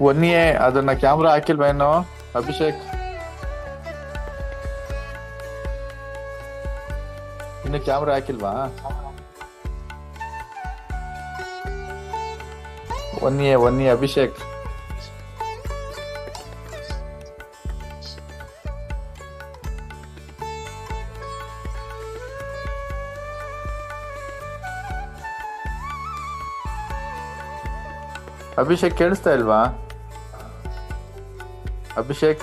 ಒನ್ನಿಯೇ ಅದನ್ನ ಕ್ಯಾಮ್ರಾ ಹಾಕಿಲ್ವಾ ಏನು ಅಭಿಷೇಕ್? ಇನ್ನು ಕ್ಯಾಮ್ರಾ ಹಾಕಿಲ್ವಾ? ಒನ್ನಿ ಅಭಿಷೇಕ್. ಅಭಿಷೇಕ್ ಕೇಳಿಸ್ತಾ ಇಲ್ವಾ? Abhishek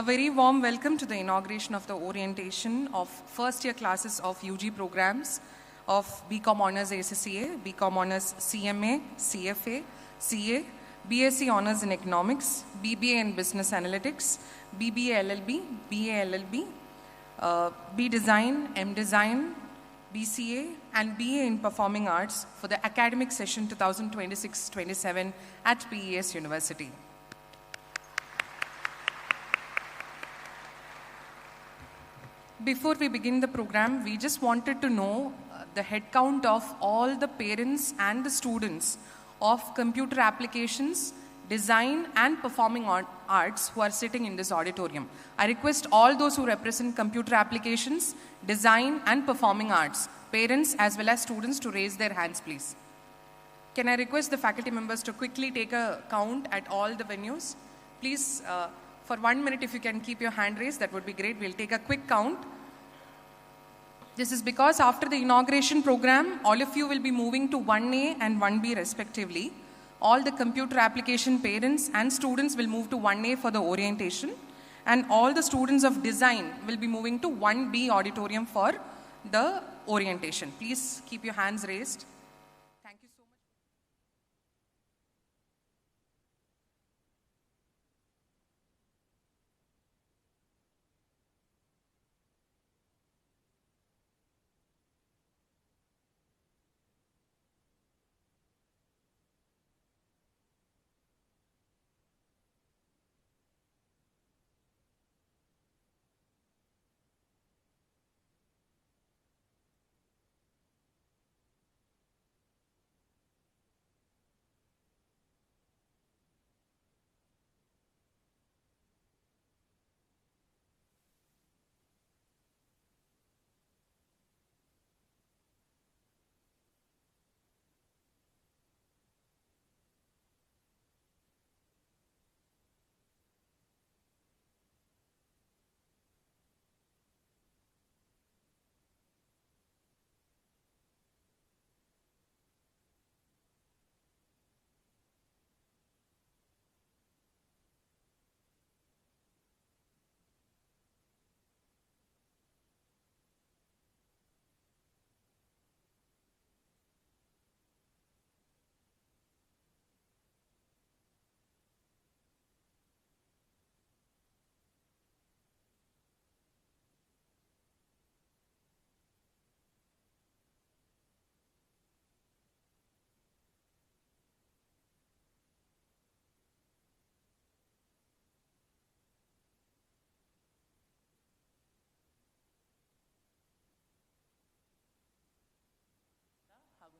A very warm welcome to the inauguration of the orientation of first year classes of UG programs of BCom Honours ACCA, BCom Honours CMA, CFA, CA, BSc Honours in Economics, BBA in Business Analytics, BBA LLB, BA LLB, B Design, M Design, BCA and BA in Performing Arts for the academic session 2026-27 at PES University. Before we begin the program, we just wanted to know the head count of all the parents and the students of computer applications, design and performing arts who are sitting in this auditorium. I request all those who represent computer applications, design and performing arts, parents as well as students to raise their hands, please. Can I request the faculty members to quickly take a count at all the venues? Please, for 1 minute, if you can keep your hand raised, that would be great. We'll take a quick count. This is because after the inauguration program, all of you will be moving to 1A and 1B respectively. All the computer application parents and students will move to 1A for the orientation, and all the students of design will be moving to 1B auditorium for the orientation. Please keep your hands raised. Thank you so much.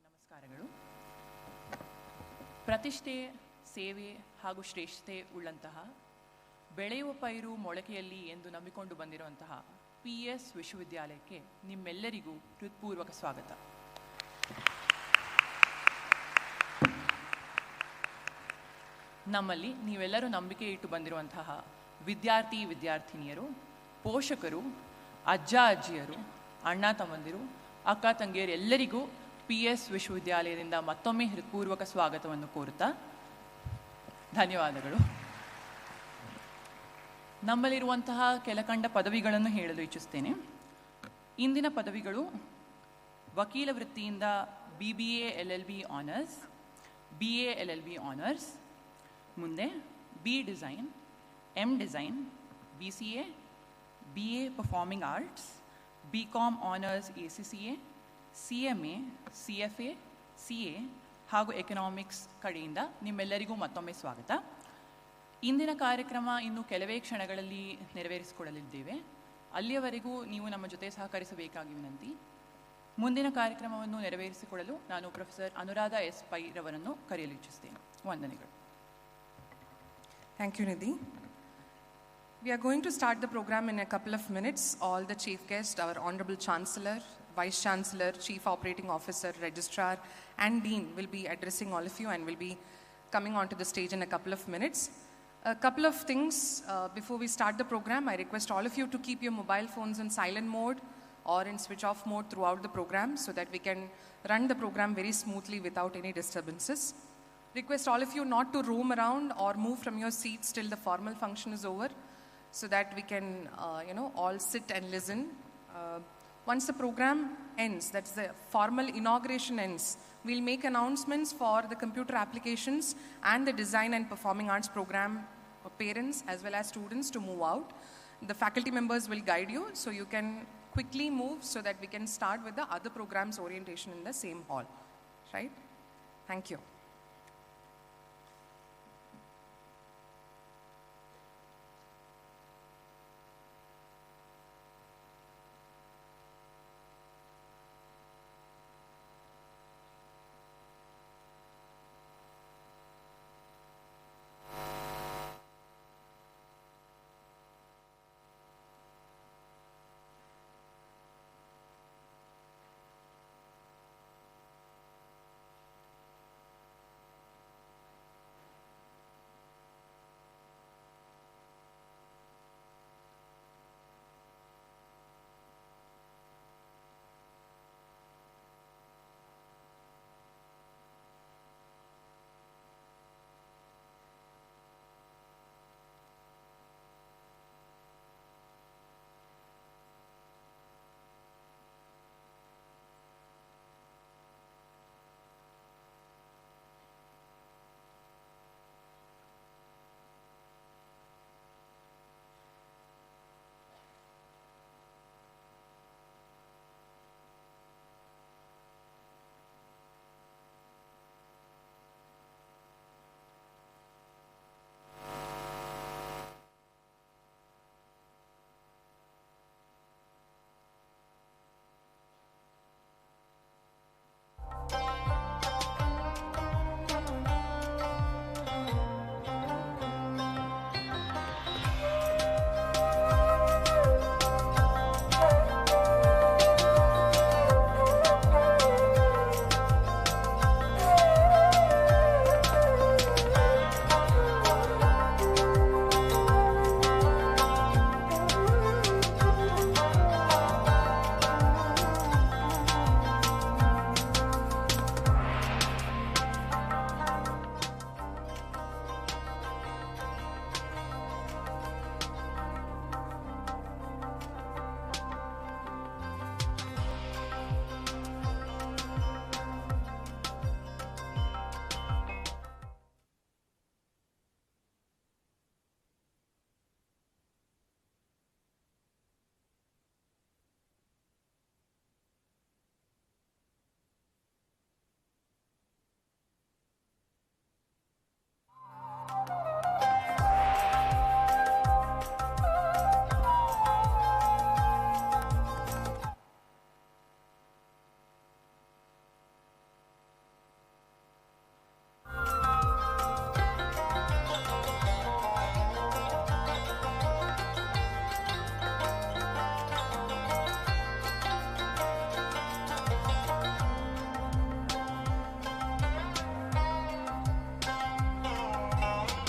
ನಮಸ್ಕಾರಗಳು. ಪ್ರತಿಷ್ಠೆ, ಸೇವೆ ಹಾಗೂ ಶ್ರೇಷ್ಠತೆ ಉಳ್ಳಂತಹ ಬೆಳೆಯುವ ಪೈರು ಮೊಳಕೆಯಲ್ಲಿ ಎಂದು ನಂಬಿಕೊಂಡು ಬಂದಿರುವಂತಹ PES ವಿಶ್ವವಿದ್ಯಾಲಯಕ್ಕೆ ನಿಮ್ಮೆಲ್ಲರಿಗೂ ಹೃತ್ಪೂರ್ವಕ ಸ್ವಾಗತ. ನಮ್ಮಲ್ಲಿ ನೀವೆಲ್ಲರೂ ನಂಬಿಕೆ ಇಟ್ಟು ಬಂದಿರುವಂತಹ ವಿದ್ಯಾರ್ಥಿನಿಯರು, ಪೋಷಕರು, ಅಜ್ಜ ಅಜ್ಜಿಯರು, ಅಣ್ಣ ತಮ್ಮಂದಿರು, ಅಕ್ಕ ತಂಗಿಯರು ಎಲ್ಲರಿಗೂ PES ವಿಶ್ವವಿದ್ಯಾಲಯದಿಂದ ಮತ್ತೊಮ್ಮೆ ಹೃತ್ಪೂರ್ವಕ ಸ್ವಾಗತವನ್ನು ಕೋರುತ್ತಾ ಧನ್ಯವಾದಗಳು. ನಮ್ಮಲ್ಲಿರುವಂತಹ ಕೆಳಕಂಡ ಪದವಿಗಳನ್ನು ಹೇಳಲು ಇಚ್ಛಿಸ್ತೇನೆ. ಇಂದಿನ ಪದವಿಗಳು ವಕೀಲ ವೃತ್ತಿಯಿಂದ BBA LLB honours, BA LLB honours, ಮುಂದೆ B design, M design, BCA, BA performing arts, BCom honours ACCA, CMA, CFA, CA ಹಾಗೂ ಎಕನಾಮಿಕ್ಸ್ ಕಡೆಯಿಂದ ನಿಮ್ಮೆಲ್ಲರಿಗೂ ಮತ್ತೊಮ್ಮೆ ಸ್ವಾಗತ. ಇಂದಿನ ಕಾರ್ಯಕ್ರಮ ಇನ್ನು ಕೆಲವೇ ಕ್ಷಣಗಳಲ್ಲಿ ನೆರವೇರಿಸಿಕೊಳ್ಳಲಿದ್ದೇವೆ. ಅಲ್ಲಿಯವರೆಗೂ ನೀವು ನಮ್ಮ ಜೊತೆ ಸಹಕರಿಸಬೇಕಾಗಿ ವಿನಂತಿ. ಮುಂದಿನ ಕಾರ್ಯಕ್ರಮವನ್ನು ನೆರವೇರಿಸಿಕೊಳ್ಳಲು ನಾನು ಪ್ರೊಫೆಸರ್ ಅನುರಾಧ ಎಸ್ ಪೈ ರವರನ್ನು ಕರೆಯಲು ಇಚ್ಛಿಸುತ್ತೇನೆ. ವಂದನೆಗಳು. Thank you, Nidhi. We are going to start the program in a couple of minutes. All the chief guests, our Honorable Chancellor, Vice Chancellor, Chief Operating Officer, Registrar and Dean will be addressing all of you and will be coming onto the stage in a couple of minutes. A couple of things before we start the program. I request all of you to keep your mobile phones in silent mode or in switch off mode throughout the program so that we can run the program very smoothly without any disturbances. Request all of you not to roam around or move from your seats till the formal function is over. so that we can, all sit and listen. Once the program ends, that's the formal inauguration ends, we'll make announcements for the computer applications and the design and performing arts program for parents as well as students to move out. The faculty members will guide you, so you can quickly move so that we can start with the other programs orientation in the same hall, right? Thank you.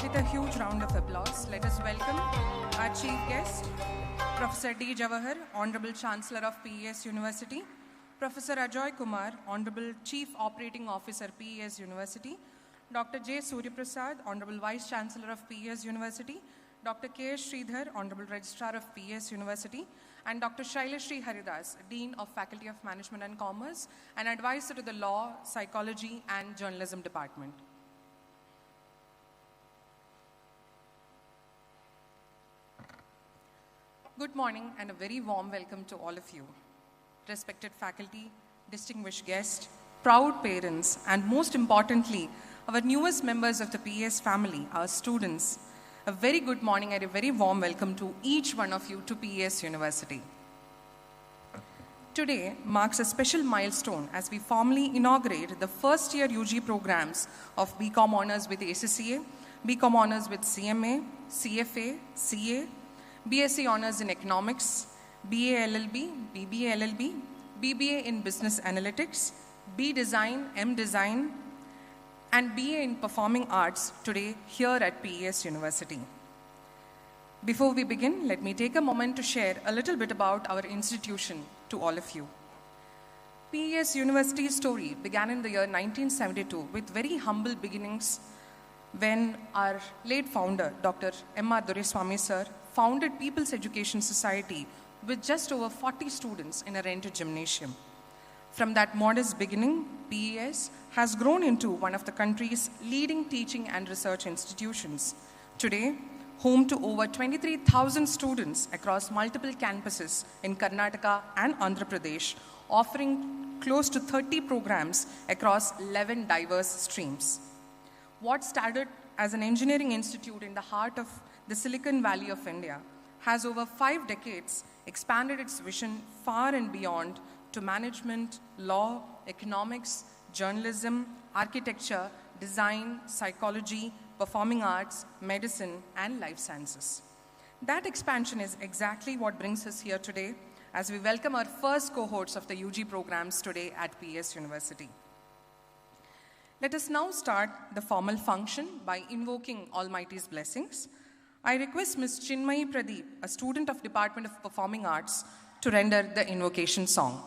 With a huge round of applause, let us welcome our chief guest, Professor D. Jawahar, Honorable Chancellor of PES University, Professor Ajoy Kumar, Honorable Chief Operating Officer, PES University, Dr. J. Suryaprasad, Honorable Vice Chancellor of PES University, Dr. K. Sridhar, Honorable Registrar of PES University, and Dr. Shailashree Haridas, Dean of Faculty of Management and Commerce, and Advisor to the Law, Psychology, and Journalism Department. Good morning and a very warm welcome to all of you. Respected faculty, distinguished guests, proud parents, and most importantly, our newest members of the PES family, our students. A very good morning and a very warm welcome to each one of you to PES University. Today marks a special milestone as we formally inaugurate the first year UG programs of BCom Honours with ACCA, BCom Honours with CMA, CFA, CA, BSc Honours in Economics, BA LLB, BBA LLB, BBA in Business Analytics, B Design, M Design, and BA in Performing Arts today here at PES University. Before we begin, let me take a moment to share a little bit about our institution to all of you. PES University's story began in the year 1972 with very humble beginnings when our late founder, Dr. M.R. Doreswamy sir, founded People's Education Society with just over 40 students in a rented gymnasium. From that modest beginning, PES has grown into one of the country's leading teaching and research institutions. Today, home to over 23,000 students across multiple campuses in Karnataka and Andhra Pradesh, offering close to 30 programs across 11 diverse streams. What started as an engineering institute in the heart of the Silicon Valley of India has over 5 decades expanded its vision far and beyond to management, law, economics, journalism, architecture, design, psychology, performing arts, medicine, and life sciences. That expansion is exactly what brings us here today as we welcome our first cohorts of the UG programs today at PES University. Let us now start the formal function by invoking Almighty's blessings. I request Ms. Chinmayi Pradeep, a student of Department of Performing Arts, to render the invocation song.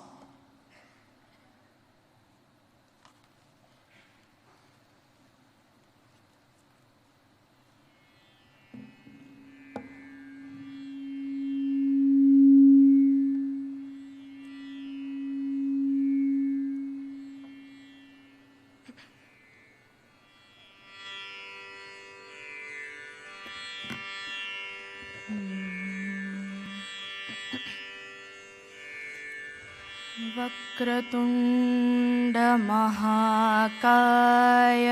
वक्रतुण्डमहाकाय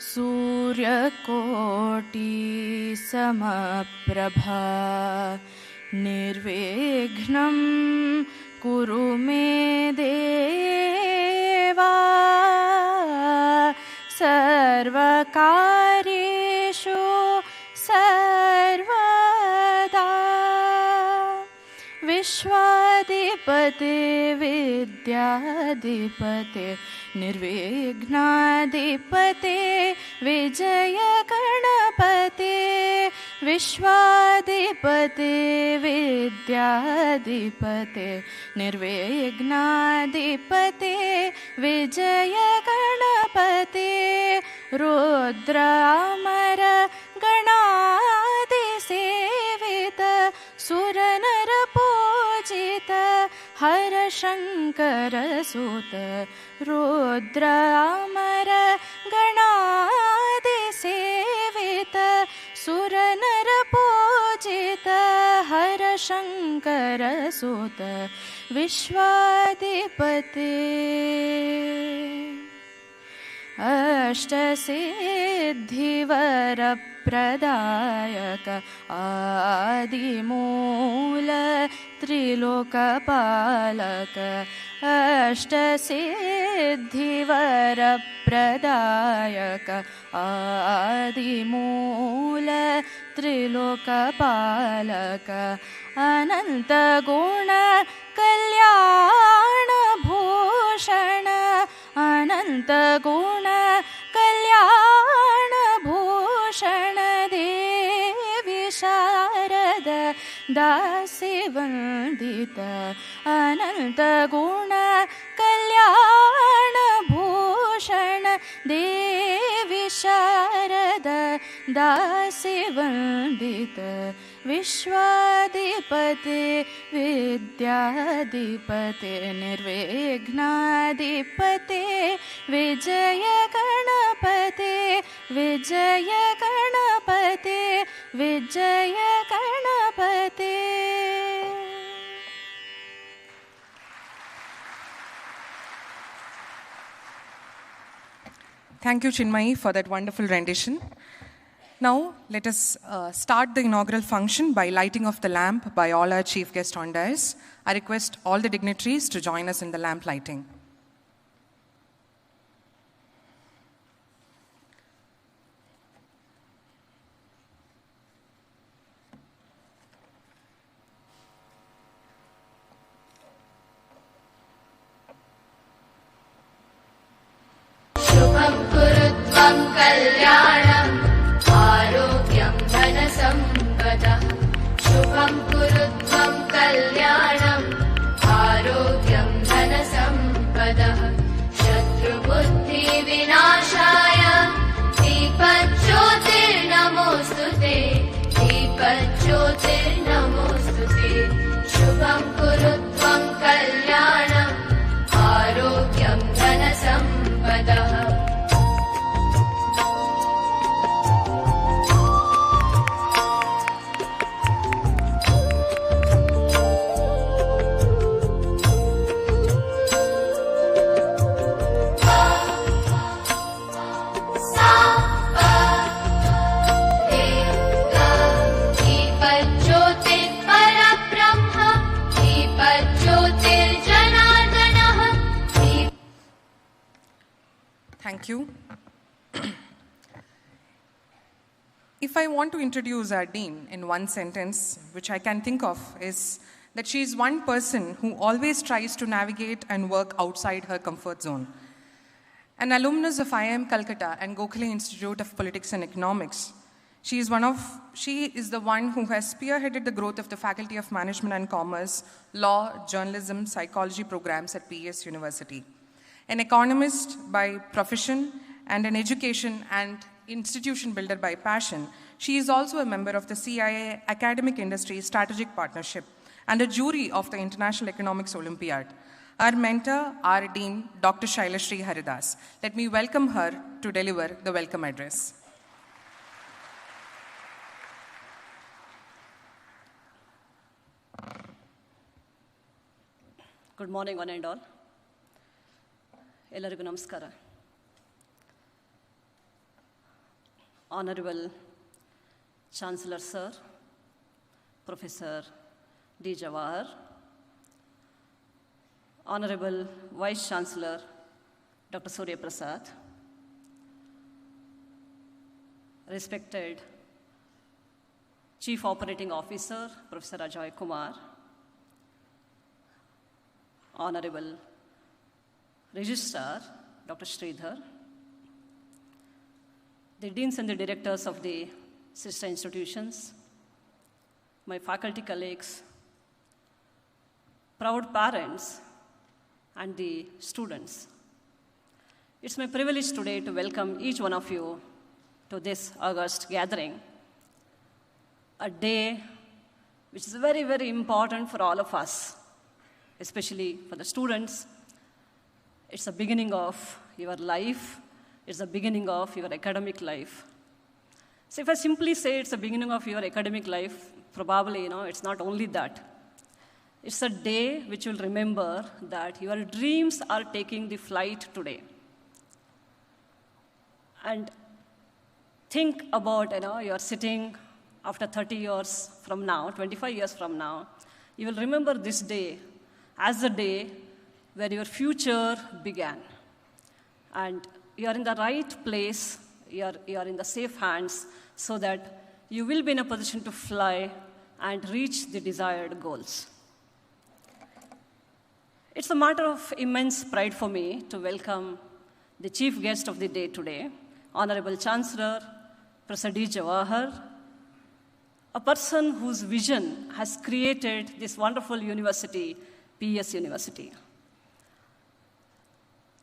सूर्यकोटिसमप्रभा निर्विघ्नं कुरु मे देवा सर्वकार्येषु सर्वदा विश्वाधिपते विद्याधिपते निर्विघ्नाधिपते विजय गणपते विश्वाधिपते विद्याधिपते निर्विघ्नाधिपते विजय गणपते रुद्र अमर गणादिसेवित सुरनर पूजित हर शंकर सुत रुद्र अमर गणादिसेवित सुरनर पूजित हर शंकर सुत विश्वाधिपते अष्टसिद्धिवरप्रदायक आदिमूल त्रिलोकपालक अष्टसिद्धिवरप्रदायक आदिमूल त्रिलोकपालक अनन्तगुण कल्याण भूषण अनन्तगुण कल्याण भूषण देवी शारद दासी वन्दित अनन्तगुण कल्याण भूषण देवी शारद दासी वन्दित विश्वाधिपते विद्याधिपते निर्विघ्नाधिपते विजय गणपते विजय गणपते विजय गणपते. Thank you, Chinmayi, for that wonderful rendition. Now, let us start the inaugural function by lighting of the lamp by all our chief guests on dais. I request all the dignitaries to join us in the lamp lighting. शुभं कुरुत्वं कल्याणम् आरोग्यं धनसम्पदः शुभं कुरुत्वं कल्याणम् आरोग्यं धनसम्पदः शत्रुबुद्धिविनाशाय दीपज्योतिर्नमोऽस्तु ते दीपज्योतिर्नमोऽस्तु Thank you. If I want to introduce our Dean in one sentence, which I can think of, is that she is one person who always tries to navigate and work outside her comfort zone. An alumnus of IIM Calcutta and Gokhale Institute of Politics and Economics, she is the one who has spearheaded the growth of the Faculty of Management and Commerce, Law, Journalism, Psychology programs at PES University. An economist by profession and an education and institution builder by passion, she is also a member of the CIA Academic Industry Strategic Partnership and a jury of the International Economics Olympiad. Our mentor, our Dean, Dr. Shailashree Haridas. Let me welcome her to deliver the welcome address. Good morning, one and all. Ellarigu namaskara. Honorable Chancellor Sir, Professor D. Jawahar, Honorable Vice Chancellor Dr. Suryaprasad, respected Chief Operating Officer Professor Ajoy Kumar, Honorable Registrar Dr. Sridhar, the deans and the directors of the sister institutions, my faculty colleagues, proud parents, and the students. It's my privilege today to welcome each one of you to this August gathering, a day which is very, very important for all of us, especially for the students. It's the beginning of your life. It's the beginning of your academic life. So if I simply say it's the beginning of your academic life, probably, it's not only that. It's a day which you'll remember that your dreams are taking the flight today. And think about, you're sitting after 30 years from now, 25 years from now, you will remember this day as the day where your future began. And you are in the right place, you are in the safe hands, so that you will be in a position to fly and reach the desired goals. It's a matter of immense pride for me to welcome the chief guest of the day today, Honorable Chancellor, Professor D. Jawahar, a person whose vision has created this wonderful university, PES University.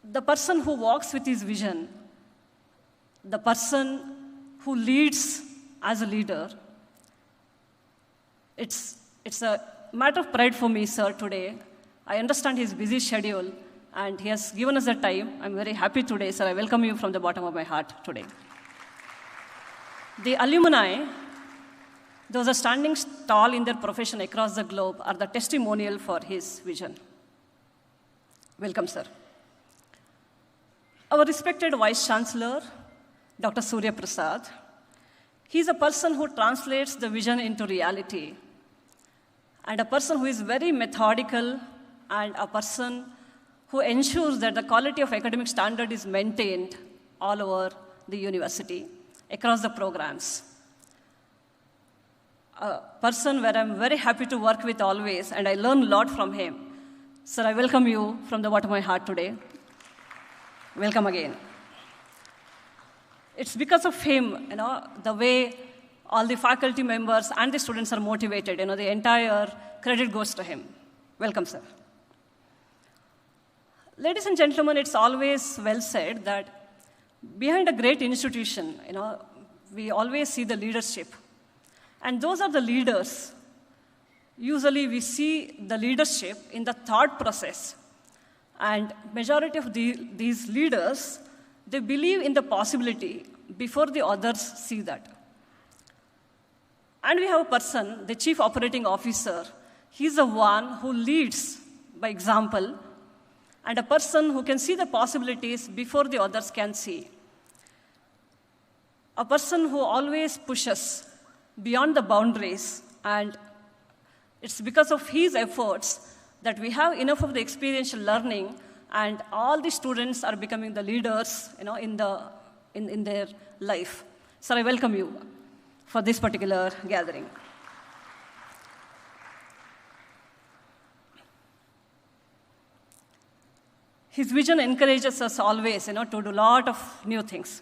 The person who walks with his vision, the person who leads as a leader, it's a matter of pride for me, sir, today. I understand his busy schedule, and he has given us the time. I'm very happy today, sir. I welcome you from the bottom of my heart today. The alumni, those are standing tall in their profession across the globe, are the testimonial for his vision. Welcome, sir. Our respected Vice Chancellor, Dr. Suryaprasad, he's a person who translates the vision into reality, and a person who is very methodical, and a person who ensures that the quality of academic standard is maintained all over the university, across the programs. A person where I'm very happy to work with always, and I learn a lot from him. Sir, I welcome you from the bottom of my heart today. Welcome again. It's because of him, the way all the faculty members and the students are motivated, the entire credit goes to him. Welcome, sir. Ladies and gentlemen, it's always well said that behind a great institution, we always see the leadership. And those are the leaders. Usually we see the leadership in the thought process. And majority of these leaders, they believe in the possibility before the others see that. And we have a person, the Chief Operating Officer. He's the one who leads by example, and a person who can see the possibilities before the others can see. A person who always pushes beyond the boundaries, and it's because of his efforts that we have enough of the experiential learning and all the students are becoming the leaders, in their life. So I welcome you for this particular gathering. His vision encourages us always, to do a lot of new things.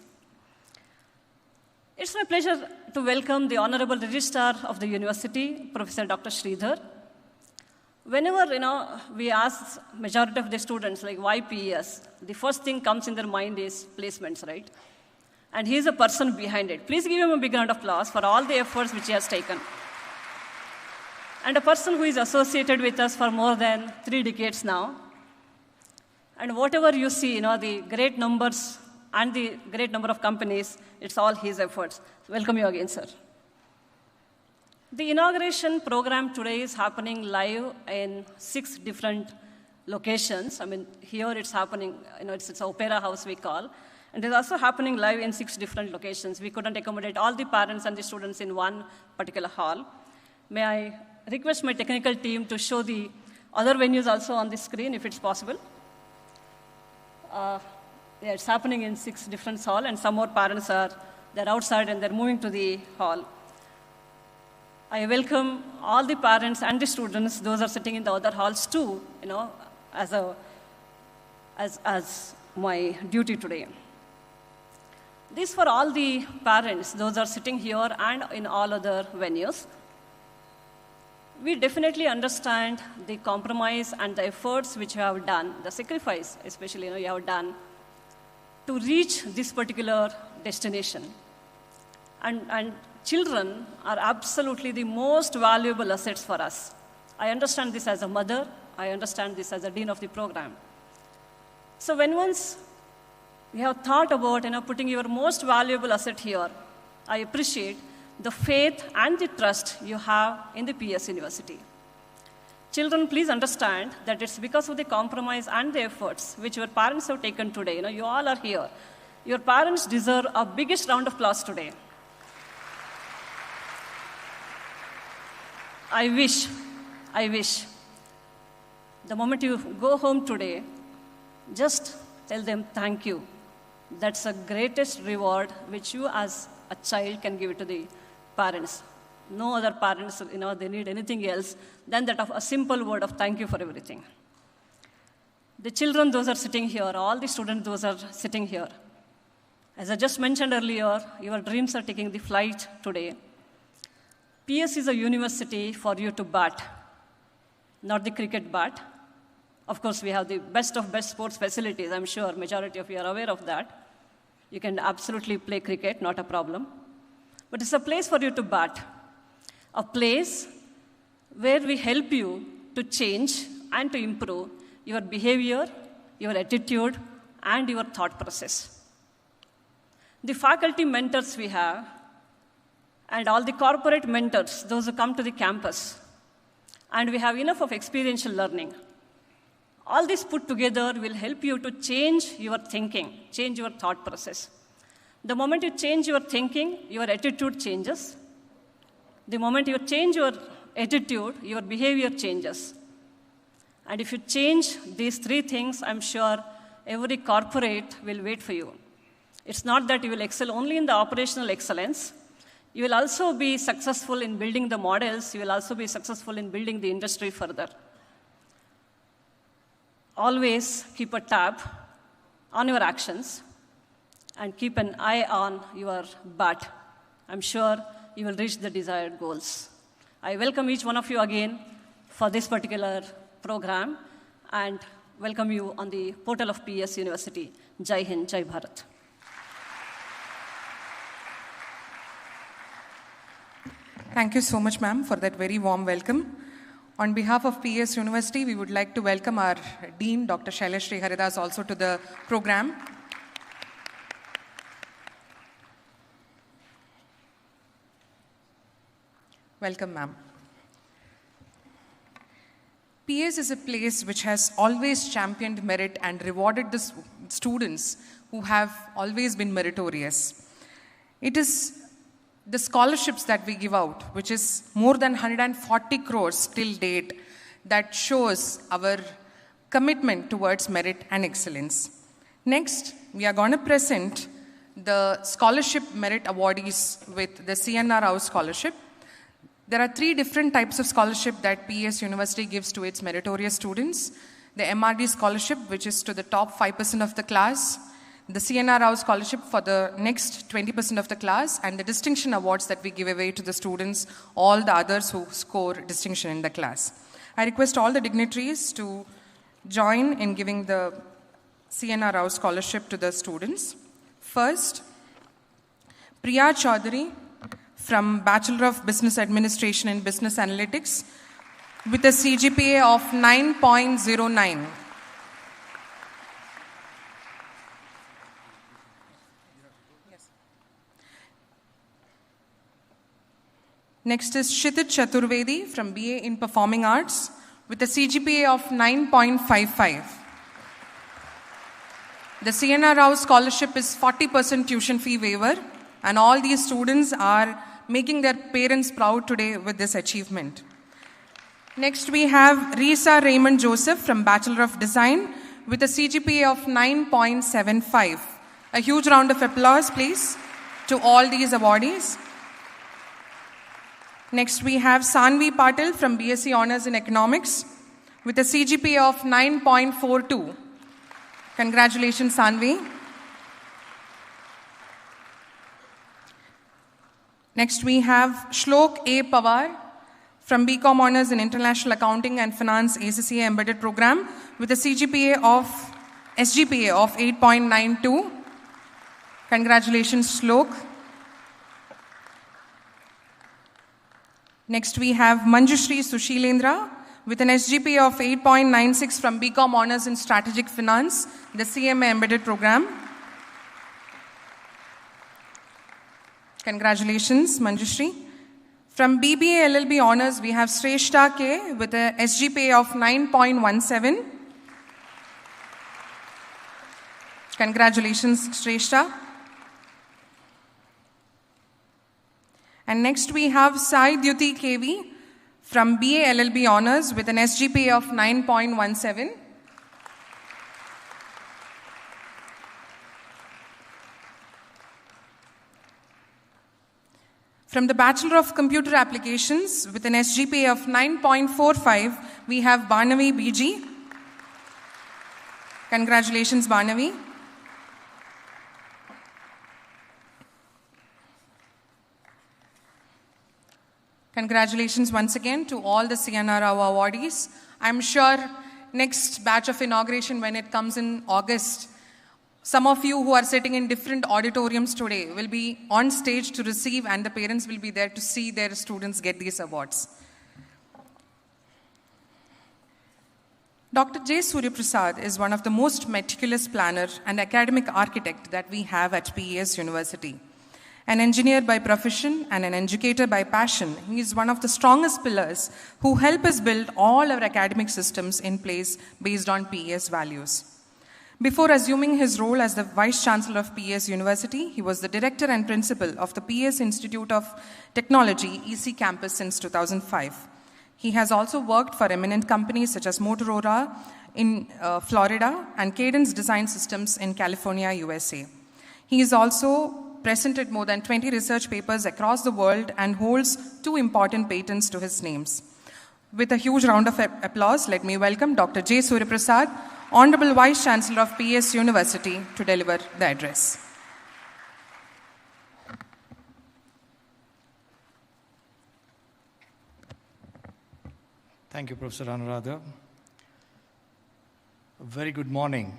It's my pleasure to welcome the Honorable Registrar of the University, Professor Dr. Sridhar. Whenever, we ask majority of the students, like, why PES, the first thing comes in their mind is placements, right? And he's a person behind it. Please give him a big round of applause for all the efforts which he has taken. And a person who is associated with us for more than 3 decades now. And whatever you see, the great numbers and the great number of companies, it's all his efforts. So welcome you again, sir. The inauguration program today is happening live in 6 different locations. I mean, here it's happening, it's Opera House we call. And it's also happening live in 6 different locations. We couldn't accommodate all the parents and the students in one particular hall. May I request my technical team to show the other venues also on the screen, if it's possible. Yeah, it's happening in 6 different halls, and some more parents they're outside and they're moving to the hall. I welcome all the parents and the students, those are sitting in the other halls too, as my duty today. This for all the parents, those are sitting here and in all other venues. We definitely understand the compromise and the efforts which you have done, the sacrifice especially you have done to reach this particular destination. And children are absolutely the most valuable assets for us. I understand this as a mother, I understand this as a dean of the program. So when once you have thought about putting your most valuable asset here, I appreciate the faith and the trust you have in the PS University. Children, please understand that it's because of the compromise and the efforts which your parents have taken today. You all are here. Your parents deserve a biggest round of applause today. I wish, the moment you go home today, just tell them thank you. That's the greatest reward which you as a child can give it to the parents. No other parents, they need anything else than that of a simple word of thank you for everything. The children, those are sitting here, all the students, those are sitting here. As I just mentioned earlier, your dreams are taking the flight today. PS is a university for you to bat, not the cricket bat. Of course, we have the best of best sports facilities. I'm sure majority of you are aware of that. You can absolutely play cricket, not a problem. But it's a place for you to bat, a place where we help you to change and to improve your behavior, your attitude, and your thought process. The faculty mentors we have, and all the corporate mentors, those who come to the campus, and we have enough of experiential learning. All this put together will help you to change your thinking, change your thought process. The moment you change your thinking, your attitude changes. The moment you change your attitude, your behavior changes. And if you change these 3 things, I'm sure every corporate will wait for you. It's not that you will excel only in the operational excellence. You will also be successful in building the models. You will also be successful in building the industry further. Always keep a tab on your actions and keep an eye on your bat. I'm sure you will reach the desired goals. I welcome each one of you again for this particular program and welcome you on the portal of PS University. Jai Hind, Jai Bharat. Thank you so much, ma'am, for that very warm welcome. On behalf of PS University, we would like to welcome our Dean, Dr. Shailashree Haridas, also to the program. Welcome, ma'am. PS is a place which has always championed merit and rewarded the students who have always been meritorious. It is the scholarships that we give out, which is more than 140 crores till date, that shows our commitment towards merit and excellence. Next, we are going to present the scholarship merit awardees with the CNR Rao Scholarship. There are 3 different types of scholarship that PES University gives to its meritorious students. The MRD scholarship, which is to the top 5% of the class, the CNR Rao scholarship for the next 20% of the class, and the distinction awards that we give away to the students, all the others who score distinction in the class. I request all the dignitaries to join in giving the CNR Rao scholarship to the students. First, Priya Chaudhary from Bachelor of Business Administration and Business Analytics with a CGPA of 9.09. Next is Kshitij Chaturvedi from BA in Performing Arts with a CGPA of 9.55. The CNR Rao scholarship is 40% tuition fee waiver, and all these students are making their parents proud today with this achievement. Next, we have Risa Raymond Joseph from Bachelor of Design with a CGPA of 9.75. A huge round of applause, please, to all these awardees. Next, we have Sanvi Patil from BSc Honours in Economics with a CGPA of 9.42. Congratulations, Sanvi. Next, we have Shlok A. Pawar from BCom Honours in International Accounting and Finance ACCA Embedded Program with a SGPA of 8.92. Congratulations, Shlok. Next, we have Manjushri Sushilendra with an SGPA of 8.96 from BCom Honours in Strategic Finance, the CMA Embedded Program. Congratulations, Manjushri. From BBA LLB Honours, we have Shrestha K with a SGPA of 9.17. Congratulations, Shrestha. And next we have Sai Dyuti KV from BA LLB Honours with an SGPA of 9.17. From the Bachelor of Computer Applications with an SGPA of 9.45, we have Banavi BG. Congratulations, Banavi. Congratulations once again to all the CNR Rao awardees. I'm sure next batch of inauguration, when it comes in August, some of you who are sitting in different auditoriums today will be on stage to receive, and the parents will be there to see their students get these awards. Dr. J. Suryaprasad is one of the most meticulous planner and academic architect that we have at PES University. An engineer by profession and an educator by passion, he is one of the strongest pillars who help us build all our academic systems in place based on PES values. Before assuming his role as the Vice Chancellor of PES University, he was the Director and Principal of the PES Institute of Technology, EC Campus since 2005. He has also worked for eminent companies such as Motorola in Florida and Cadence Design Systems in California, USA. He is also presented more than 20 research papers across the world and holds 2 important patents to his names. With a huge round of applause, let me welcome Dr. J. Suryaprasad, Honorable Vice Chancellor of PES University, to deliver the address. Thank you, Professor Anuradha. A very good morning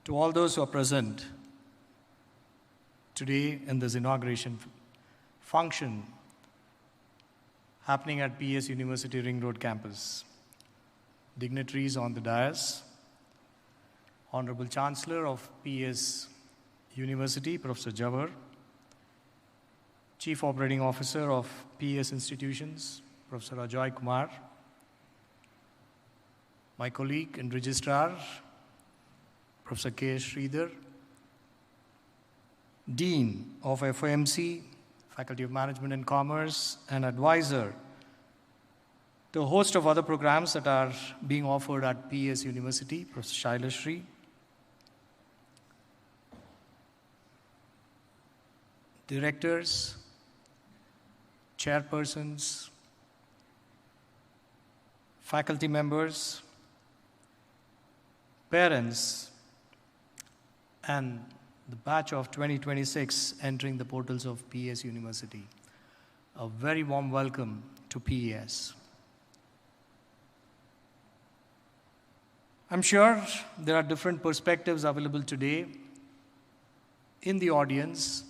to all those who are present today in this inauguration function happening at PES University Ring Road campus. Dignitaries on the dais, Honorable Chancellor of PES University, Professor Jawahar, Chief Operating Officer of PES Institutions, Professor Ajoy Kumar, my colleague and Registrar, Professor K. Sridhar, Dean of FOMC, Faculty of Management and Commerce, and Advisor to a host of other programs that are being offered at PES University, Prof. Shailashree, directors, chairpersons, faculty members, parents, and the batch of 2026 entering the portals of PES University. A very warm welcome to PES. I'm sure there are different perspectives available today in the audience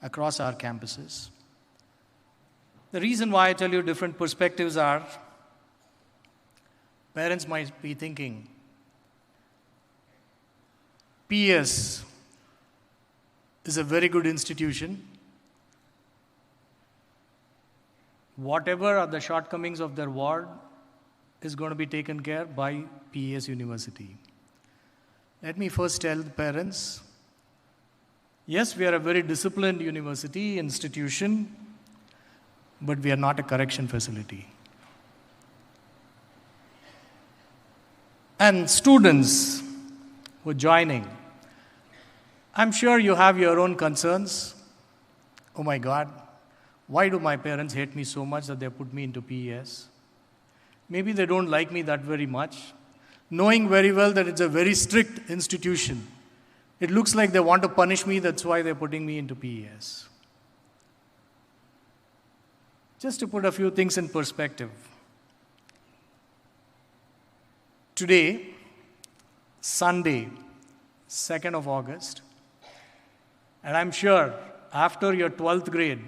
across our campuses. The reason why I tell you different perspectives are, parents might be thinking, PES is a very good institution. Whatever are the shortcomings of their ward is going to be taken care by PES University. Let me first tell the parents, yes, we are a very disciplined university, institution, but we are not a correction facility. And students who are joining, I'm sure you have your own concerns. Oh my God, why do my parents hate me so much that they put me into PES? Maybe they don't like me that very much, knowing very well that it's a very strict institution. It looks like they want to punish me, that's why they're putting me into PES. Just to put a few things in perspective. Today, Sunday, 2nd of August, and I'm sure after your 12th grade,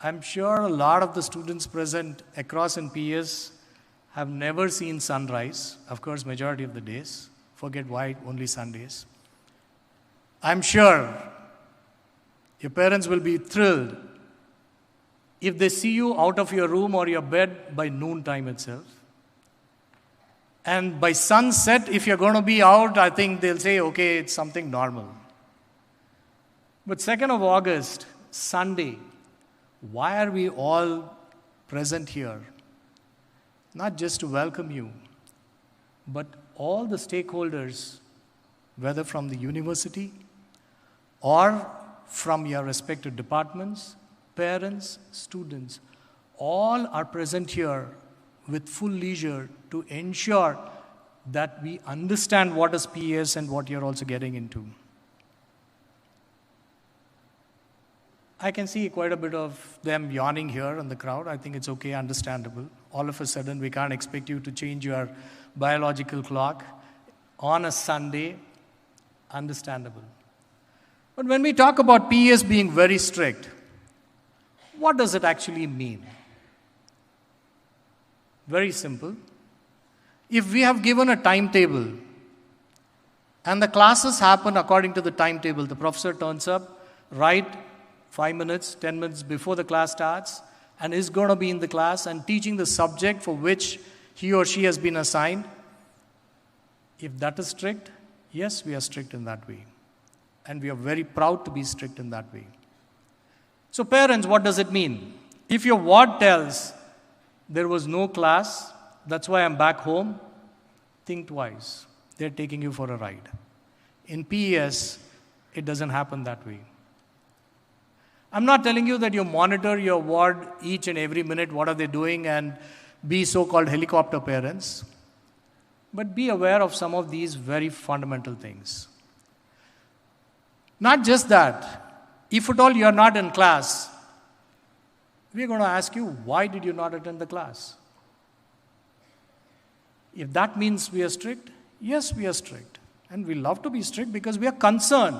I'm sure a lot of the students present across in PES have never seen sunrise, of course, majority of the days. Forget why only Sundays. I'm sure your parents will be thrilled if they see you out of your room or your bed by noon time itself. And by sunset, if you're going to be out, I think they'll say, okay, it's something normal. But 2nd of August, Sunday, why are we all present here? Not just to welcome you, but all the stakeholders, whether from the university or from your respective departments, parents, students, all are present here with full leisure to ensure that we understand what is PES and what you're also getting into. I can see quite a bit of them yawning here in the crowd. I think it's okay, understandable. All of a sudden, we can't expect you to change your biological clock on a Sunday. Understandable. But when we talk about PES being very strict, what does it actually mean? Very simple. If we have given a timetable and the classes happen according to the timetable, the professor turns up right 5 minutes, 10 minutes before the class starts and is going to be in the class and teaching the subject for which he or she has been assigned. If that is strict, yes, we are strict in that way. And we are very proud to be strict in that way. So parents, what does it mean? If your ward tells there was no class, that's why I'm back home, think twice. They're taking you for a ride. In PES, it doesn't happen that way. I'm not telling you that you monitor your ward each and every minute, what are they doing, and be so-called helicopter parents. But be aware of some of these very fundamental things. Not just that, if at all you are not in class, we're going to ask you, why did you not attend the class? If that means we are strict, yes, we are strict. And we love to be strict because we are concerned.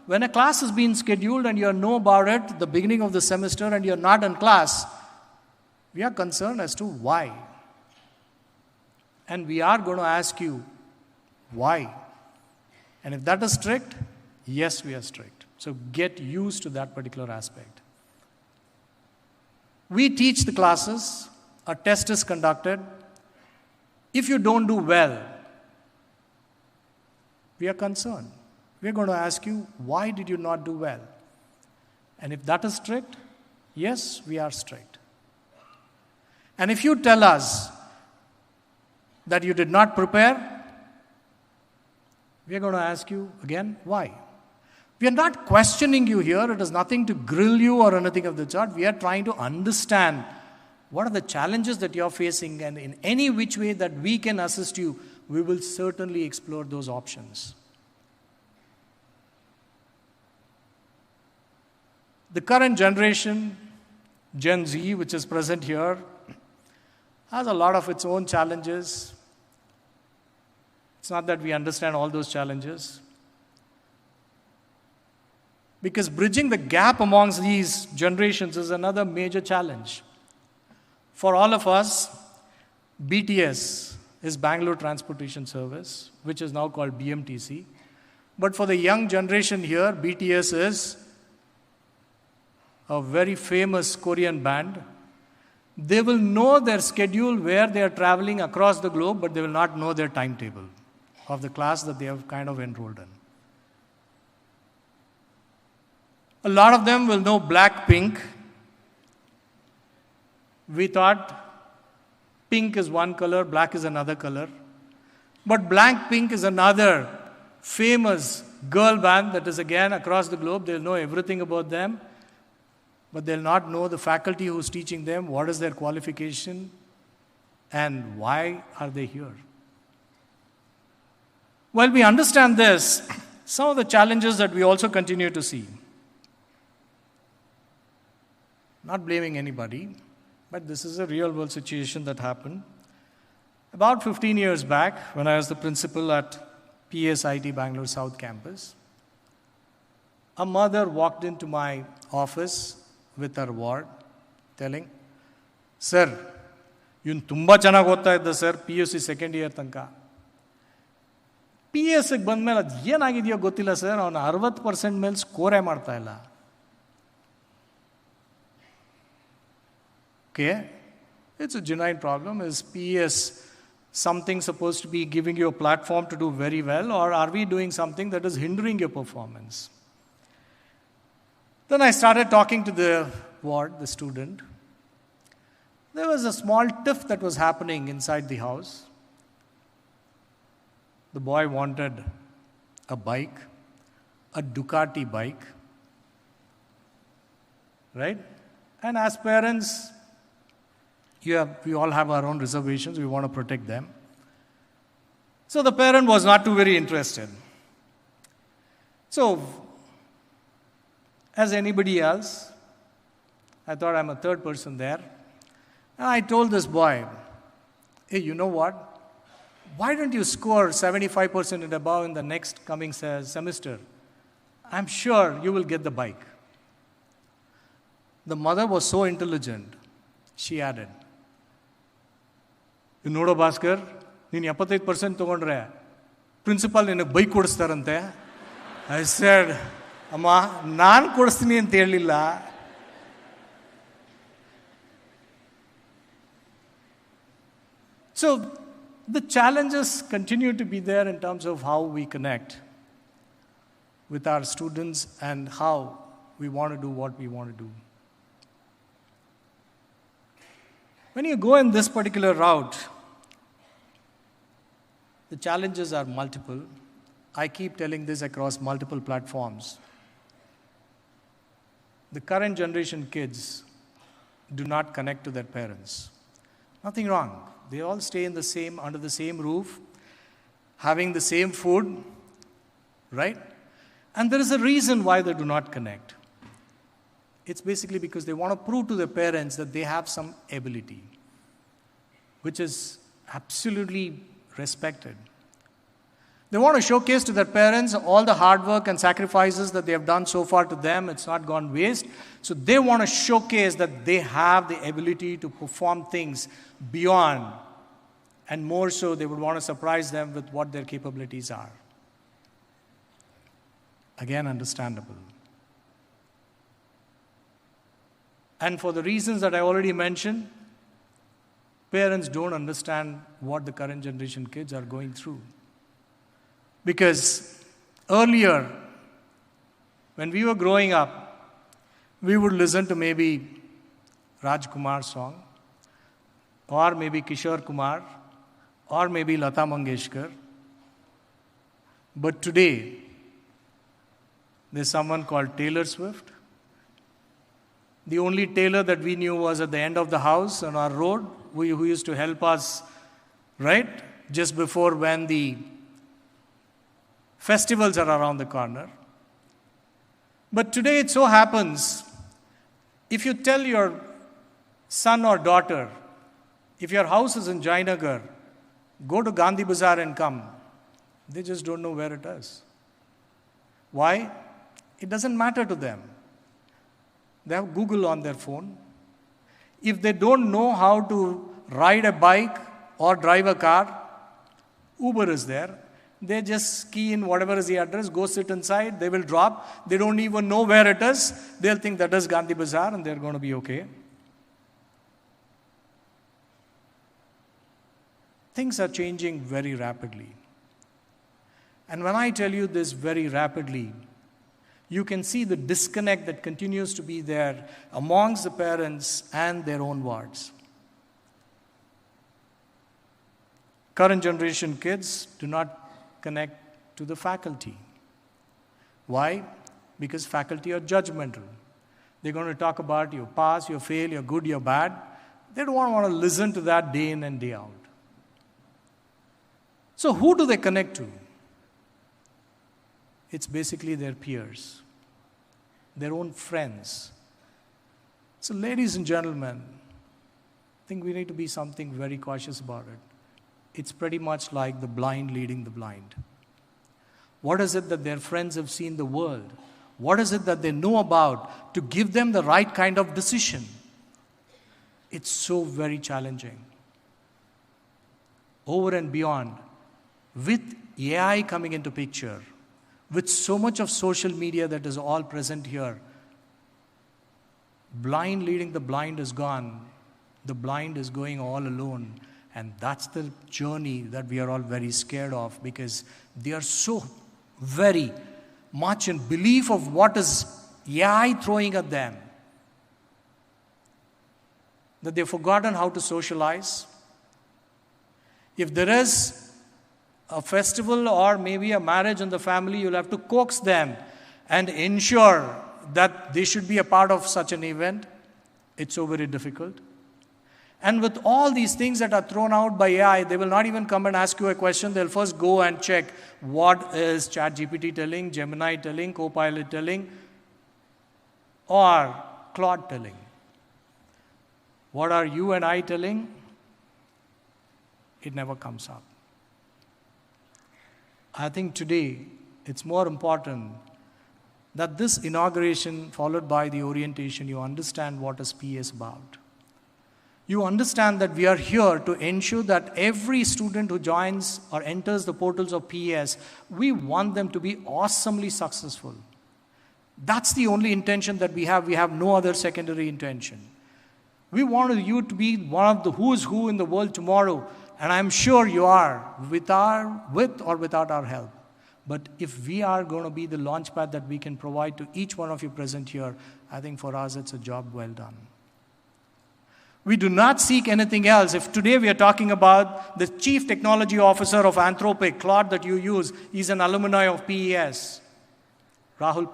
When a class is being scheduled and you know about it at the beginning of the semester and you're not in class, we are concerned as to why. And we are going to ask you, why? And if that is strict, yes, we are strict. So get used to that particular aspect. We teach the classes, a test is conducted. If you don't do well, we are concerned. We are going to ask you, why did you not do well? And if that is strict, yes, we are strict. And if you tell us that you did not prepare, we are going to ask you again, why? We are not questioning you here. It has nothing to grill you or anything of the sort. We are trying to understand what are the challenges that you are facing, and in any which way that we can assist you, we will certainly explore those options. The current generation, Gen Z, which is present here, has a lot of its own challenges. It's not that we understand all those challenges. Because bridging the gap amongst these generations is another major challenge. For all of us, BTS is Bengaluru Transportation Service, which is now called BMTC. But for the young generation here, BTS is a very famous Korean band. They will know their schedule where they are traveling across the globe, but they will not know their timetable of the class that they have kind of enrolled in. A lot of them will know Blackpink. We thought pink is one color, black is another color. But Blackpink is another famous girl band that is again across the globe. They'll know everything about them, but they'll not know the faculty who's teaching them, what is their qualification, and why are they here. While we understand this, some of the challenges that we also continue to see. Not blaming anybody, but this is a real world situation that happened. About 15 years back, when I was the principal at PSIT Bangalore South Campus, a mother walked into my office with her ward, telling, "Sir, you tumba chanagi otta idda sir, PUC second year tanka. PS ಗೆ ಬಂದ್ಮೇಲೆ ಅದು ಏನಾಗಿದೆಯೋ ಗೊತ್ತಿಲ್ಲ sir, ಅವನು 60% ಮೇಲೆ ಸ್ಕೋರೇ ಮಾಡ್ತಾ ಇಲ್ಲ." Okay, it's a genuine problem. Is PS something supposed to be giving you a platform to do very well, or are we doing something that is hindering your performance? Then I started talking to the ward, the student. There was a small tiff that was happening inside the house. The boy wanted a bike, a Ducati bike, right? And as parents, we all have our own reservations. We want to protect them. So the parent was not too very interested. So, as anybody else, I thought I'm a third person there. And I told this boy, "Hey, you know what? Why don't you score 75% and above in the next coming semester? I'm sure you will get the bike." The mother was so intelligent. She added, "You know, Bhaskar, ನೀನು 75% ತಗೊಂಡ್ರೆ principal ನಿನಗೆ bike ಕೊಡಿಸ್ತಾರಂತೆ." I said, "ಅಮ್ಮ, ನಾನು ಕೊಡಿಸ್ತೀನಿ ಅಂತ ಹೇಳಿಲ್ಲ." So the challenges continue to be there in terms of how we connect with our students and how we want to do what we want to do. When you go in this particular route, the challenges are multiple. I keep telling this across multiple platforms. The current generation kids do not connect to their parents. Nothing wrong. They all stay under the same roof, having the same food, right? And there is a reason why they do not connect. It's basically because they want to prove to their parents that they have some ability, which is absolutely respected. They want to showcase to their parents all the hard work and sacrifices that they have done so far to them. It's not gone waste. So they want to showcase that they have the ability to perform things beyond. And more so, they would want to surprise them with what their capabilities are. Again, understandable. And for the reasons that I already mentioned, parents don't understand what the current generation kids are going through. Because earlier, when we were growing up, we would listen to maybe Kumar song, or maybe Kishore Kumar, or maybe Lata Mangeshkar. But today, there's someone called Taylor Swift. The only tailor that we knew was at the end of the house on our road, who used to help us, right, just before when the festivals are around the corner. But today it so happens, if you tell your son or daughter, if your house is in Jayanagar, go to Gandhi Bazaar and come, they just don't know where it is. Why? It doesn't matter to them. They have Google on their phone. If they don't know how to ride a bike or drive a car, Uber is there. They just key in whatever is the address, go sit inside, they will drop. They don't even know where it is. They'll think that is Gandhi Bazaar and they're going to be okay. Things are changing very rapidly. And when I tell you this very rapidly, you can see the disconnect that continues to be there amongst the parents and their own wards. Current generation kids do not connect to the faculty. Why? Because faculty are judgmental. They're going to talk about you pass, you fail, you're good, you're bad. They don't want to listen to that day in and day out. So who do they connect to? It's basically their peers, their own friends. So ladies and gentlemen, I think we need to be something very cautious about it. It's pretty much like the blind leading the blind. What is it that their friends have seen the world? What is it that they know about to give them the right kind of decision? It's so very challenging. Over and beyond, with AI coming into picture, with so much of social media that is all present here, blind leading the blind is gone. The blind is going all alone. And that's the journey that we are all very scared of, because they are so very much in belief of what is AI throwing at them, that they've forgotten how to socialize. If there is a festival or maybe a marriage in the family, you'll have to coax them and ensure that they should be a part of such an event. It's so very difficult. And with all these things that are thrown out by AI, they will not even come and ask you a question. They'll first go and check what is ChatGPT telling, Gemini telling, Copilot telling, or Claude telling. What are you and I telling? It never comes up. I think today it's more important that this inauguration followed by the orientation, you understand what is PE is about. You understand that we are here to ensure that every student who joins or enters the portals of PES, we want them to be awesomely successful. That's the only intention that we have. We have no other secondary intention. We want you to be one of the who's who in the world tomorrow, and I'm sure you are, with or without our help. But if we are going to be the launchpad that we can provide to each one of you present here, I think for us it's a job well done. We do not seek anything else. If today we are talking about the Chief Technology Officer of Anthropic, Claude that you use, he's an alumni of PES, Rahul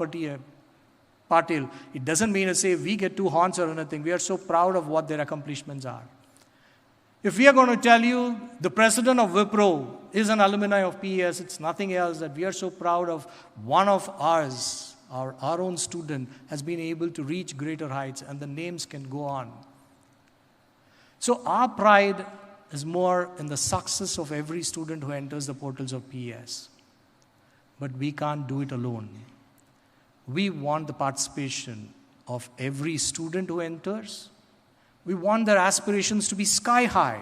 Patil. It doesn't mean to say we get two horns or anything. We are so proud of what their accomplishments are. If we are going to tell you the president of Wipro is an alumni of PES, it's nothing else that we are so proud of one of ours, our own student, has been able to reach greater heights, and the names can go on. So our pride is more in the success of every student who enters the portals of PES. But we can't do it alone. We want the participation of every student who enters. We want their aspirations to be sky high.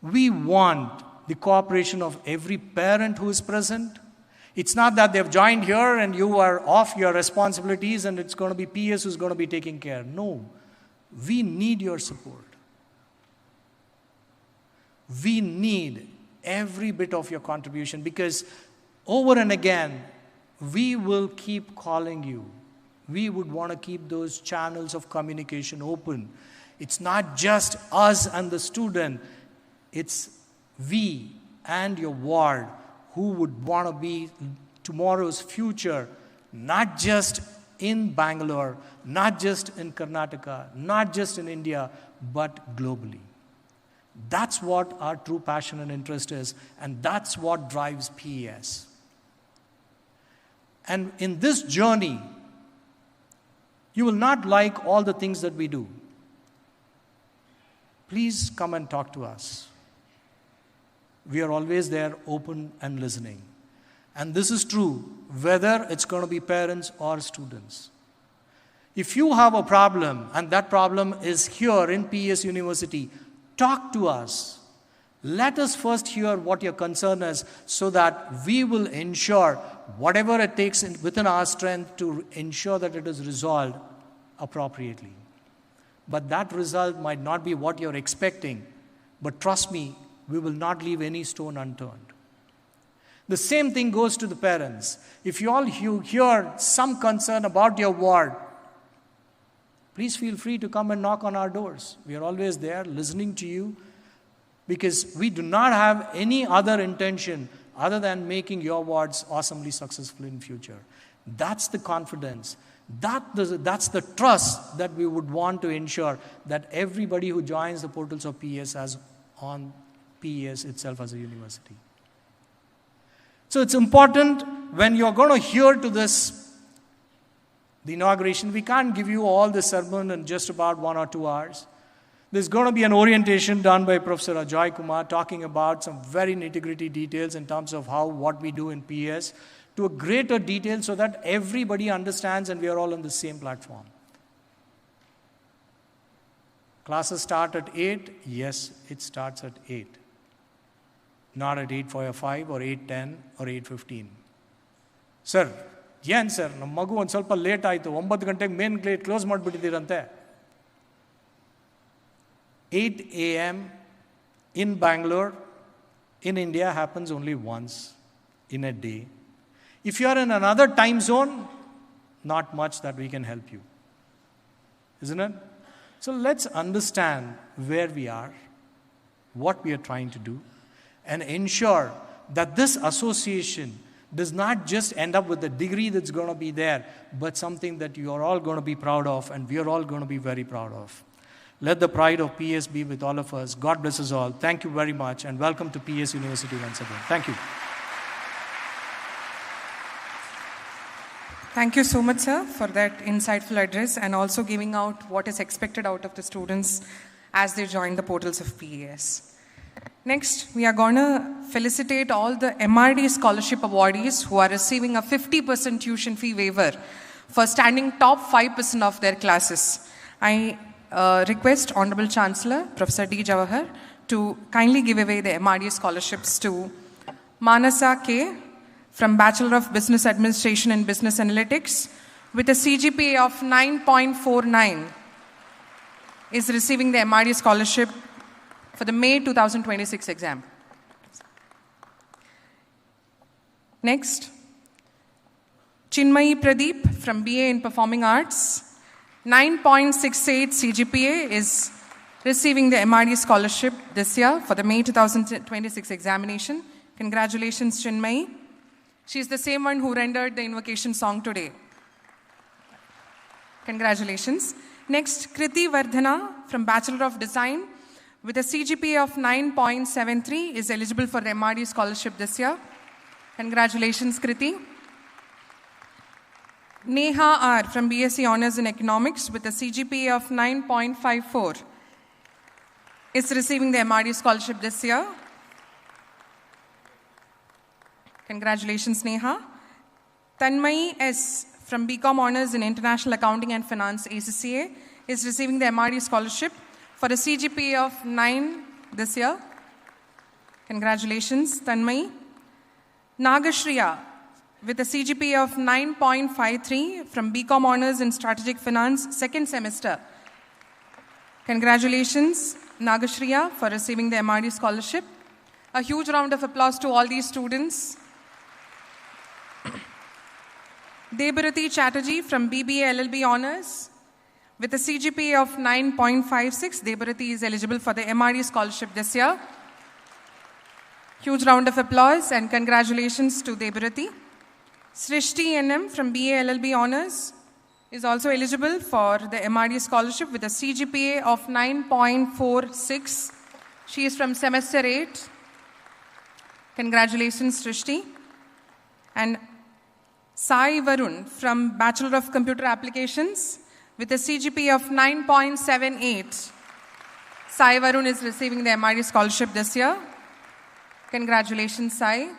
We want the cooperation of every parent who is present. It's not that they've joined here and you are off your responsibilities and it's going to be PES who's going to be taking care. No. We need your support. We need every bit of your contribution, because over and again, we will keep calling you. we would want to keep those channels of communication open. It's not just us and the student, it's we and your ward who would want to be tomorrow's future, not just in Bangalore, not just in Karnataka, not just in India, but globally. That's what our true passion and interest is, and that's what drives PES. And in this journey, you will not like all the things that we do. Please come and talk to us. We are always there, open and listening. And this is true, whether it's going to be parents or students. If you have a problem, and that problem is here in PES University, talk to us. Let us first hear what your concern is, so that we will ensure whatever it takes within our strength to ensure that it is resolved appropriately. But that result might not be what you're expecting, but trust me, we will not leave any stone unturned. The same thing goes to the parents. If you all hear some concern about your ward, please feel free to come and knock on our doors. We are always there listening to you, because we do not have any other intention other than making your wards awesomely successful in future. That's the confidence. That's the trust that we would want to ensure that everybody who joins the portals of PES has on PES itself as a university. So it's important when you're going to hear to this, the inauguration, we can't give you all the sermon in just about 1 or 2 hours. There's going to be an orientation done by Professor Ajoy Kumar talking about some very nitty-gritty details in terms of what we do in PES to a greater detail so that everybody understands and we are all on the same platform. Classes start at 8. Yes, it starts at 8. Not at 8:45 or 8:10 or 8:15. Sir, ಏನು sir ನಮ್ಮ ಮಗು ಒಂದು ಸ್ವಲ್ಪ late ಆಯಿತು, 9 ಗಂಟೆಗೆ main gate close ಮಾಡಿಬಿಟ್ಟಿದ್ದೀರಂತೆ. 8 a.m. in Bangalore, in India, happens only once in a day. If you are in another time zone, not much that we can help you. Isn't it? So let's understand where we are, what we are trying to do, and ensure that this association does not just end up with a degree that's going to be there, but something that you are all going to be proud of, and we are all going to be very proud of. Let the pride of PES be with all of us. God bless us all. Thank you very much, and welcome to PES University once again. Thank you. Thank you so much, sir, for that insightful address and also giving out what is expected out of the students as they join the portals of PES. Next, we are going to felicitate all the MRD scholarship awardees who are receiving a 50% tuition fee waiver for standing top 5% of their classes. I request Honorable Chancellor, Professor D. Jawahar, to kindly give away the MRD scholarships to Manasa K. from Bachelor of Business Administration and Business Analytics with a CGPA of 9.49 is receiving the MRD scholarship for the May 2026 exam. Next, Chinmayi Pradeep from BA in Performing Arts, 9.68 CGPA, is receiving the MRD scholarship this year for the May 2026 examination. Congratulations, Chinmayi. She's the same one who rendered the invocation song today. Congratulations. Next, Kriti Vardhana from Bachelor of Design with a CGPA of 9.73 is eligible for the MRD scholarship this year. Congratulations, Kriti. Neha R from BSc Honours in Economics with a CGPA of 9.54 is receiving the MRD scholarship this year. Congratulations, Neha. Tanmayi S from BCom Honours in International Accounting and Finance, ACCA, is receiving the MRD scholarship for a CGPA of 9 this year. Congratulations, Tanmayi. Nagashriya with a CGPA of 9.53 from BCom Honours in Strategic Finance, second semester. Congratulations, Nagashriya, for receiving the MRD scholarship. A huge round of applause to all these students. Debarati Chatterjee from BBA LLB Honours. With a CGPA of 9.56, Debarati is eligible for the MRD scholarship this year. Huge round of applause and congratulations to Debarati. Srishti NM from BA LLB Honours is also eligible for the MRD scholarship with a CGPA of 9.46. She is from semester 8. Congratulations, Srishti. And Sai Varun from Bachelor of Computer Applications with a CGPA of 9.78. Sai Varun is receiving the MRD scholarship this year. Congratulations, Sai.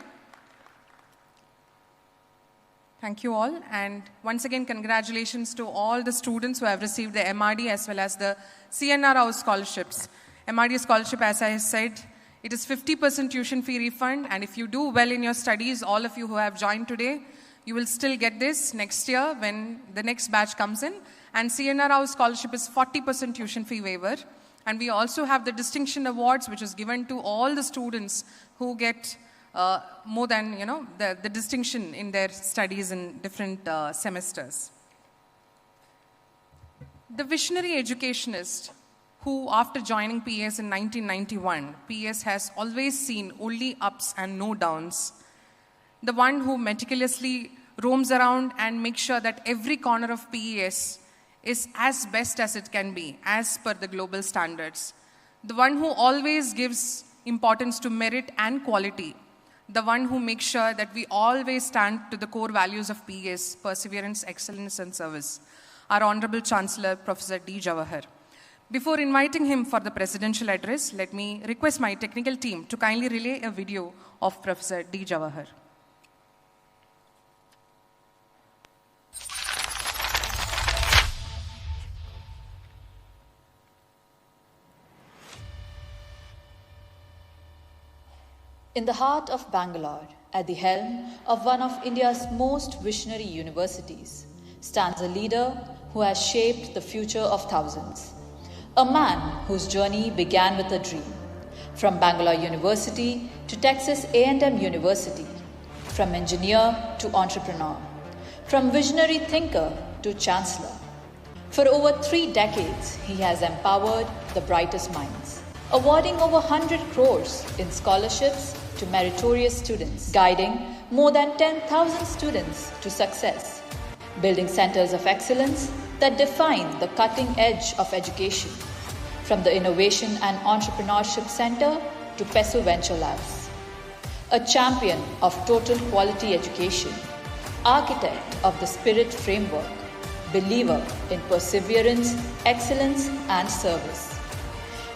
Thank you all. And once again, congratulations to all the students who have received the MRD as well as the CNR House scholarships. MRD scholarship, as I said, it is 50% tuition fee refund. And if you do well in your studies, all of you who have joined today, you will still get this next year when the next batch comes in. And CNR House scholarship is 40% tuition fee waiver. And we also have the distinction awards, which is given to all the students who get more than, the distinction in their studies in different semesters. The visionary educationist who, after joining PS in 1991, PS has always seen only ups and no downs. The one who meticulously roams around and makes sure that every corner of PES is as best as it can be, as per the global standards. The one who always gives importance to merit and quality. The one who makes sure that we always stand to the core values of PES, perseverance, excellence, and service. Our Honorable Chancellor, Professor D. Jawahar. Before inviting him for the presidential address, let me request my technical team to kindly relay a video of Professor D. Jawahar. In the heart of Bangalore, at the helm of one of India's most visionary universities, stands a leader who has shaped the future of thousands. A man whose journey began with a dream. From Bangalore University to Texas A&M University, from engineer to entrepreneur, from visionary thinker to chancellor. For over 3 decades, he has empowered the brightest minds, awarding over 100 crores in scholarships to meritorious students, guiding more than 10,000 students to success, building centers of excellence that define the cutting edge of education, from the Innovation and Entrepreneurship Center to PESO Venture Labs. A champion of total quality education, architect of the Spirit Framework, believer in perseverance, excellence, and service.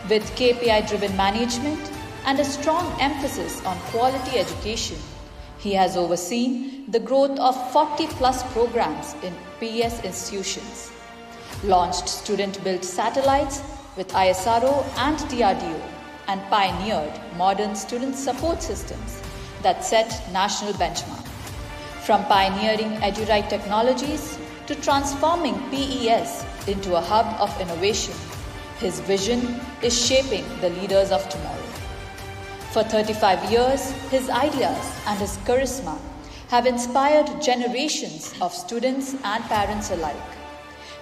With KPI-driven management and a strong emphasis on quality education, he has overseen the growth of 40-plus programs in PES institutions, launched student-built satellites with ISRO and DRDO, and pioneered modern student support systems that set national benchmark. From pioneering EduRite technologies to transforming PES into a hub of innovation, his vision is shaping the leaders of tomorrow. For 35 years, his ideas and his charisma have inspired generations of students and parents alike.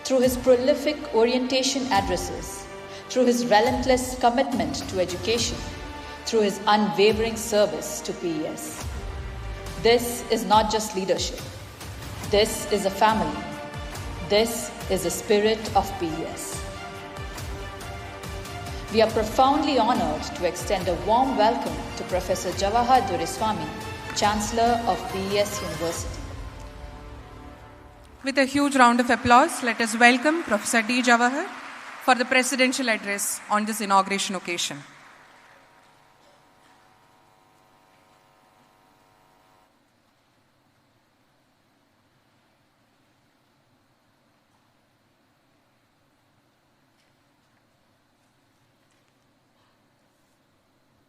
Through his prolific orientation addresses, through his relentless commitment to education, through his unwavering service to PES. This is not just leadership. This is a family. This is the spirit of PES. We are profoundly honored to extend a warm welcome to Professor Jawahar Doreswamy, Chancellor of PES University. With a huge round of applause, let us welcome Professor D. Jawahar for the presidential address on this inauguration occasion.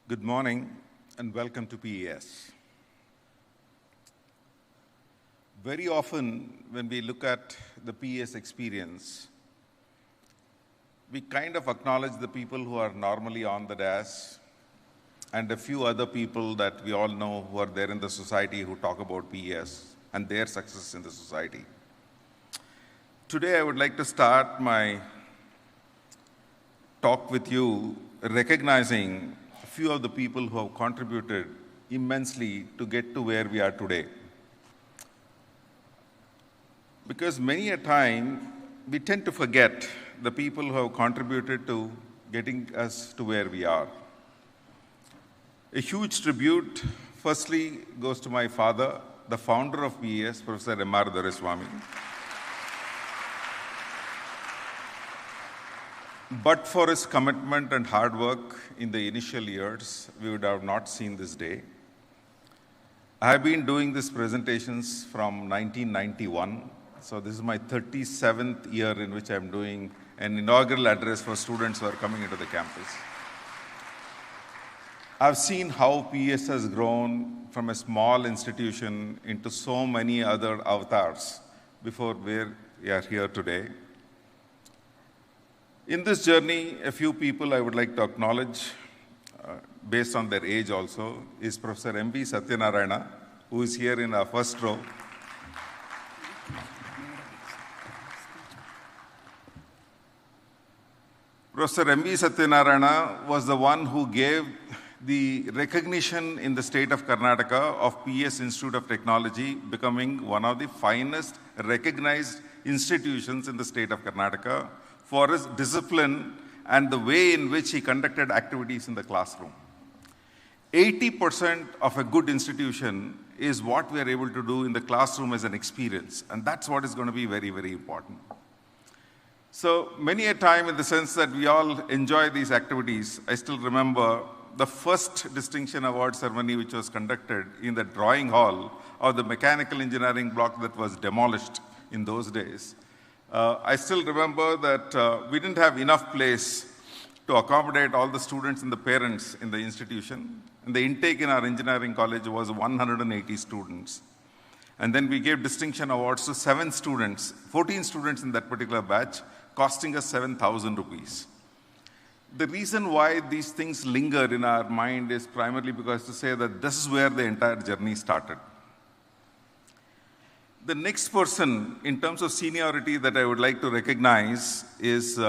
Good morning and welcome to PES. Very often when we look at the PES experience, we kind of acknowledge the people who are normally on the dais and a few other people that we all know who are there in the society who talk about PES and their success in the society. Today, I would like to start my talk with you recognizing a few of the people who have contributed immensely to get to where we are today. Because many a time, we tend to forget the people who have contributed to getting us to where we are. A huge tribute, firstly, goes to my father, the founder of PES, Professor M.R. Doreswamy. But for his commitment and hard work in the initial years, we would have not seen this day. I have been doing these presentations from 1991. So this is my 37th year in which I'm doing an inaugural address for students who are coming into the campus. I've seen how PES has grown from a small institution into so many other avatars before where we are here today. In this journey, a few people I would like to acknowledge, based on their age also, is Professor M.B. Satyanarayana, who is here in our first row. Professor M.B. Satyanarayana was the one who gave the recognition in the state of Karnataka of PES Institute of Technology becoming one of the finest recognized institutions in the state of Karnataka for his discipline and the way in which he conducted activities in the classroom. 80% of a good institution is what we are able to do in the classroom as an experience, and that's what is going to be very, very important. So many a time in the sense that we all enjoy these activities, I still remember the first distinction award ceremony which was conducted in the drawing hall of the mechanical engineering block that was demolished in those days. I still remember that we didn't have enough place to accommodate all the students and the parents in the institution. And the intake in our engineering college was 180 students. And then we gave distinction awards to 7 students, 14 students in that particular batch, costing us 7,000 rupees. The reason why these things linger in our mind is primarily because to say that this is where the entire journey started. The next person in terms of seniority that I would like to recognize is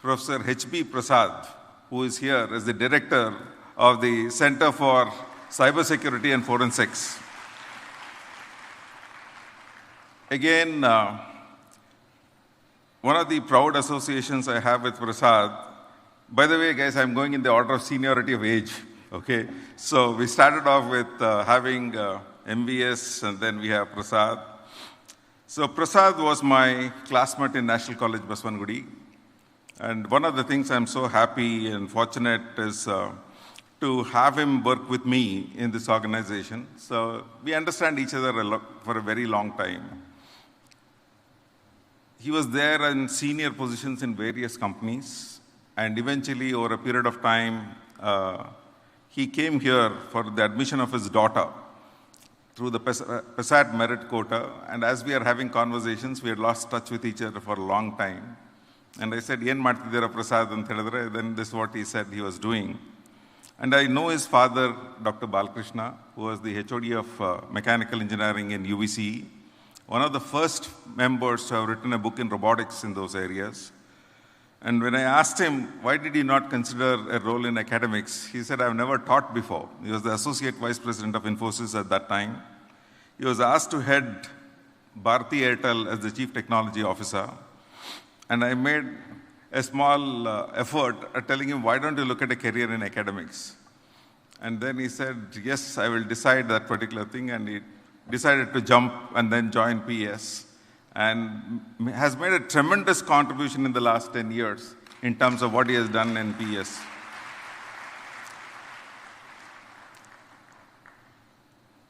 Professor H.B. Prasad, who is here as the director of the Center for Cybersecurity and Forensics. Again, one of the proud associations I have with Prasad, by the way, guys, I'm going in the order of seniority of age, okay? So we started off with having MVS, and then we have Prasad. So Prasad was my classmate in National College, Baswangudi. And one of the things I'm so happy and fortunate is to have him work with me in this organization. So we understand each other for a very long time. He was there in senior positions in various companies, and eventually, over a period of time, he came here for the admission of his daughter through the PESAT merit quota, and as we are having conversations, we had lost touch with each other for a long time. And I said, "Yen ಮಾಡ್ತಿದ್ದೀರಾ Prasad ಅಂತ ಹೇಳಿದ್ರೆ," then this is what he said he was doing. And I know his father, Dr. Balkrishna, who was the HOD of mechanical engineering in UVC, one of the first members to have written a book in robotics in those areas. And when I asked him, why did he not consider a role in academics, he said, I've never taught before. He was the associate vice president of Infosys at that time. He was asked to head Bharti Airtel as the chief technology officer. And I made a small effort at telling him, why don't you look at a career in academics? And then he said, yes, I will decide that particular thing. And he decided to jump and then join PES, and has made a tremendous contribution in the last 10 years in terms of what he has done in PES.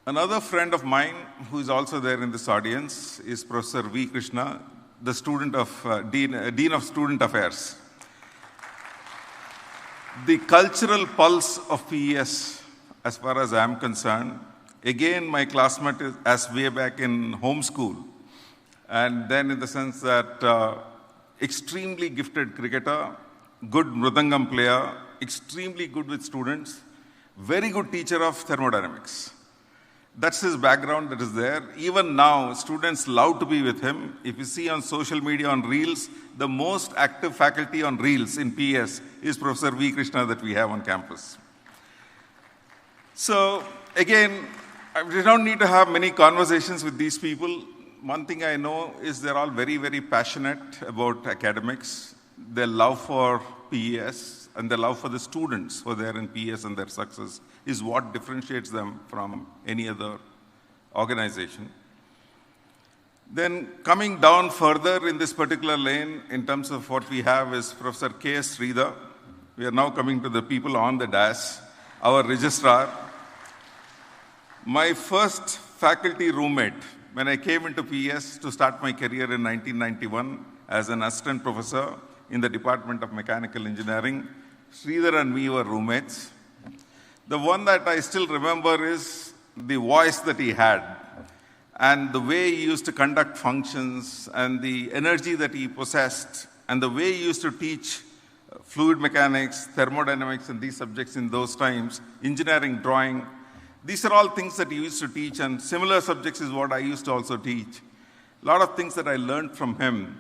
Another friend of mine who is also there in this audience is Professor V. Krishna, the student of, Dean of Student Affairs. The cultural pulse of PES, as far as I am concerned, again, my classmate is as way back in home school. And then in the sense that extremely gifted cricketer, good mridangam player, extremely good with students, very good teacher of thermodynamics. That's his background that is there. Even now, students love to be with him. If you see on social media on Reels, the most active faculty on Reels in PS is Professor V. Krishna that we have on campus. So again, we don't need to have many conversations with these people. One thing I know is they're all very, very passionate about academics. Their love for PES and their love for the students who are there in PES and their success is what differentiates them from any other organization. Then coming down further in this particular lane, in terms of what we have is Professor K.S. Sridhar. We are now coming to the people on the dais, our registrar. My first faculty roommate when I came into PES to start my career in 1991 as an assistant professor in the Department of Mechanical Engineering, Sridhar and me were roommates. The one that I still remember is the voice that he had and the way he used to conduct functions and the energy that he possessed and the way he used to teach fluid mechanics, thermodynamics and these subjects in those times, engineering, drawing. These are all things that he used to teach, and similar subjects is what I used to also teach. A lot of things that I learned from him.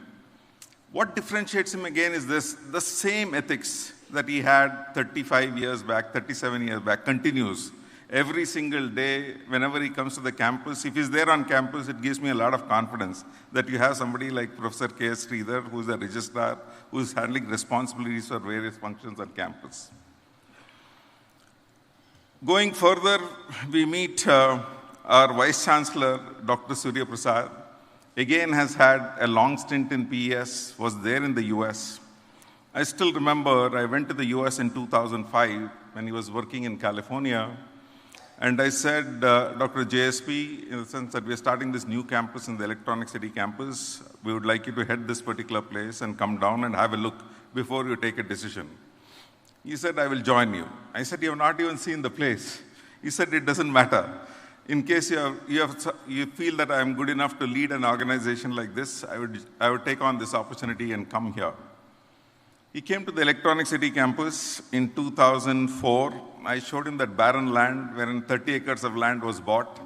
What differentiates him again is this, the same ethics that he had 35 years back, 37 years back, continues. Every single day, whenever he comes to the campus, if he's there on campus, it gives me a lot of confidence that you have somebody like Professor K.S. Sridhar, who's a registrar, who's handling responsibilities for various functions on campus. Going further, we meet our Vice Chancellor, Dr. Suryaprasad. Again, has had a long stint in PES, was there in the US. I still remember I went to the US in 2005 when he was working in California. And I said, Dr. JSP, in the sense that we're starting this new campus in the Electronic City campus, we would like you to head this particular place and come down and have a look before you take a decision. He said, I will join you. I said, you have not even seen the place. He said, it doesn't matter. In case you feel that I'm good enough to lead an organization like this, I would take on this opportunity and come here. He came to the Electronic City campus in 2004. I showed him that barren land wherein 30 acres of land was bought.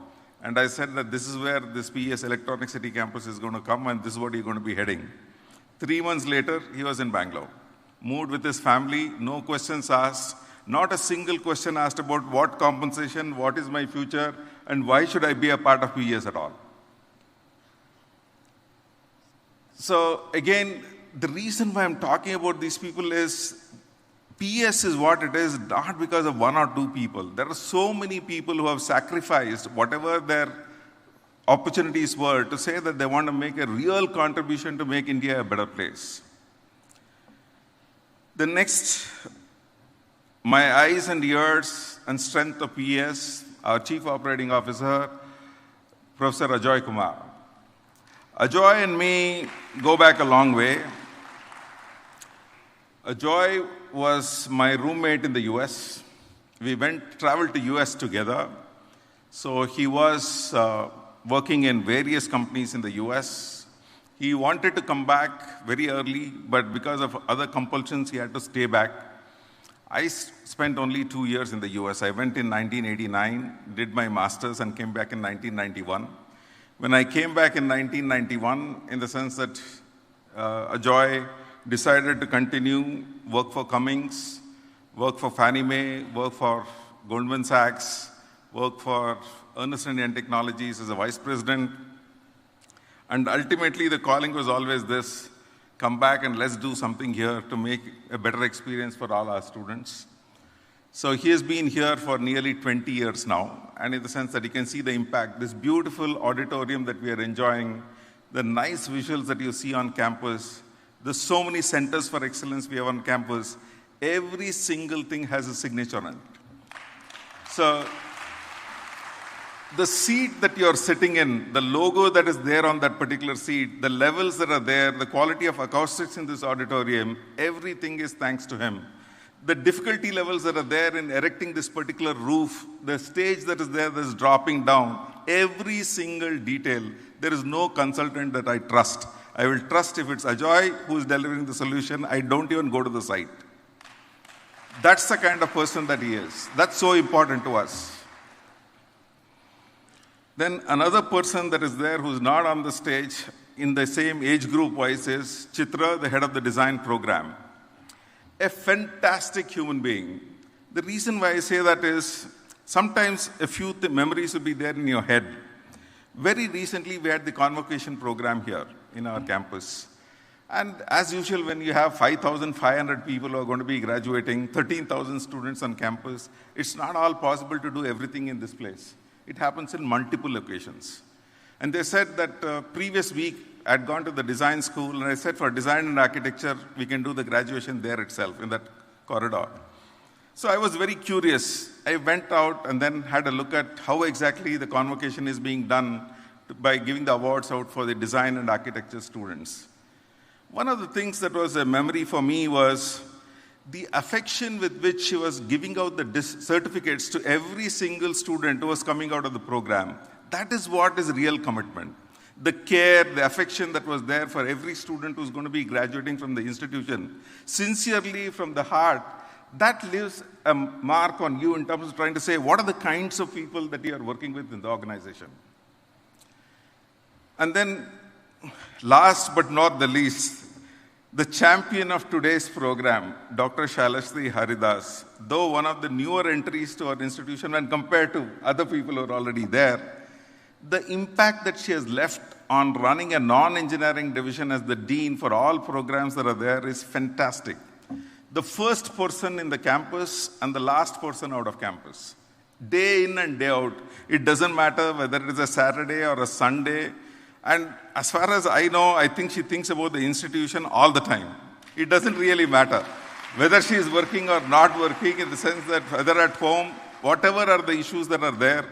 And I said that this is where this PES Electronic City campus is going to come and this is what you're going to be heading. 3 months later, he was in Bangalore. Moved with his family, no questions asked, not a single question asked about what compensation, what is my future, and why should I be a part of PES at all. So again, the reason why I'm talking about these people is PES is what it is, not because of 1 or 2 people. There are so many people who have sacrificed whatever their opportunities were to say that they want to make a real contribution to make India a better place. The next, my eyes and ears and strength of PES, our Chief Operating Officer, Professor Ajoy Kumar. Ajoy and me go back a long way. Ajoy was my roommate in the US. We traveled to US together. So he was working in various companies in the US. He wanted to come back very early, but because of other compulsions, he had to stay back. I spent only 2 years in the US. I went in 1989, did my master's, and came back in 1991. When I came back in 1991, in the sense that Ajoy decided to continue, work for Cummins, work for Fannie Mae, work for Goldman Sachs, work for Ernst & Young Technologies as a vice president. And ultimately, the calling was always this, come back and let's do something here to make a better experience for all our students. So he has been here for nearly 20 years now, and in the sense that you can see the impact, this beautiful auditorium that we are enjoying, the nice visuals that you see on campus, there's so many centers for excellence we have on campus. Every single thing has a signature on it. So the seat that you're sitting in, the logo that is there on that particular seat, the levels that are there, the quality of acoustics in this auditorium, everything is thanks to him. The difficulty levels that are there in erecting this particular roof, the stage that is there that is dropping down, every single detail, there is no consultant that I trust. I will trust if it's Ajoy who is delivering the solution, I don't even go to the site. That's the kind of person that he is. That's so important to us. Then another person that is there who's not on the stage in the same age group wise is Chitra, the head of the design program. A fantastic human being. The reason why I say that is sometimes a few memories will be there in your head. Very recently, we had the convocation program here in our campus. And as usual, when you have 5,500 people who are going to be graduating, 13,000 students on campus, it's not all possible to do everything in this place. It happens in multiple locations. And they said that previous week, I'd gone to the design school, and I said for design and architecture, we can do the graduation there itself, in that corridor. So I was very curious. I went out and then had a look at how exactly the convocation is being done by giving the awards out for the design and architecture students. One of the things that was a memory for me was the affection with which she was giving out the certificates to every single student who was coming out of the program. That is what is real commitment. The care, the affection that was there for every student who's going to be graduating from the institution, sincerely from the heart, that leaves a mark on you in terms of trying to say, what are the kinds of people that you are working with in the organization? And then, last but not the least, the champion of today's program, Dr. Shailashree Haridas, though one of the newer entries to our institution when compared to other people who are already there, the impact that she has left on running a non-engineering division as the dean for all programs that are there is fantastic. The first person in the campus and the last person out of campus. Day in and day out. It doesn't matter whether it is a Saturday or a Sunday. And as far as I know, I think she thinks about the institution all the time. It doesn't really matter whether she is working or not working, in the sense that whether at home, whatever are the issues that are there,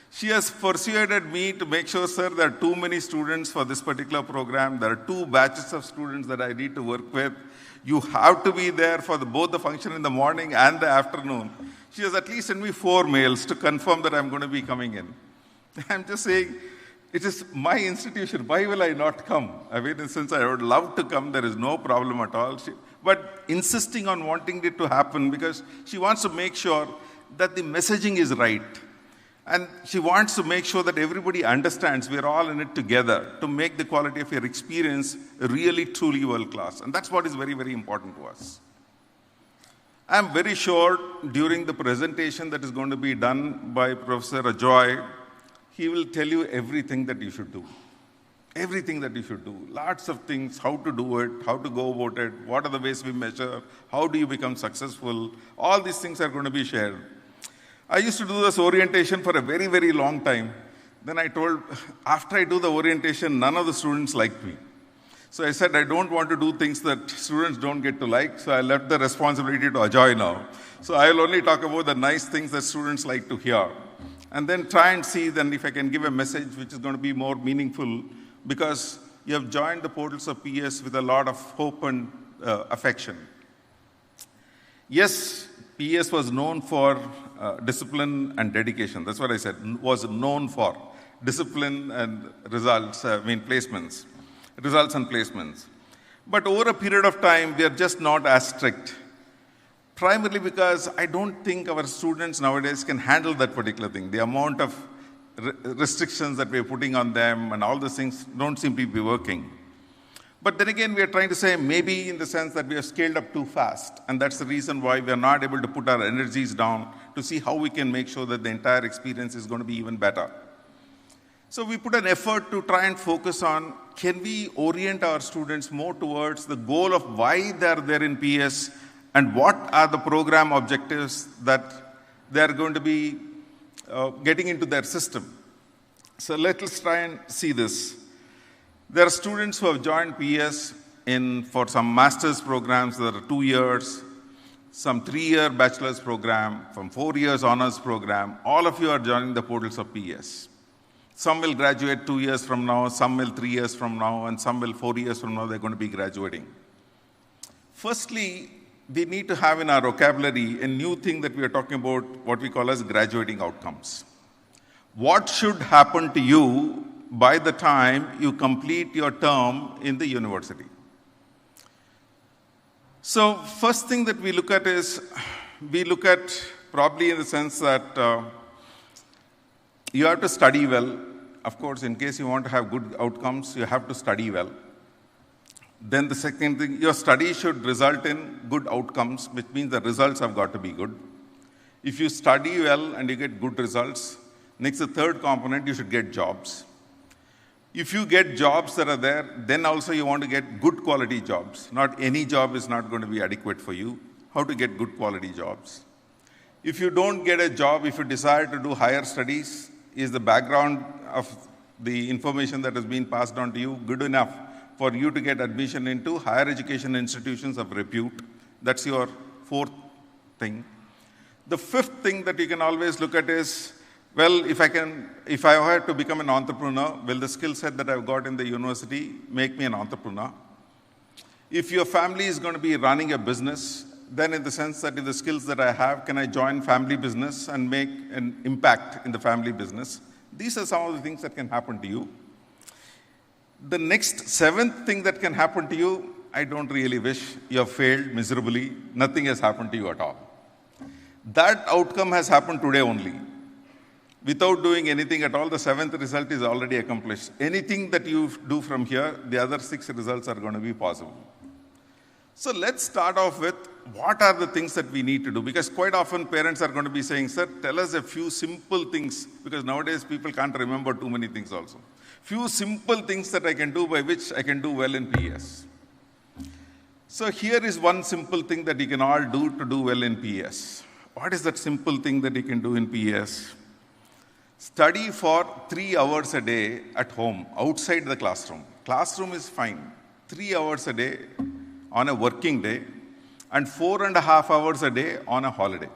she has persuaded me to make sure, sir, there are too many students for this particular program. There are 2 batches of students that I need to work with. You have to be there for both the function in the morning and the afternoon. She has at least sent me 4 mails to confirm that I'm going to be coming in. I'm just saying, it is my institution. Why will I not come? I mean, since I would love to come, there is no problem at all. But insisting on wanting it to happen because she wants to make sure that the messaging is right. And she wants to make sure that everybody understands we're all in it together to make the quality of your experience really, truly world class. And that's what is very, very important to us. I'm very sure during the presentation that is going to be done by Professor Ajoy, he will tell you everything that you should do. Everything that you should do. Lots of things, how to do it, how to go about it, what are the ways we measure, how do you become successful. All these things are going to be shared. I used to do this orientation for a very, very long time. Then I told, after I do the orientation, none of the students liked me. So I said, I don't want to do things that students don't get to like, so I left the responsibility to Ajoy now. So I will only talk about the nice things that students like to hear. And then try and see then if I can give a message which is going to be more meaningful, because you have joined the portals of PS with a lot of hope and affection. Yes, PS was known for discipline and dedication. That's what I said, was known for discipline and results, placements, results and placements. But over a period of time, we are just not as strict. Primarily because I don't think our students nowadays can handle that particular thing. The amount of restrictions that we're putting on them and all those things don't seem to be working. But then again, we are trying to say maybe in the sense that we have scaled up too fast. And that's the reason why we are not able to put our energies down to see how we can make sure that the entire experience is going to be even better. So we put an effort to try and focus on, can we orient our students more towards the goal of why they are there in PS and what are the program objectives that they are going to be getting into their system. So let's try and see this. There are students who have joined PS for some master's programs that are 2 years, some 3-year bachelor's program, from 4 years honors program. All of you are joining the portals of PS. Some will graduate 2 years from now, some will 3 years from now, and some will 4 years from now, they're going to be graduating. Firstly, we need to have in our vocabulary a new thing that we are talking about, what we call as graduating outcomes. What should happen to you by the time you complete your term in the university? So first thing that we look at is, we look at probably in the sense that You have to study well. Of course, in case you want to have good outcomes, you have to study well. Then the second thing, your study should result in good outcomes, which means the results have got to be good. If you study well and you get good results, next, the third component, you should get jobs. If you get jobs that are there, then also you want to get good quality jobs. Not any job is not going to be adequate for you. How to get good quality jobs? If you don't get a job, if you desire to do higher studies, is the background of the information that has been passed on to you good enough for you to get admission into higher education institutions of repute? That's your fourth thing. The fifth thing that you can always look at is, well, if I were to become an entrepreneur, will the skill set that I've got in the university make me an entrepreneur? If your family is going to be running a business, then in the sense that in the skills that I have, can I join family business and make an impact in the family business? These are some of the things that can happen to you. The next seventh thing that can happen to you, I don't really wish. You have failed miserably. Nothing has happened to you at all. That outcome has happened today only. Without doing anything at all, the seventh result is already accomplished. Anything that you do from here, the other 6 results are going to be possible. So let's start off with what are the things that we need to do? Because quite often parents are going to be saying, sir, tell us a few simple things, because nowadays people can't remember too many things also. Few simple things that I can do by which I can do well in PES. So here is one simple thing that you can all do to do well in PES. What is that simple thing that you can do in PES? Study for 3 hours a day at home, outside the classroom. Classroom is fine. 3 hours a day on a working day, and 4.5 hours a day on a holiday.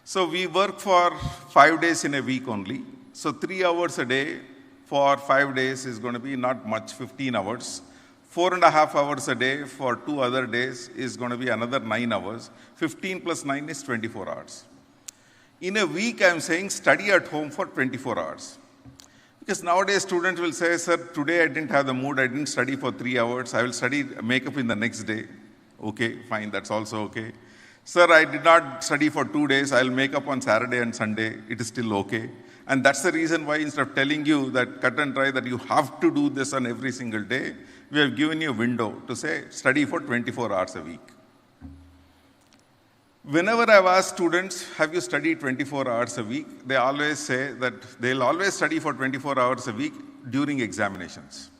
So we work for 5 days in a week only. So 3 hours a day for 5 days is going to be not much, 15 hours. 4.5 hours a day for 2 other days is going to be another 9 hours. 15 plus 9 is 24 hours. In a week, I am saying study at home for 24 hours. Because nowadays students will say, sir, today I didn't have the mood, I didn't study for 3 hours, I will study makeup in the next day. Okay, fine, that's also okay. Sir, I did not study for 2 days, I will make up on Saturday and Sunday, it is still okay. And that's the reason why instead of telling you that cut and dry that you have to do this on every single day, we have given you a window to say study for 24 hours a week. Whenever I've asked students, have you studied 24 hours a week? They always say that they'll always study for 24 hours a week during examinations.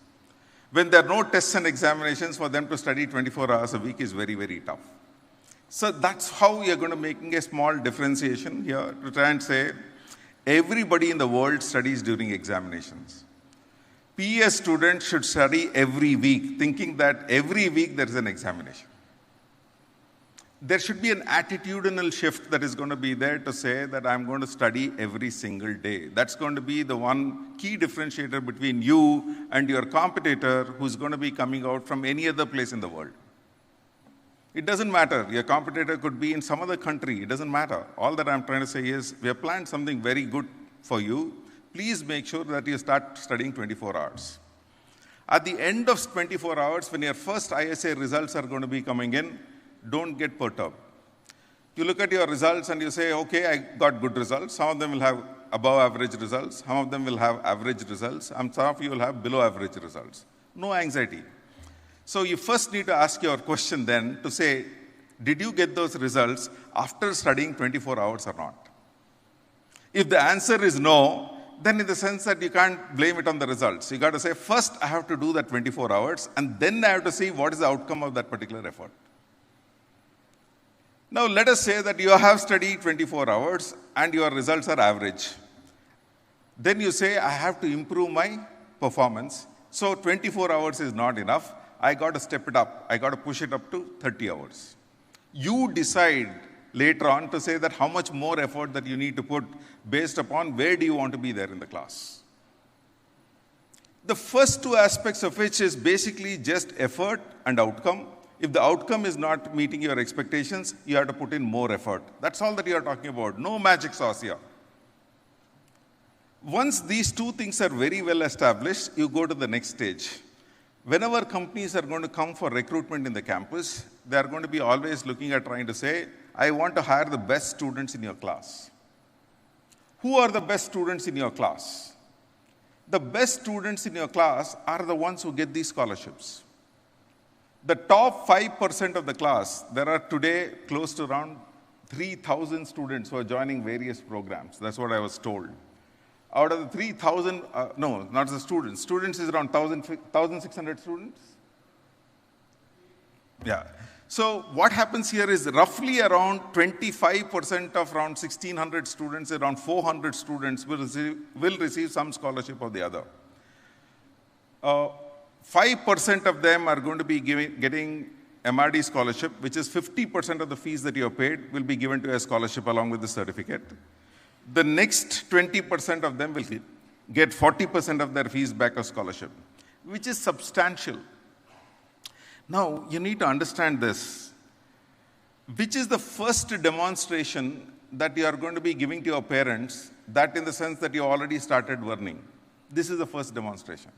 When there are no tests and examinations, for them to study 24 hours a week is very, very tough. So that's how we are going to making a small differentiation here to try and say everybody in the world studies during examinations. PES students should study every week, thinking that every week there is an examination. There should be an attitudinal shift that is going to be there to say that I'm going to study every single day. That's going to be the one key differentiator between you and your competitor who's going to be coming out from any other place in the world. It doesn't matter. Your competitor could be in some other country. It doesn't matter. All that I'm trying to say is we have planned something very good for you. Please make sure that you start studying 24 hours. At the end of 24 hours, when your first ISA results are going to be coming in, don't get perturbed. You look at your results and you say, okay, I got good results. Some of them will have above average results. Some of them will have average results. And some of you will have below average results. No anxiety. So you first need to ask your question then to say, did you get those results after studying 24 hours or not? If the answer is no, then in the sense that you can't blame it on the results. You got to say, first I have to do that 24 hours and then I have to see what is the outcome of that particular effort. Now, let us say that you have studied 24 hours and your results are average. Then you say, I have to improve my performance. So 24 hours is not enough. I got to step it up. I got to push it up to 30 hours. You decide later on to say that how much more effort that you need to put based upon where do you want to be there in the class. The first 2 aspects of which is basically just effort and outcome. If the outcome is not meeting your expectations, you have to put in more effort. That's all that you are talking about. No magic sauce here. Once these 2 things are very well established, you go to the next stage. Whenever companies are going to come for recruitment in the campus, they are going to be always looking at trying to say, I want to hire the best students in your class. Who are the best students in your class? The best students in your class are the ones who get these scholarships. The top 5% of the class, there are today close to around 3,000 students who are joining various programs. That's what I was told. Out of the 3,000, no, not the students. Students is around 1,600 students. Yeah. So what happens here is roughly around 25% of around 1,600 students, around 400 students will receive some scholarship or the other. 5% of them are going to be getting MRD scholarship, which is 50% of the fees that you have paid will be given to a scholarship along with the certificate. The next 20% of them will get 40% of their fees back as scholarship, which is substantial. Now, you need to understand this. Which is the first demonstration that you are going to be giving to your parents, that in the sense that you already started learning? This is the first demonstration.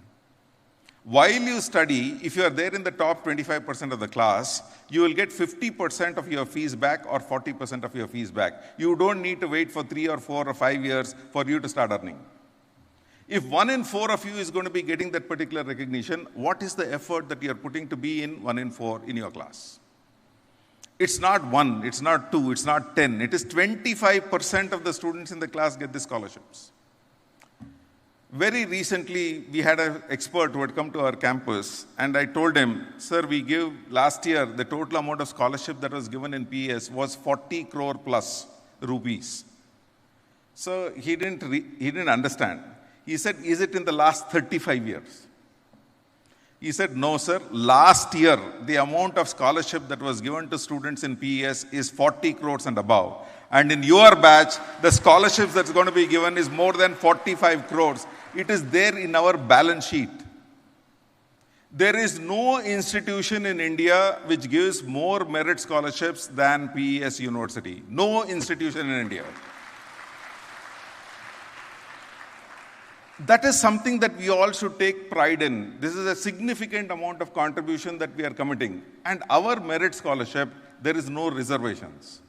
While you study, if you are there in the top 25% of the class, you will get 50% of your fees back or 40% of your fees back. You don't need to wait for 3 or 4 or 5 years for you to start earning. If 1 in 4 of you is going to be getting that particular recognition, what is the effort that you are putting to be in 1 in 4 in your class? It's not 1, it's not 2, it's not 10. It is 25% of the students in the class get the scholarships. Very recently, we had an expert who had come to our campus, and I told him, sir, we give last year, the total amount of scholarship that was given in PES was 40 crore plus rupees. So he didn't understand. He said, is it in the last 35 years? He said, no, sir. Last year, the amount of scholarship that was given to students in PES is 40 crores and above. And in your batch, the scholarships that's going to be given is more than 45 crores. It is there in our balance sheet. There is no institution in India which gives more merit scholarships than PES University. No institution in India. That is something that we all should take pride in. This is a significant amount of contribution that we are committing. And our merit scholarship, there is no reservations.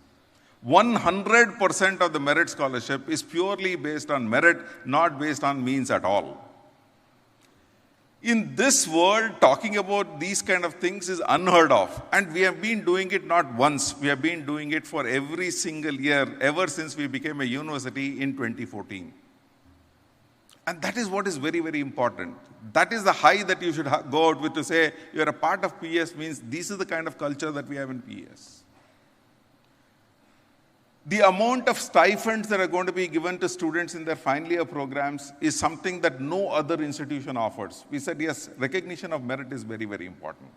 100% of the merit scholarship is purely based on merit, not based on means at all. In this world, talking about these kind of things is unheard of. And we have been doing it not once, we have been doing it for every single year, ever since we became a university in 2014. And that is what is very, very important. That is the high that you should go out with to say, you are a part of PES means this is the kind of culture that we have in PES. The amount of stipends that are going to be given to students in their final year programs is something that no other institution offers. We said, yes, recognition of merit is very, very important.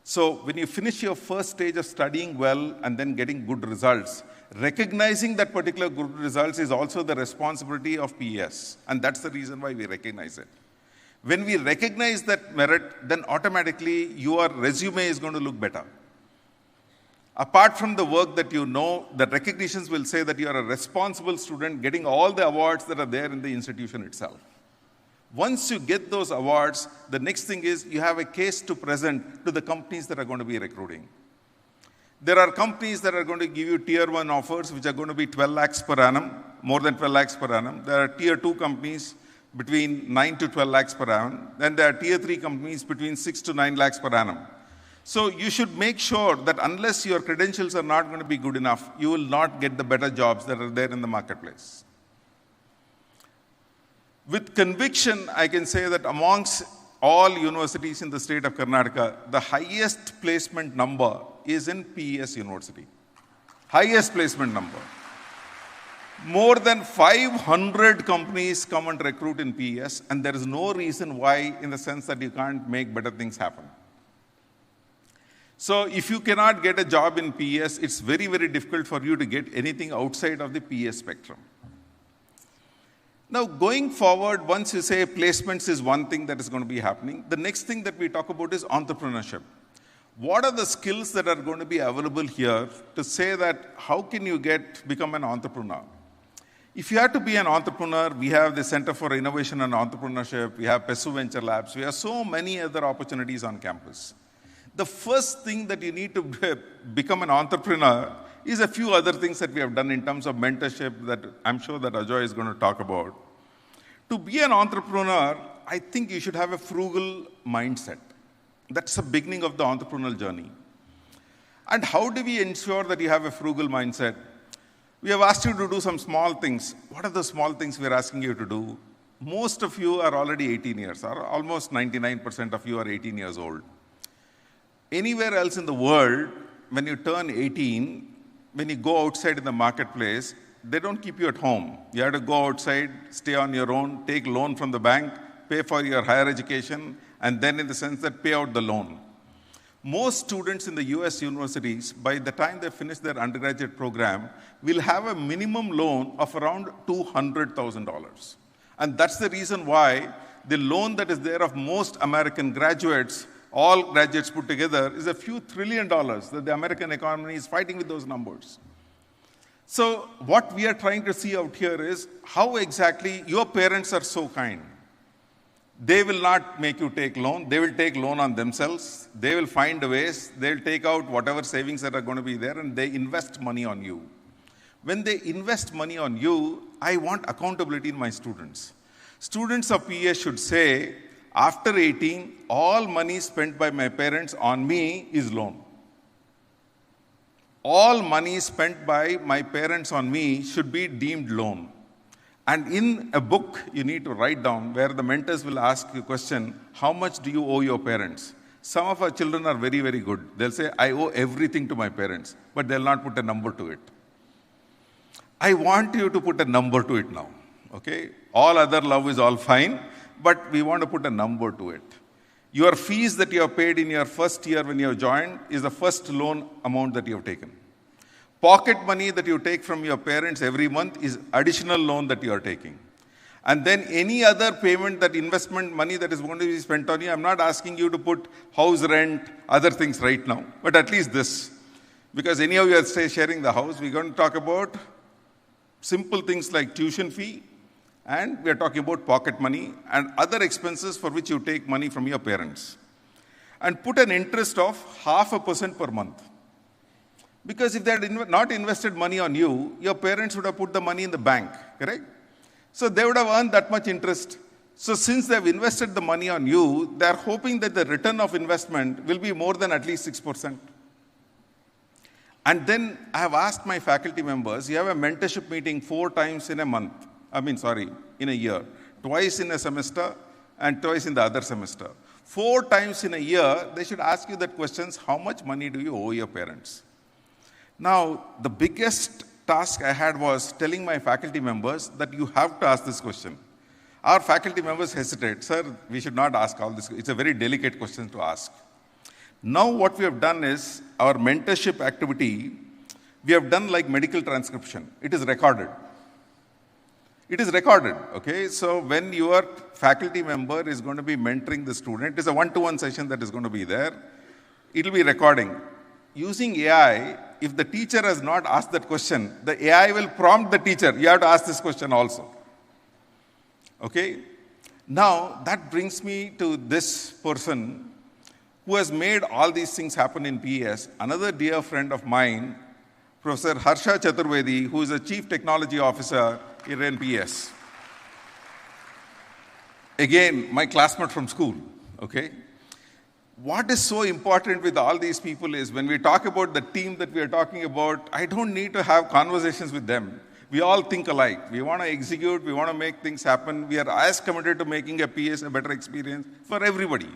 So when you finish your first stage of studying well and then getting good results, recognizing that particular good results is also the responsibility of PES. And that's the reason why we recognize it. When we recognize that merit, then automatically your resume is going to look better. Apart from the work that you know, the recognitions will say that you are a responsible student getting all the awards that are there in the institution itself. Once you get those awards, the next thing is you have a case to present to the companies that are going to be recruiting. There are companies that are going to give you tier 1 offers, which are going to be 12 lakhs per annum, more than 12 lakhs per annum. There are tier 2 companies between 9 to 12 lakhs per annum. Then there are tier 3 companies between 6 to 9 lakhs per annum. So you should make sure that unless your credentials are not going to be good enough, you will not get the better jobs that are there in the marketplace. With conviction, I can say that amongst all universities in the state of Karnataka, the highest placement number is in PES University. Highest placement number. More than 500 companies come and recruit in PES, and there is no reason why, in the sense that you can't make better things happen. So if you cannot get a job in PES, it's very, very difficult for you to get anything outside of the PES spectrum. Now, going forward, once you say placements is one thing that is going to be happening, the next thing that we talk about is entrepreneurship. What are the skills that are going to be available here to say that how can you become an entrepreneur? If you have to be an entrepreneur, we have the Center for Innovation and Entrepreneurship, we have PESU Venture Labs, we have so many other opportunities on campus. The first thing that you need to become an entrepreneur Here's a few other things that we have done in terms of mentorship that I'm sure that Ajoy is going to talk about. To be an entrepreneur, I think you should have a frugal mindset. That's the beginning of the entrepreneurial journey. And how do we ensure that you have a frugal mindset? We have asked you to do some small things. What are the small things we're asking you to do? Most of you are already 18 years, or almost 99% of you are 18 years old. Anywhere else in the world, when you turn 18, when you go outside in the marketplace, they don't keep you at home. You have to go outside, stay on your own, take loan from the bank, pay for your higher education, and then in the sense that pay out the loan. Most students in the US universities, by the time they finish their undergraduate program, will have a minimum loan of around $200,000. And that's the reason why the loan that is there of most American graduates, all graduates put together, is a few $1 trillion that the American economy is fighting with those numbers. So what we are trying to see out here is how exactly your parents are so kind. They will not make you take loan. They will take loan on themselves. They will find ways. They will take out whatever savings that are going to be there, and they invest money on you. When they invest money on you, I want accountability in my students. Students of PS should say, after 18, all money spent by my parents on me is loan. All money spent by my parents on me should be deemed loan. And in a book, you need to write down where the mentors will ask you a question, how much do you owe your parents? Some of our children are very, very good. They'll say, I owe everything to my parents, but they'll not put a number to it. I want you to put a number to it now, okay? All other love is all fine, but we want to put a number to it. Your fees that you have paid in your first year when you have joined is the first loan amount that you have taken. Pocket money that you take from your parents every month is additional loan that you are taking. And then any other payment, that investment money that is going to be spent on you, I'm not asking you to put house rent, other things right now, but at least this. Because any of you are sharing the house, we're going to talk about simple things like tuition fee, and we are talking about pocket money and other expenses for which you take money from your parents. And put an interest of 0.5% per month. Because if they had not invested money on you, your parents would have put the money in the bank, correct? So they would have earned that much interest. So since they have invested the money on you, they are hoping that the return of investment will be more than at least 6%. And then I have asked my faculty members, you have a mentorship meeting 4 times in a month. In a year. Twice in a semester and twice in the other semester. 4 times in a year, they should ask you that questions, how much money do you owe your parents? Now, the biggest task I had was telling my faculty members that you have to ask this question. Our faculty members hesitate. Sir, we should not ask all this. It's a very delicate question to ask. Now what we have done is, our mentorship activity, we have done like medical transcription. It is recorded. It is recorded, okay? So when your faculty member is going to be mentoring the student, it is a one-to-one session that is going to be there. It will be recording. Using AI, if the teacher has not asked that question, the AI will prompt the teacher, you have to ask this question also. Okay? Now, that brings me to this person who has made all these things happen in PS. Another dear friend of mine, Professor Harsha Chaturvedi, who is the Chief Technology Officer here in PS. Again, my classmate from school, okay? What is so important with all these people is when we talk about the team that we are talking about, I don't need to have conversations with them. We all think alike. We want to execute, we want to make things happen. We are as committed to making a PS a better experience for everybody.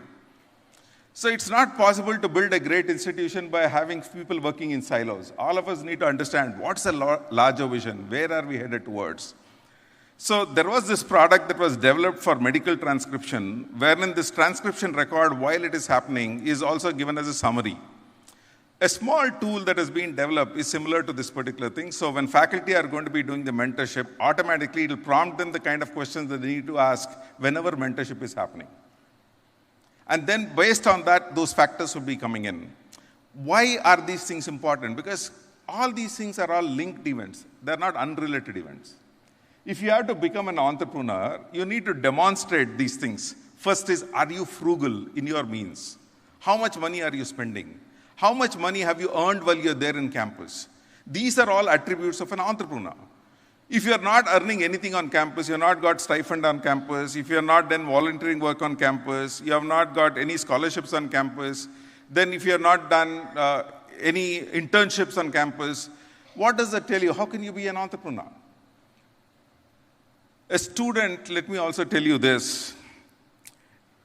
So it's not possible to build a great institution by having people working in silos. All of us need to understand what's the larger vision, where are we headed towards. So there was this product that was developed for medical transcription, wherein this transcription record, while it is happening, is also given as a summary. A small tool that has been developed is similar to this particular thing. So when faculty are going to be doing the mentorship, automatically it will prompt them the kind of questions that they need to ask whenever mentorship is happening. And then based on that, those factors will be coming in. Why are these things important? Because all these things are all linked events. They're not unrelated events. If you have to become an entrepreneur, you need to demonstrate these things. First is, are you frugal in your means? How much money are you spending? How much money have you earned while you're there in campus? These are all attributes of an entrepreneur. If you're not earning anything on campus, you've not got stipend on campus, if you're not done volunteering work on campus, you have not got any scholarships on campus, then if you're not done any internships on campus, what does that tell you? How can you be an entrepreneur? A student, let me also tell you this.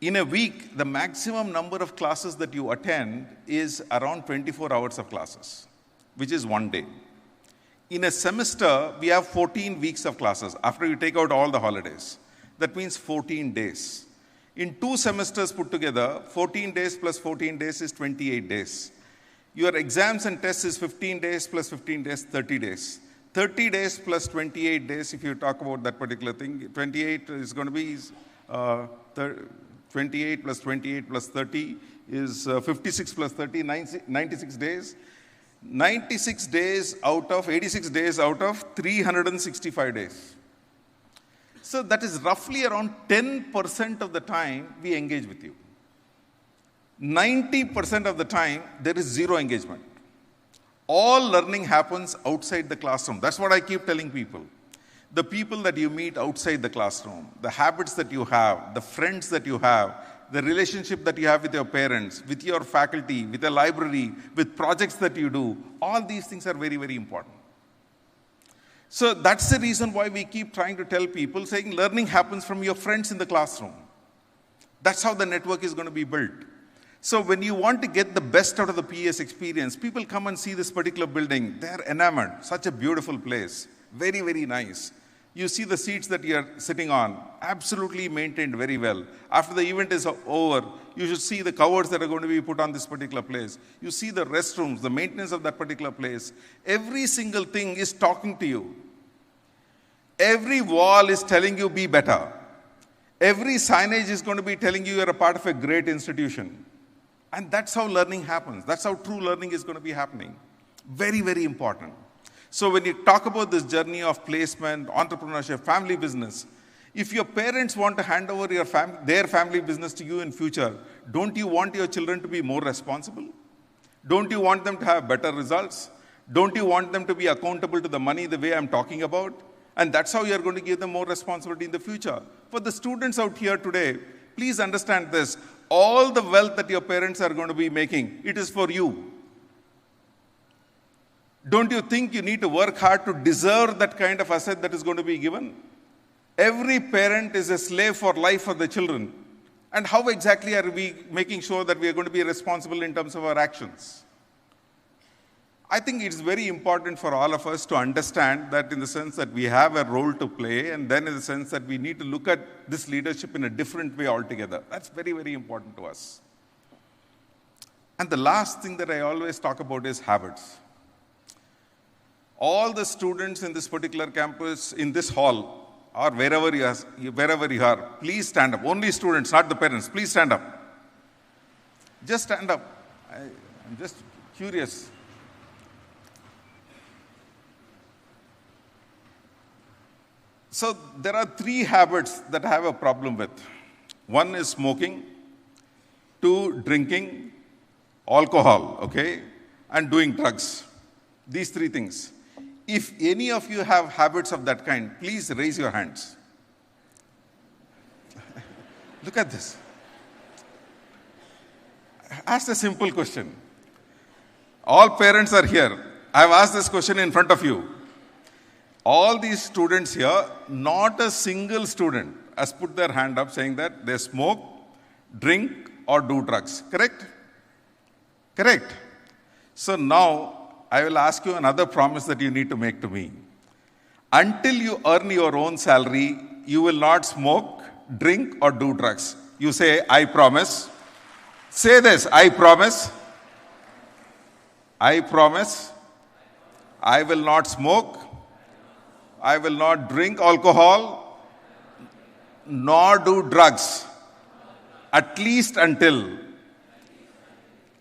In a week, the maximum number of classes that you attend is around 24 hours of classes, which is 1 day. In a semester, we have 14 weeks of classes after you take out all the holidays. That means 14 days. In 2 semesters put together, 14 days plus 14 days is 28 days. Your exams and tests is 15 days plus 15 days, 30 days. 30 days plus 28 days, if you talk about that particular thing, 28 is going to be 28 plus 28 plus 30 is 56 plus 30, 96 days. 96 days out of 86 days out of 365 days. So that is roughly around 10% of the time we engage with you. 90% of the time there is zero engagement. All learning happens outside the classroom. That's what I keep telling people. The people that you meet outside the classroom, the habits that you have, the friends that you have, the relationship that you have with your parents, with your faculty, with the library, with projects that you do, all these things are very, very important. So that's the reason why we keep trying to tell people, saying learning happens from your friends in the classroom. That's how the network is going to be built. So when you want to get the best out of the PES experience, people come and see this particular building. They're enamored. Such a beautiful place. Very, very nice. You see the seats that you're sitting on, absolutely maintained very well. After the event is over, you should see the covers that are going to be put on this particular place. You see the restrooms, the maintenance of that particular place. Every single thing is talking to you. Every wall is telling you be better. Every signage is going to be telling you you're a part of a great institution. And that's how learning happens. That's how true learning is going to be happening. Very, very important. So when you talk about this journey of placement, entrepreneurship, family business, if your parents want to hand over their family business to you in future, don't you want your children to be more responsible? Don't you want them to have better results? Don't you want them to be accountable to the money the way I'm talking about? And that's how you're going to give them more responsibility in the future. For the students out here today, please understand this. All the wealth that your parents are going to be making, it is for you. Don't you think you need to work hard to deserve that kind of asset that is going to be given? Every parent is a slave for life for the children. And how exactly are we making sure that we are going to be responsible in terms of our actions? I think it's very important for all of us to understand that in the sense that we have a role to play, and then in the sense that we need to look at this leadership in a different way altogether. That's very, very important to us. And the last thing that I always talk about is habits. All the students in this particular campus, in this hall, or wherever you are, please stand up. Only students, not the parents. Please stand up. Just stand up. I'm just curious. So there are 3 habits that I have a problem with. 1 is smoking, 2, drinking, alcohol, okay, and doing drugs. These 3 things. If any of you have habits of that kind, please raise your hands. Look at this. I asked a simple question. All parents are here. I have asked this question in front of you. All these students here, not a single student has put their hand up saying that they smoke, drink, or do drugs. Correct? Correct. So now, I will ask you another promise that you need to make to me. Until you earn your own salary, you will not smoke, drink, or do drugs. You say, I promise. Say this, I promise. I promise. I will not smoke. I will not drink alcohol, nor do drugs, at least until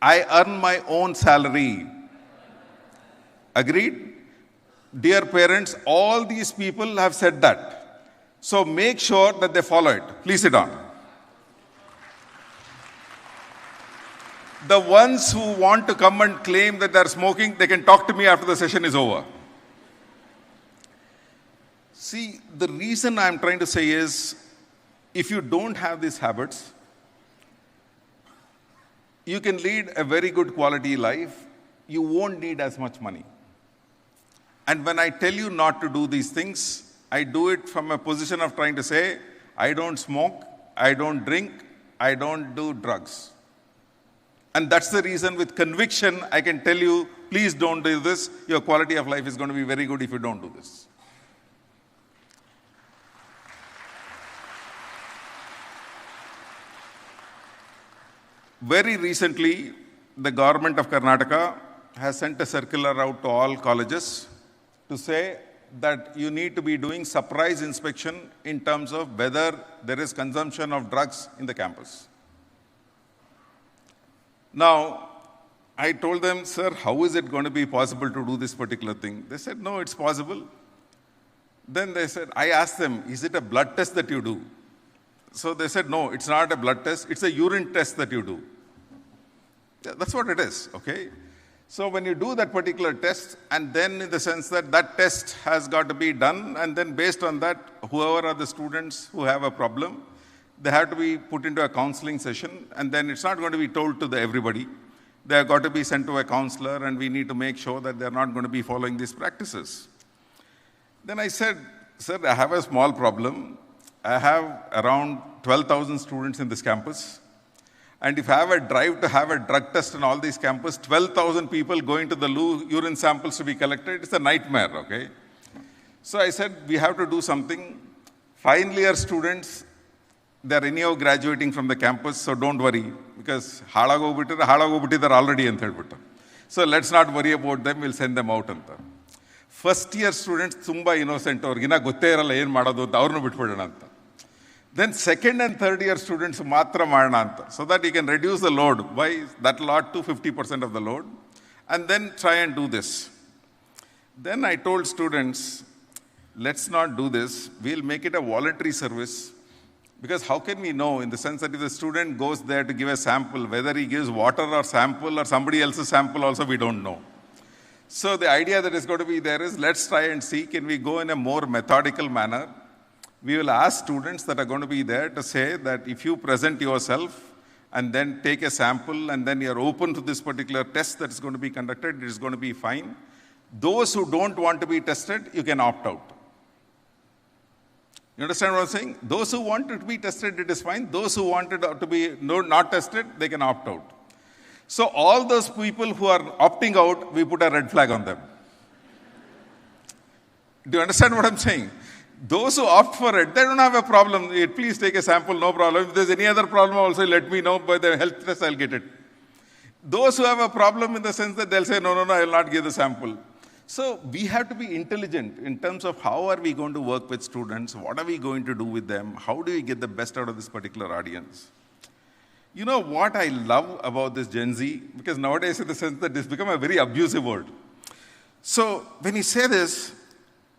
I earn my own salary. Agreed? Dear parents, all these people have said that. So make sure that they follow it. Please sit down. The ones who want to come and claim that they're smoking, they can talk to me after the session is over. See, the reason I'm trying to say is, if you don't have these habits, you can lead a very good quality life. You won't need as much money. And when I tell you not to do these things, I do it from a position of trying to say, I don't smoke, I don't drink, I don't do drugs. And that's the reason with conviction, I can tell you, please don't do this. Your quality of life is going to be very good if you don't do this. Very recently, the government of Karnataka has sent a circular out to all colleges to say that you need to be doing surprise inspection in terms of whether there is consumption of drugs in the campus. Now, I told them, sir, how is it going to be possible to do this particular thing? They said, no, it's possible. Then they said, I asked them, is it a blood test that you do? So they said, no, it's not a blood test, it's a urine test that you do. Yeah, that's what it is, okay? So when you do that particular test, and then in the sense that that test has got to be done, and then based on that, whoever are the students who have a problem, they have to be put into a counseling session, and then it's not going to be told to everybody. They have got to be sent to a counselor, and we need to make sure that they're not going to be following these practices. Then I said, sir, I have a small problem. I have around 12,000 students in this campus. And if I have a drive to have a drug test in all these campuses, 12,000 people going to the urine samples to be collected, it's a nightmare, okay? So I said, we have to do something. Final year students, they're anyhow graduating from the campus, so don't worry, because they're already in third. So let's not worry about them, we'll send them out. First year students, tumba innocent, then second and third year students, so that you can reduce the load by that lot to 50% of the load, and then try and do this. Then I told students, let's not do this, we'll make it a voluntary service. Because how can we know, in the sense that if the student goes there to give a sample, whether he gives water or sample or somebody else's sample also, we don't know. So the idea that is going to be there is, let's try and see, can we go in a more methodical manner? We will ask students that are going to be there to say that if you present yourself and then take a sample and then you're open to this particular test that's going to be conducted, it is going to be fine. Those who don't want to be tested, you can opt out. You understand what I'm saying? Those who want it to be tested, it is fine. Those who want it to be not tested, they can opt out. So all those people who are opting out, we put a red flag on them. Do you understand what I'm saying? Those who opt for it, they don't have a problem. Please take a sample, no problem. If there's any other problem also, let me know. By the health test, I'll get it. Those who have a problem in the sense that they'll say, no, I will not give the sample. So we have to be intelligent in terms of how are we going to work with students, what are we going to do with them, how do we get the best out of this particular audience. You know what I love about this Gen Z? Because nowadays in the sense that it's become a very abusive word. So when you say this,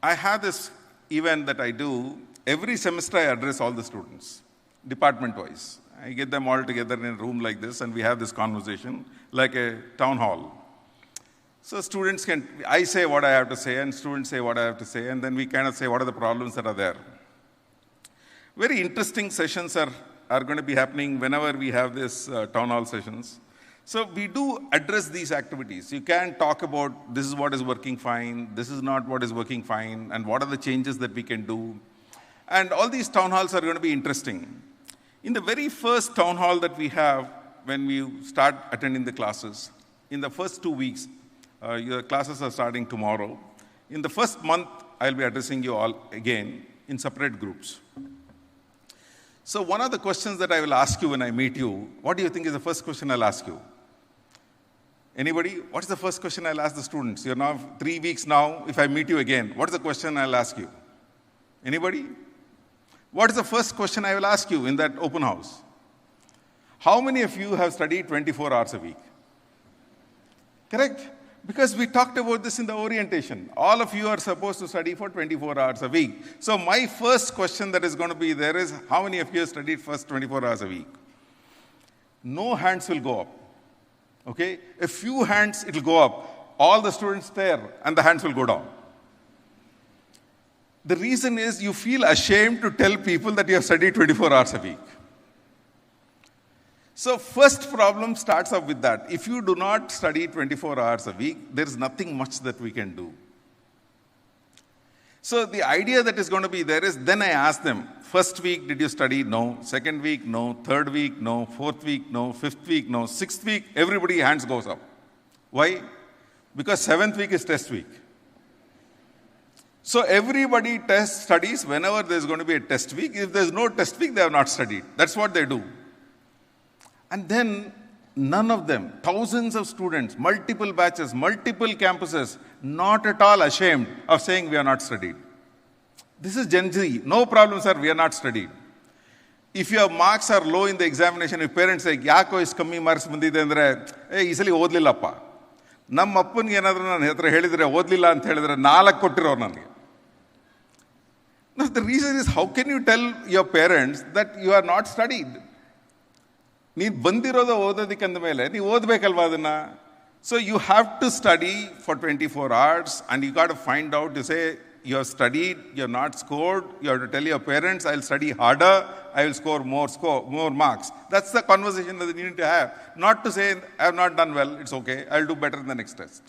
I have this event that I do. Every semester I address all the students, department-wise. I get them all together in a room like this and we have this conversation like a town hall. So students I say what I have to say and students say what I have to say, and then we kind of say what are the problems that are there. Very interesting sessions are going to be happening whenever we have this town hall sessions. So we do address these activities. You can talk about this is what is working fine, this is not what is working fine, and what are the changes that we can do. And all these town halls are going to be interesting. In the very first town hall that we have, when we start attending the classes, in the first 2 weeks, your classes are starting tomorrow. In the first month, I'll be addressing you all again in separate groups. So one of the questions that I will ask you when I meet you, what do you think is the first question I'll ask you? Anybody? What's the first question I'll ask the students? You're now 3 weeks now. If I meet you again, what is the question I'll ask you? Anybody? What is the first question I will ask you in that open house? How many of you have studied 24 hours a week? Correct? Because we talked about this in the orientation. All of you are supposed to study for 24 hours a week. So my first question that is going to be there is, how many of you have studied first 24 hours a week? No hands will go up. Okay? A few hands, it will go up. All the students there, and the hands will go down. The reason is you feel ashamed to tell people that you have studied 24 hours a week. So first problem starts off with that. If you do not study 24 hours a week, there is nothing much that we can do. So the idea that is going to be there is, then I ask them, first week, did you study? No. Second week, no. Third week, no. Fourth week, no. Fifth week, no. Sixth week, everybody hands goes up. Why? Because seventh week is test week. So everybody studies whenever there's going to be a test week. If there's no test week, they have not studied. That's what they do. And then none of them, thousands of students, multiple batches, multiple campuses, not at all ashamed of saying we are not studied. This is Gen Z. No problem, sir, we are not studied. If your marks are low in the examination, if parents say, Yako is kammi marks bandide andre, hey, isali odlillappa. Nam appaniಗೆ ಏನಾದರೂ ನಾನು ಹತ್ರ ಹೇಳಿದರೆ ಓದಲಿಲ್ಲ ಅಂತ ಹೇಳಿದರೆ 4 ಕೊಟ್ಟಿರೋ ನನಗೆ. Now the reason is, how can you tell your parents that you are not studied? ನೀನು ಬಂದಿರೋದು ಓದೋದಕ್ಕೆ ಅಂದ ಮೇಲೆ ನೀವು ಓದಬೇಕಲ್ವಾ ಅದನ್ನ. So you have to study for 24 hours and you got to find out, you say you have studied, you have not scored, you have to tell your parents, I will study harder, I will score more marks. That's the conversation that you need to have. Not to say, I have not done well, it's okay, I will do better in the next test.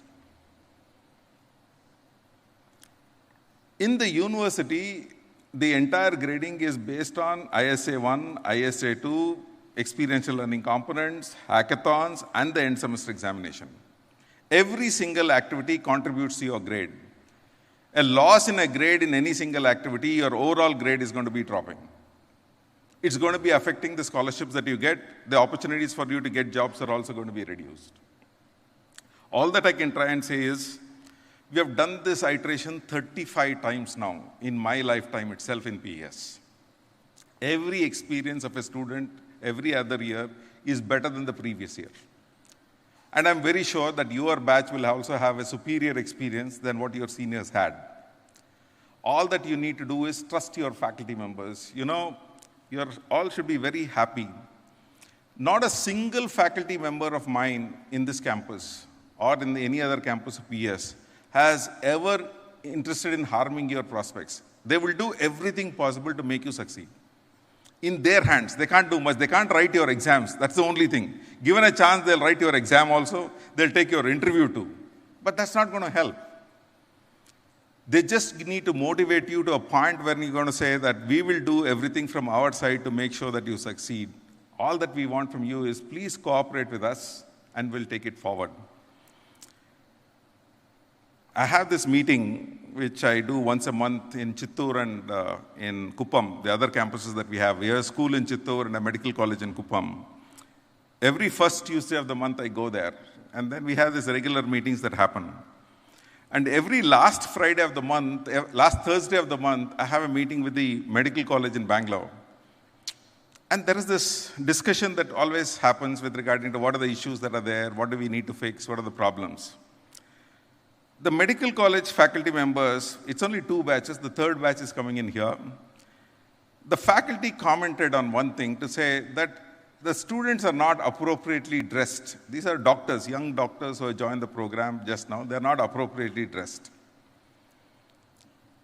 In the university, the entire grading is based on ISA 1, ISA 2, experiential learning components, hackathons, and the end semester examination. Every single activity contributes to your grade. A loss in a grade in any single activity, your overall grade is going to be dropping. It's going to be affecting the scholarships that you get. The opportunities for you to get jobs are also going to be reduced. All that I can try and say is, we have done this iteration 35 times now in my lifetime itself in PES. Every experience of a student every other year is better than the previous year. And I'm very sure that your batch will also have a superior experience than what your seniors had. All that you need to do is trust your faculty members. You know, you all should be very happy. Not a single faculty member of mine in this campus or in any other campus of PS has ever interested in harming your prospects. They will do everything possible to make you succeed. In their hands, they can't do much. They can't write your exams. That's the only thing. Given a chance, they'll write your exam also. They'll take your interview too. But that's not going to help. They just need to motivate you to a point where you're going to say that we will do everything from our side to make sure that you succeed. All that we want from you is please cooperate with us and we'll take it forward. I have this meeting which I do once a month in Chittoor and in Kuppam, the other campuses that we have. We have a school in Chittoor and a medical college in Kuppam. Every first Tuesday of the month I go there, and then we have these regular meetings that happen. And every last Friday of the month, last Thursday of the month, I have a meeting with the medical college in Bengaluru. And there is this discussion that always happens with regarding to what are the issues that are there, what do we need to fix, what are the problems. The medical college faculty members, it's only 2 batches, the 3rd batch is coming in here. The faculty commented on one thing to say that the students are not appropriately dressed. These are doctors, young doctors who have joined the program just now. They're not appropriately dressed.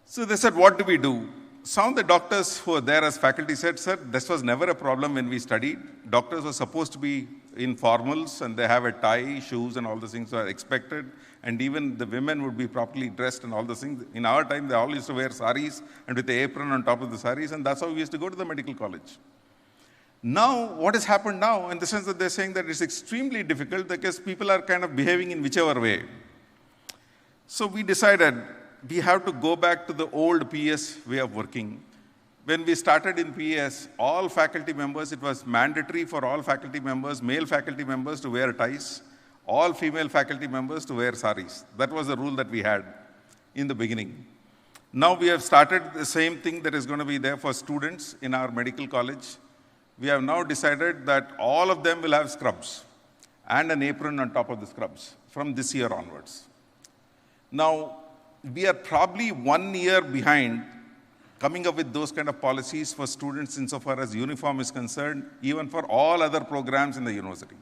So they said, what do we do? Some of the doctors who were there as faculty said, sir, this was never a problem when we studied. Doctors were supposed to be in formals and they have a tie, shoes and all the things are expected. And even the women would be properly dressed and all those things. In our time, they all used to wear saris and with the apron on top of the saris, and that's how we used to go to the medical college. Now, what has happened now, in the sense that they're saying that it's extremely difficult because people are kind of behaving in whichever way. So we decided we have to go back to the old PS way of working. When we started in PS, all faculty members, it was mandatory for all faculty members, male faculty members to wear ties, all female faculty members to wear saris. That was the rule that we had in the beginning. Now we have started the same thing that is going to be there for students in our medical college. We have now decided that all of them will have scrubs and an apron on top of the scrubs from this year onwards. Now, we are probably 1 year behind coming up with those kind of policies for students insofar as uniform is concerned, even for all other programs in the university.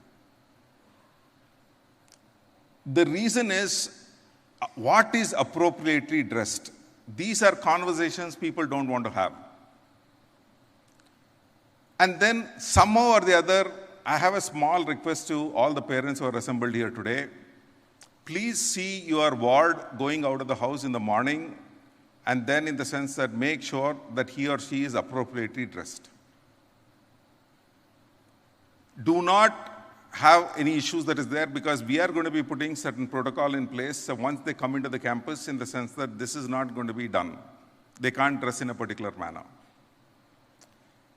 The reason is, what is appropriately dressed? These are conversations people don't want to have. And then somehow or the other, I have a small request to all the parents who are assembled here today. Please see your ward going out of the house in the morning, and then in the sense that make sure that he or she is appropriately dressed. Do not have any issues that is there, because we are going to be putting certain protocol in place. So once they come into the campus, in the sense that this is not going to be done. They can't dress in a particular manner.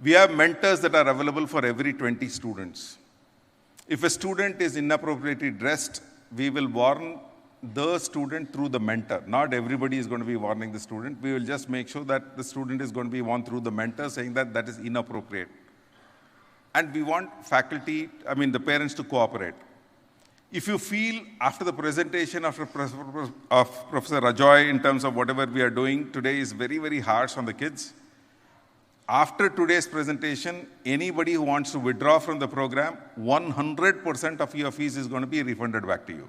We have mentors that are available for every 20 students. If a student is inappropriately dressed, we will warn the student through the mentor. Not everybody is going to be warning the student. We will just make sure that the student is going to be warned through the mentor, saying that that is inappropriate. And we want faculty, the parents to cooperate. If you feel after the presentation of Professor Ajoy in terms of whatever we are doing today is very, very harsh on the kids, after today's presentation, anybody who wants to withdraw from the program, 100% of your fees is going to be refunded back to you.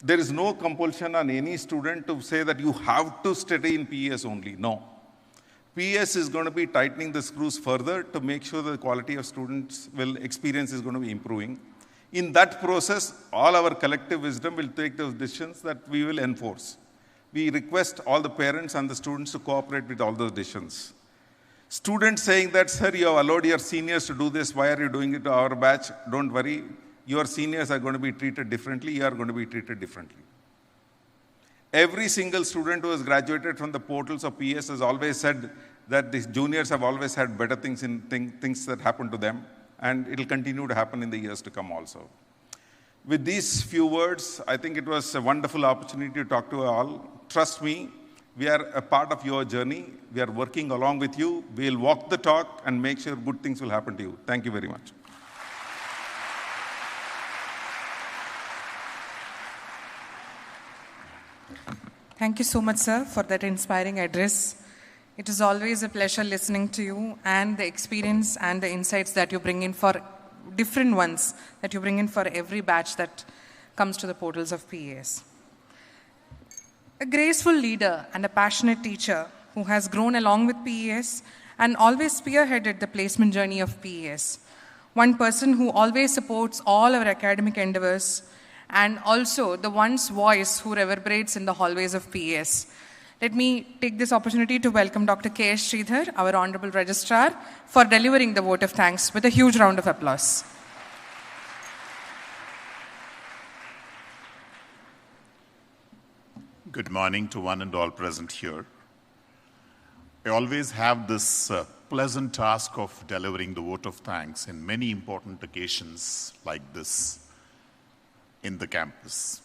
There is no compulsion on any student to say that you have to study in PES only. No. PES is going to be tightening the screws further to make sure the quality of students' experience is going to be improving. In that process, all our collective wisdom will take those decisions that we will enforce. We request all the parents and the students to cooperate with all those decisions. Students saying that, sir, you have allowed your seniors to do this, why are you doing it to our batch? Don't worry, your seniors are going to be treated differently, you are going to be treated differently. Every single student who has graduated from the portals of PS has always said that the juniors have always had better things in things that happen to them, and it will continue to happen in the years to come also. With these few words, I think it was a wonderful opportunity to talk to you all. Trust me, we are a part of your journey. We are working along with you. We will walk the talk and make sure good things will happen to you. Thank you very much. Thank you so much, sir, for that inspiring address. It is always a pleasure listening to you and the experience and the insights that you bring in for different ones that you bring in for every batch that comes to the portals of PES. A graceful leader and a passionate teacher who has grown along with PES and always spearheaded the placement journey of PES. One person who always supports all our academic endeavors, and also the one's voice who reverberates in the hallways of PES. Let me take this opportunity to welcome Dr. K.S. Sridhar, our Honorable Registrar, for delivering the vote of thanks with a huge round of applause. Good morning to one and all present here. I always have this pleasant task of delivering the vote of thanks in many important occasions like this in the campus.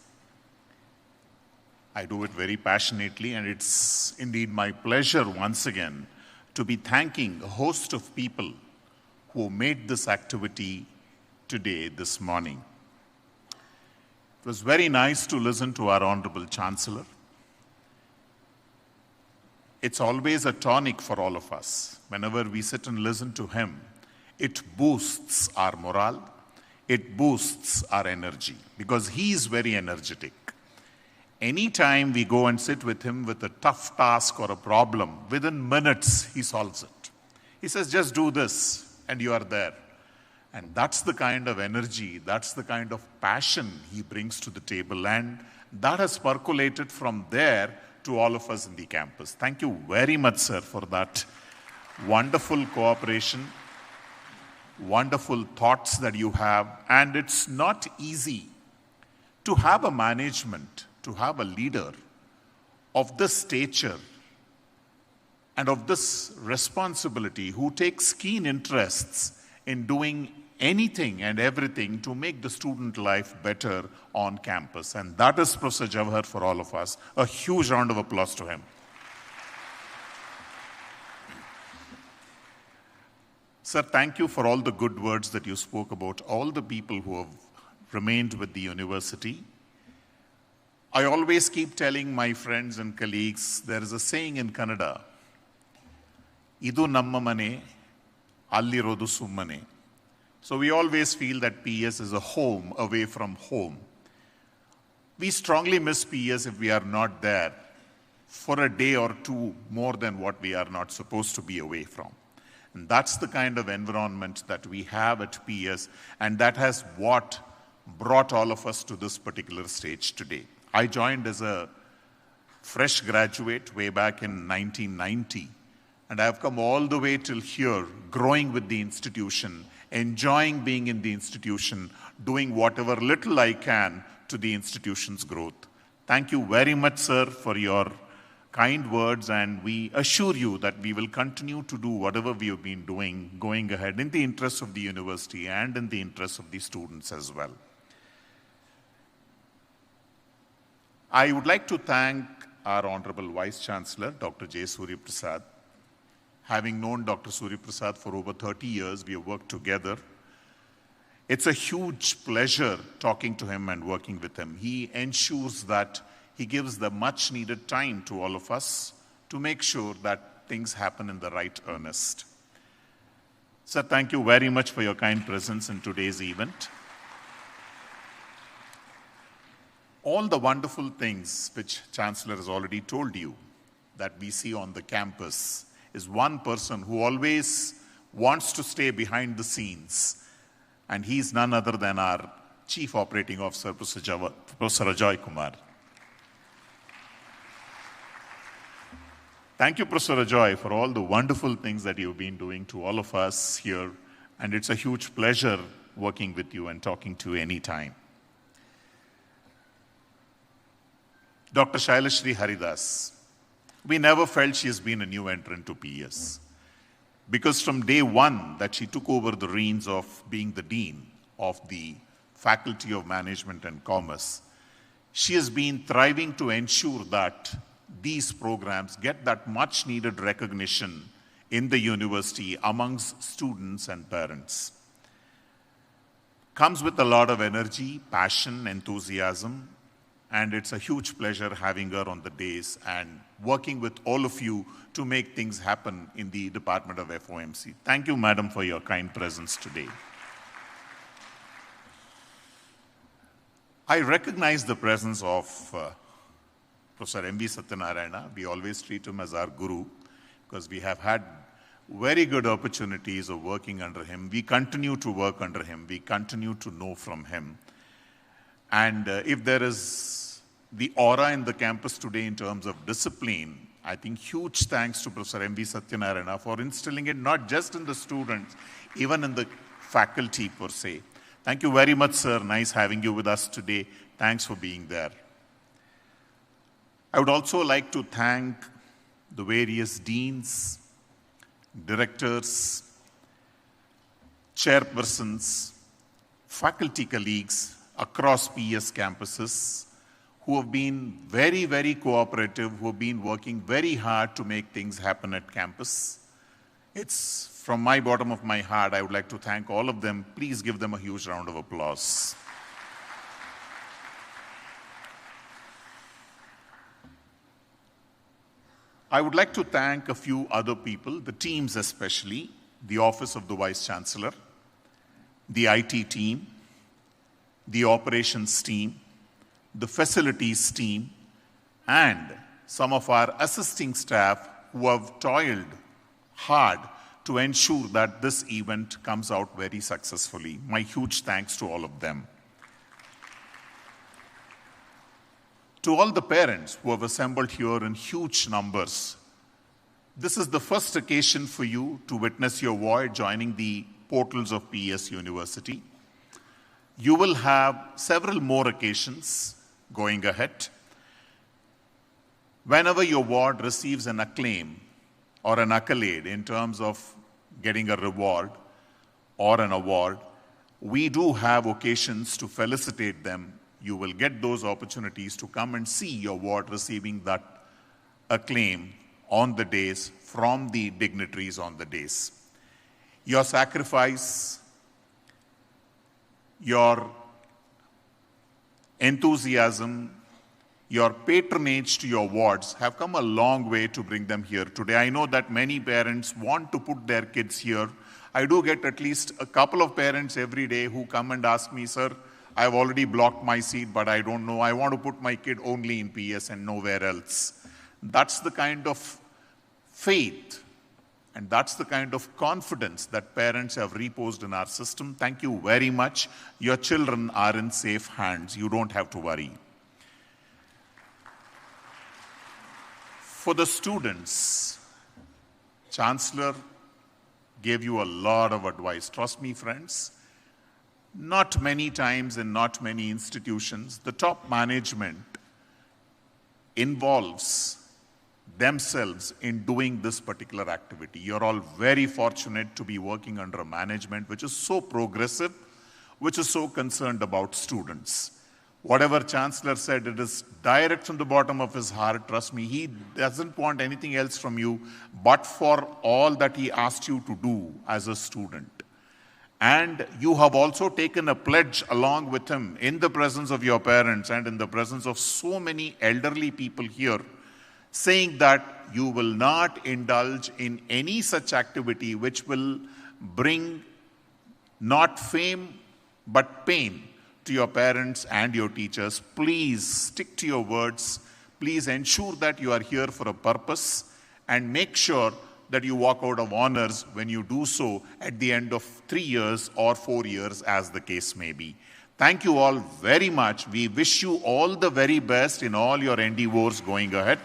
I do it very passionately, and it's indeed my pleasure once again to be thanking a host of people who made this activity today, this morning. It was very nice to listen to our Honorable Chancellor. It's always a tonic for all of us. Whenever we sit and listen to him, it boosts our morale, it boosts our energy, because he is very energetic. Anytime we go and sit with him with a tough task or a problem, within minutes he solves it. He says, just do this, and you are there. And that's the kind of energy, that's the kind of passion he brings to the table, and that has percolated from there to all of us in the campus. Thank you very much, sir, for that wonderful cooperation, wonderful thoughts that you have. And it's not easy to have a management, to have a leader of this stature and of this responsibility, who takes keen interests in doing anything and everything to make the student life better on campus. And that is Professor Jawahar for all of us. A huge round of applause to him. Sir, thank you for all the good words that you spoke about all the people who have remained with the university. I always keep telling my friends and colleagues, there is a saying in Kannada, Idu namma mane, allirodu summane. So we always feel that PS is a home away from home. We strongly miss PS if we are not there for a day or two more than what we are not supposed to be away from. And that's the kind of environment that we have at PS, and that has what brought all of us to this particular stage today. I joined as a fresh graduate way back in 1990, and I have come all the way till here, growing with the institution, enjoying being in the institution, doing whatever little I can to the institution's growth. Thank you very much, sir, for your kind words, and we assure you that we will continue to do whatever we have been doing going ahead in the interest of the university and in the interest of the students as well. I would like to thank our Honorable Vice Chancellor, Dr. J. Suryaprasad. Having known Dr. Suryaprasad for over 30 years, we have worked together. It's a huge pleasure talking to him and working with him. He ensures that he gives the much needed time to all of us to make sure that things happen in the right earnest. Sir, thank you very much for your kind presence in today's event. All the wonderful things which Chancellor has already told you that we see on the campus is one person who always wants to stay behind the scenes, and he's none other than our Chief Operating Officer, Professor Ajoy Kumar. Thank you, Professor Ajoy, for all the wonderful things that you've been doing to all of us here, and it's a huge pleasure working with you and talking to you anytime. Dr. Shailashree Haridas, we never felt she has been a new entrant to PS. Because from day one that she took over the reins of being the Dean of the Faculty of Management and Commerce, she has been thriving to ensure that these programs get that much needed recognition in the university amongst students and parents. Comes with a lot of energy, passion, enthusiasm, and it's a huge pleasure having her on the days and working with all of you to make things happen in the Department of FOMC. Thank you, Madam, for your kind presence today. I recognize the presence of Professor M.V. Satyanarayana. We always treat him as our guru because we have had very good opportunities of working under him. We continue to work under him. We continue to know from him. And if there is the aura in the campus today in terms of discipline, I think huge thanks to Professor M.V. Satyanarayana for instilling it not just in the students, even in the faculty per se. Thank you very much, sir. Nice having you with us today. Thanks for being there. I would also like to thank the various deans, directors, chairpersons, faculty colleagues across PS campuses who have been very, very cooperative, who have been working very hard to make things happen at campus. It's from my bottom of my heart, I would like to thank all of them. Please give them a huge round of applause. I would like to thank a few other people, the teams especially, the Office of the Vice Chancellor, the IT team, the operations team, the facilities team, and some of our assisting staff who have toiled hard to ensure that this event comes out very successfully. My huge thanks to all of them. To all the parents who have assembled here in huge numbers, this is the first occasion for you to witness your boy joining the portals of PS University. You will have several more occasions going ahead. Whenever your ward receives an acclaim or an accolade in terms of getting a reward or an award, we do have occasions to felicitate them. You will get those opportunities to come and see your ward receiving that acclaim on the days from the dignitaries on the days. Your sacrifice, your enthusiasm, your patronage to your wards have come a long way to bring them here today. I know that many parents want to put their kids here. I do get at least a couple of parents every day who come and ask me, sir, I've already blocked my seat, but I don't know. I want to put my kid only in PS and nowhere else. That's the kind of faith and that's the kind of confidence that parents have reposed in our system. Thank you very much. Your children are in safe hands. You don't have to worry. For the students, Chancellor gave you a lot of advice. Trust me, friends, not many times in not many institutions, the top management involves themselves in doing this particular activity. You're all very fortunate to be working under a management which is so progressive, which is so concerned about students. Whatever Chancellor said, it is direct from the bottom of his heart. Trust me, he doesn't want anything else from you but for all that he asked you to do as a student. And you have also taken a pledge along with him in the presence of your parents and in the presence of so many elderly people here, saying that you will not indulge in any such activity which will bring not fame but pain to your parents and your teachers. Please stick to your words. Please ensure that you are here for a purpose and make sure that you walk out of honors when you do so at the end of 3 years or 4 years, as the case may be. Thank you all very much. We wish you all the very best in all your endeavors going ahead.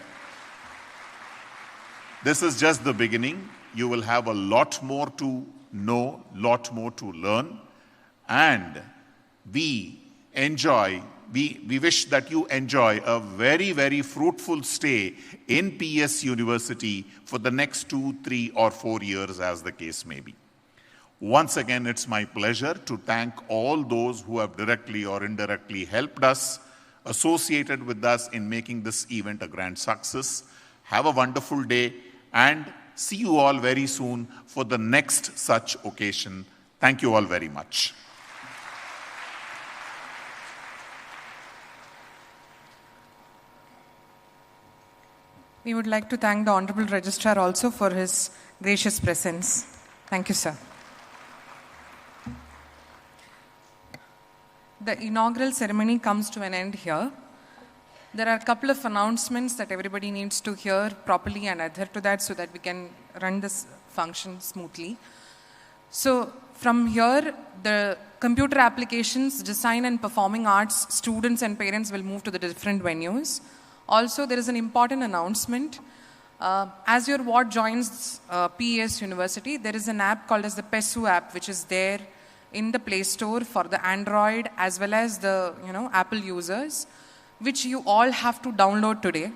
This is just the beginning. You will have a lot more to know, lot more to learn, and we wish that you enjoy a very, very fruitful stay in PS University for the next 2, 3, or 4 years, as the case may be. Once again, it's my pleasure to thank all those who have directly or indirectly helped us, associated with us in making this event a grand success. Have a wonderful day and see you all very soon for the next such occasion. Thank you all very much. We would like to thank the Honorable Registrar also for his gracious presence. Thank you, sir. The inaugural ceremony comes to an end here. There are a couple of announcements that everybody needs to hear properly and adhere to that so that we can run this function smoothly. So from here, the computer applications, design and performing arts students and parents will move to the different venues. Also, there is an important announcement. As your ward joins PES University, there is an app called as the PESU app, which is there in the Play Store for the Android as well as the Apple users, which you all have to download today.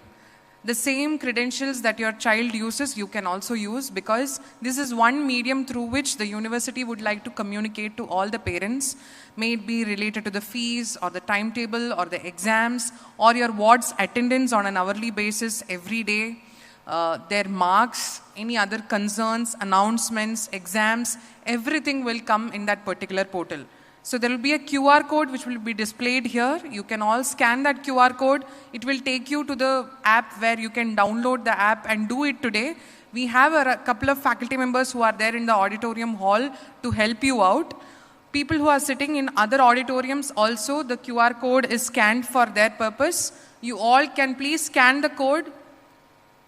The same credentials that your child uses, you can also use, because this is one medium through which the university would like to communicate to all the parents, may it be related to the fees or the timetable or the exams or your ward's attendance on an hourly basis every day, their marks, any other concerns, announcements, exams, everything will come in that particular portal. So there will be a QR code which will be displayed here. You can all scan that QR code. It will take you to the app where you can download the app and do it today. We have a couple of faculty members who are there in the auditorium hall to help you out. People who are sitting in other auditoriums also, the QR code is scanned for their purpose. You all can please scan the code.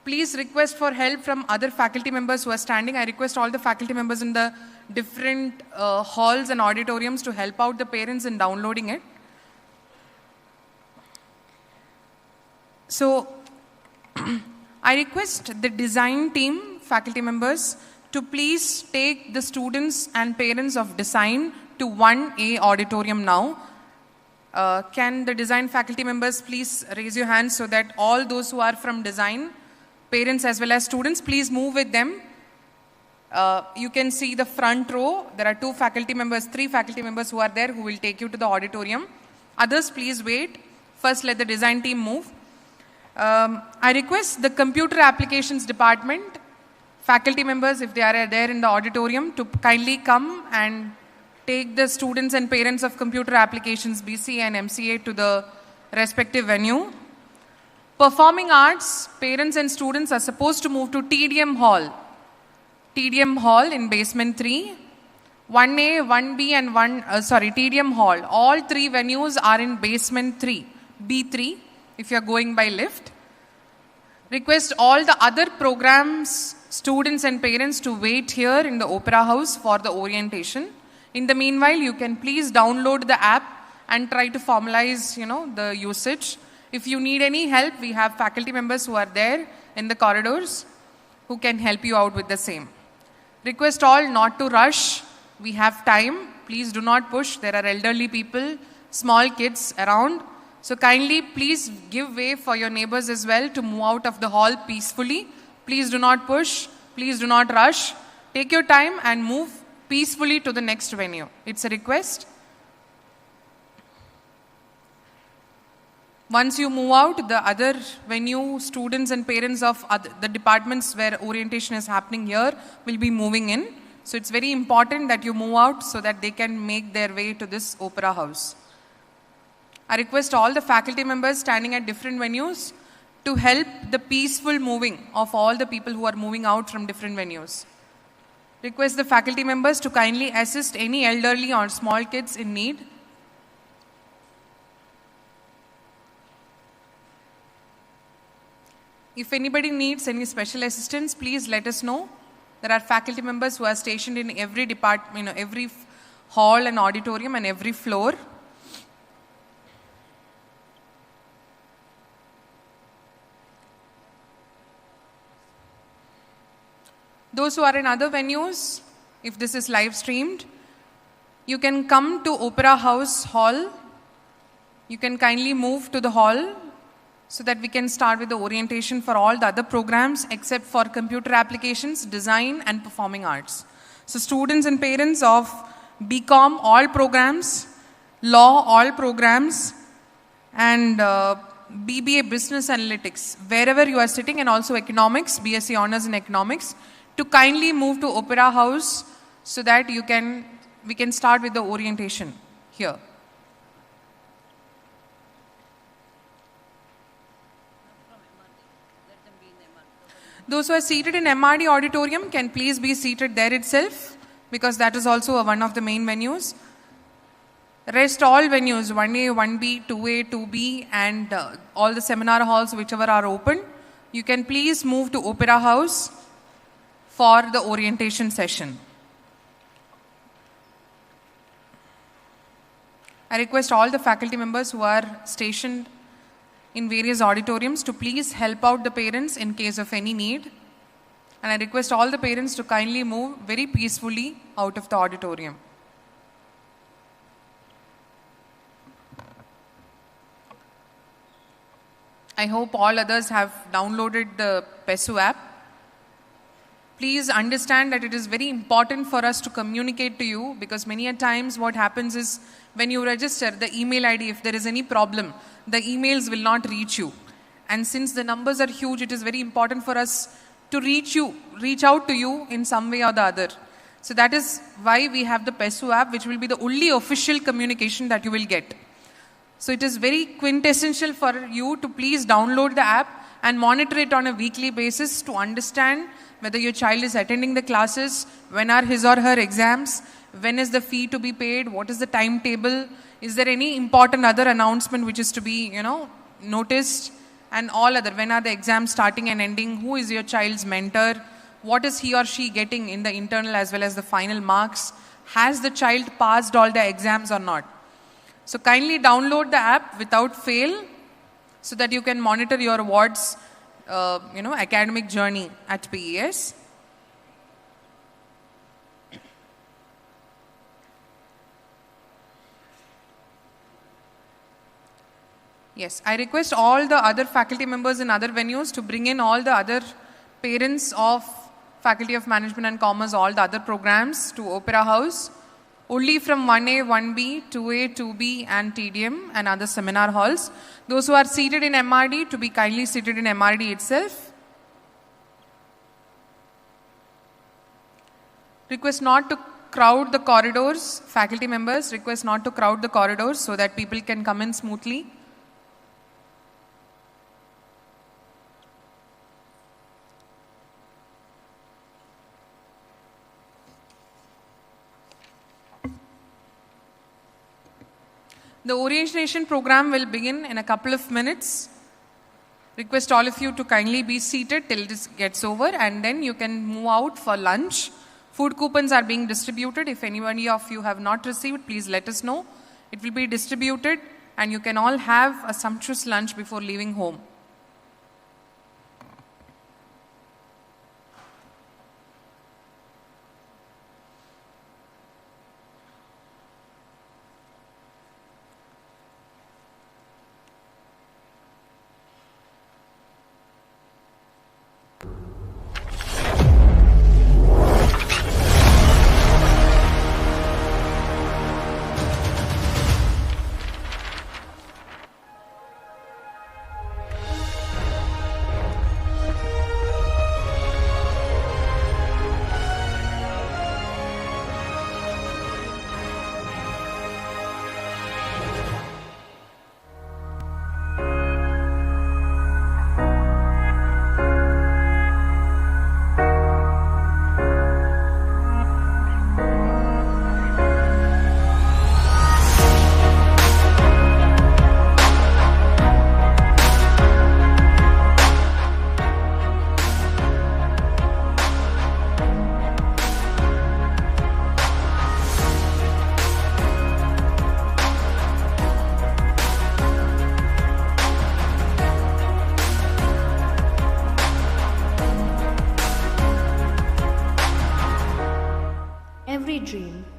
Please request for help from other faculty members who are standing. I request all the faculty members in the different halls and auditoriums to help out the parents in downloading it. So I request the design team, faculty members, to please take the students and parents of design to 1A auditorium now. Can the design faculty members please raise your hands so that all those who are from design, parents as well as students, please move with them. You can see the front row. There are 3 faculty members who are there who will take you to the auditorium. Others, please wait. First, let the design team move. I request the computer applications department, faculty members, if they are there in the auditorium, to kindly come and take the students and parents of computer applications, BCA and MCA, to the respective venue. Performing arts, parents and students are supposed to move to TDM Hall. TDM Hall in basement 3. 1A, 1B and TDM hall. All three venues are in basement 3, B3, if you are going by lift. Request all the other programs, students and parents to wait here in the Opera House for the orientation. In the meanwhile, you can please download the app and try to formalize, the usage. If you need any help, we have faculty members who are there in the corridors who can help you out with the same. Request all not to rush. We have time. Please do not push. There are elderly people, small kids around. So kindly please give way for your neighbors as well to move out of the hall peacefully. Please do not push. Please do not rush. Take your time and move peacefully to the next venue. It's a request. Once you move out, the other venue, students and parents of the departments where orientation is happening here will be moving in. So it's very important that you move out so that they can make their way to this Opera House. I request all the faculty members standing at different venues to help the peaceful moving of all the people who are moving out from different venues. Request the faculty members to kindly assist any elderly or small kids in need. If anybody needs any special assistance, please let us know. There are faculty members who are stationed in every department, every hall and auditorium and every floor. Those who are in other venues, if this is live streamed, you can come to Opera House Hall. You can kindly move to the hall so that we can start with the orientation for all the other programs except for computer applications, design and performing arts. So students and parents of BCom, all programs, law, all programs, and BBA Business Analytics, wherever you are sitting, and also economics, BSc Honours in Economics, to kindly move to Opera House so that we can start with the orientation here. Those who are seated in MRD auditorium can please be seated there itself, because that is also one of the main venues. Rest all venues, 1A, 1B, 2A, 2B and all the seminar halls whichever are open, you can please move to Opera House for the orientation session. I request all the faculty members who are stationed in various auditoriums to please help out the parents in case of any need. And I request all the parents to kindly move very peacefully out of the auditorium. I hope all others have downloaded the PESU app. Please understand that it is very important for us to communicate to you, because many a times what happens is when you register the email ID, if there is any problem, the emails will not reach you. And since the numbers are huge, it is very important for us to reach out to you in some way or the other. So that is why we have the PESU app, which will be the only official communication that you will get. So it is very quintessential for you to please download the app and monitor it on a weekly basis to understand whether your child is attending the classes, when are his or her exams, when is the fee to be paid, what is the timetable, is there any important other announcement which is to be, noticed, and all other, when are the exams starting and ending, who is your child's mentor, what is he or she getting in the internal as well as the final marks, has the child passed all the exams or not. So kindly download the app without fail so that you can monitor your ward's academic journey at PES. Yes, I request all the other faculty members in other venues to bring in all the other parents of Faculty of Management and Commerce, all the other programs to Opera House. Only from 1A, 1B, 2A, 2B and TDM and other seminar halls. Those who are seated in MRD to be kindly seated in MRD itself. Request not to crowd the corridors. Faculty members request not to crowd the corridors so that people can come in smoothly. The orientation program will begin in a couple of minutes. Request all of you to kindly be seated till this gets over, and then you can move out for lunch. Food coupons are being distributed. If anybody of you have not received, please let us know. It will be distributed and you can all have a sumptuous lunch before leaving home.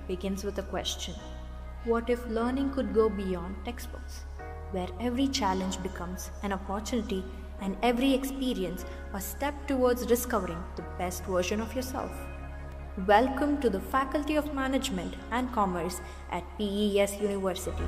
Begins with a question. What if learning could go beyond textbooks, where every challenge becomes an opportunity and every experience a step towards discovering the best version of yourself? Welcome to the Faculty of Management and Commerce at PES University.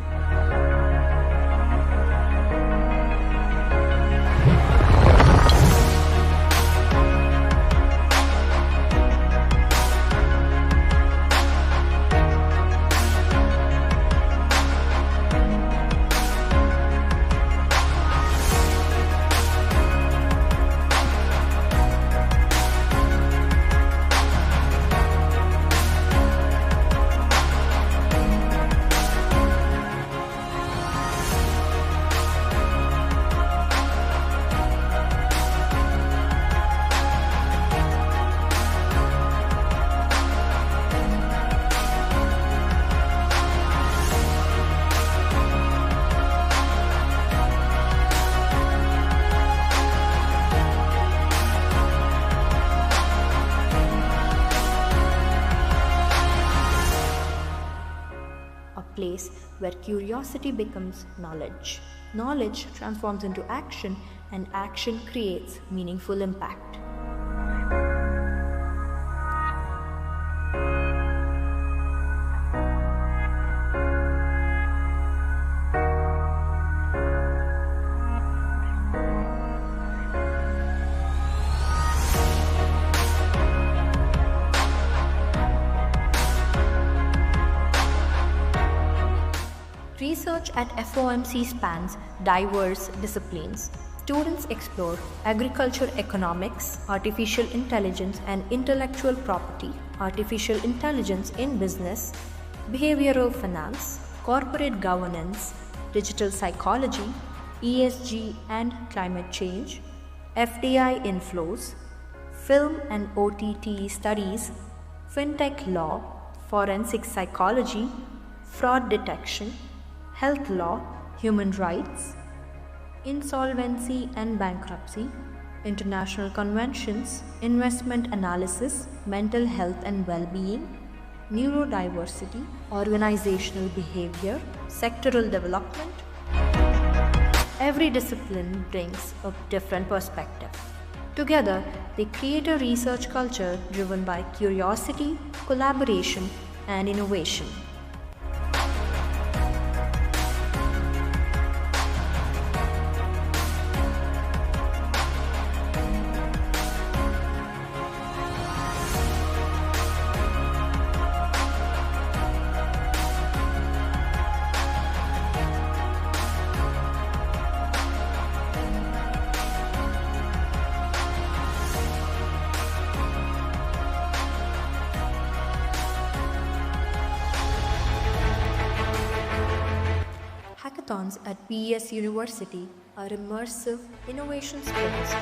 Place where curiosity becomes knowledge. Knowledge transforms into action, and action creates meaningful impact. Research at FOMC spans diverse disciplines. Students explore agriculture economics, artificial intelligence and intellectual property, artificial intelligence in business, behavioral finance, corporate governance, digital psychology, ESG and climate change, FDI inflows, film and OTT studies, fintech law, forensic psychology, fraud detection, health law, human rights, insolvency and bankruptcy, international conventions, investment analysis, mental health and well-being, neurodiversity, organizational behavior, sectoral development. Every discipline brings a different perspective. Together, they create a research culture driven by curiosity, collaboration, and innovation. hackathons at PES University are immersive innovation sprints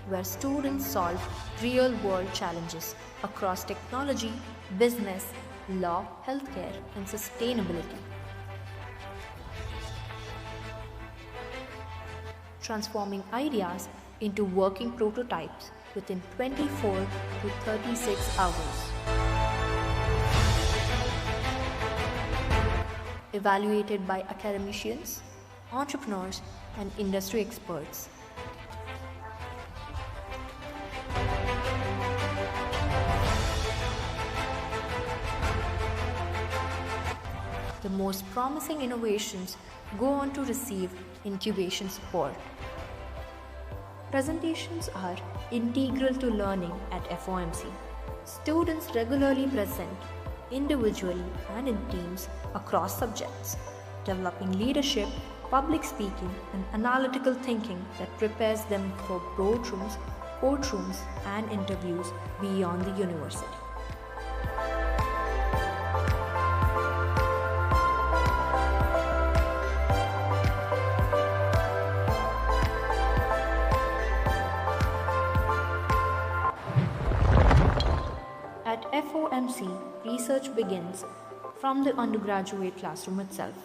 where students solve real-world challenges across technology, business, law, healthcare, and sustainability. Transforming ideas into working prototypes within 24 to 36 hours. Evaluated by academicians, entrepreneurs, and industry experts. The most promising innovations go on to receive incubation support. Presentations are integral to learning at FOMC. Students regularly present individually and in teams across subjects, developing leadership, public speaking, and analytical thinking that prepares them for boardrooms, courtrooms, and interviews beyond the university. At FOMC, research begins from the undergraduate classroom itself.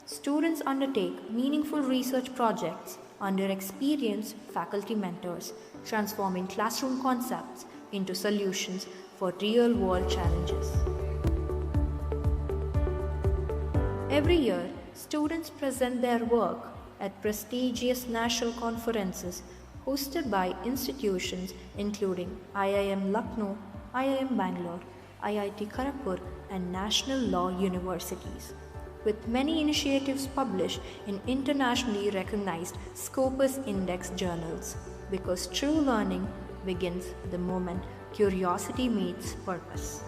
Students undertake meaningful research projects under experienced faculty mentors, transforming classroom concepts into solutions for real-world challenges. Every year, students present their work at prestigious national conferences hosted by institutions including IIM Lucknow, IIM Bangalore, IIT Kharagpur, and national law universities, with many initiatives published in internationally recognized Scopus Index journals, because true learning begins the moment curiosity meets purpose.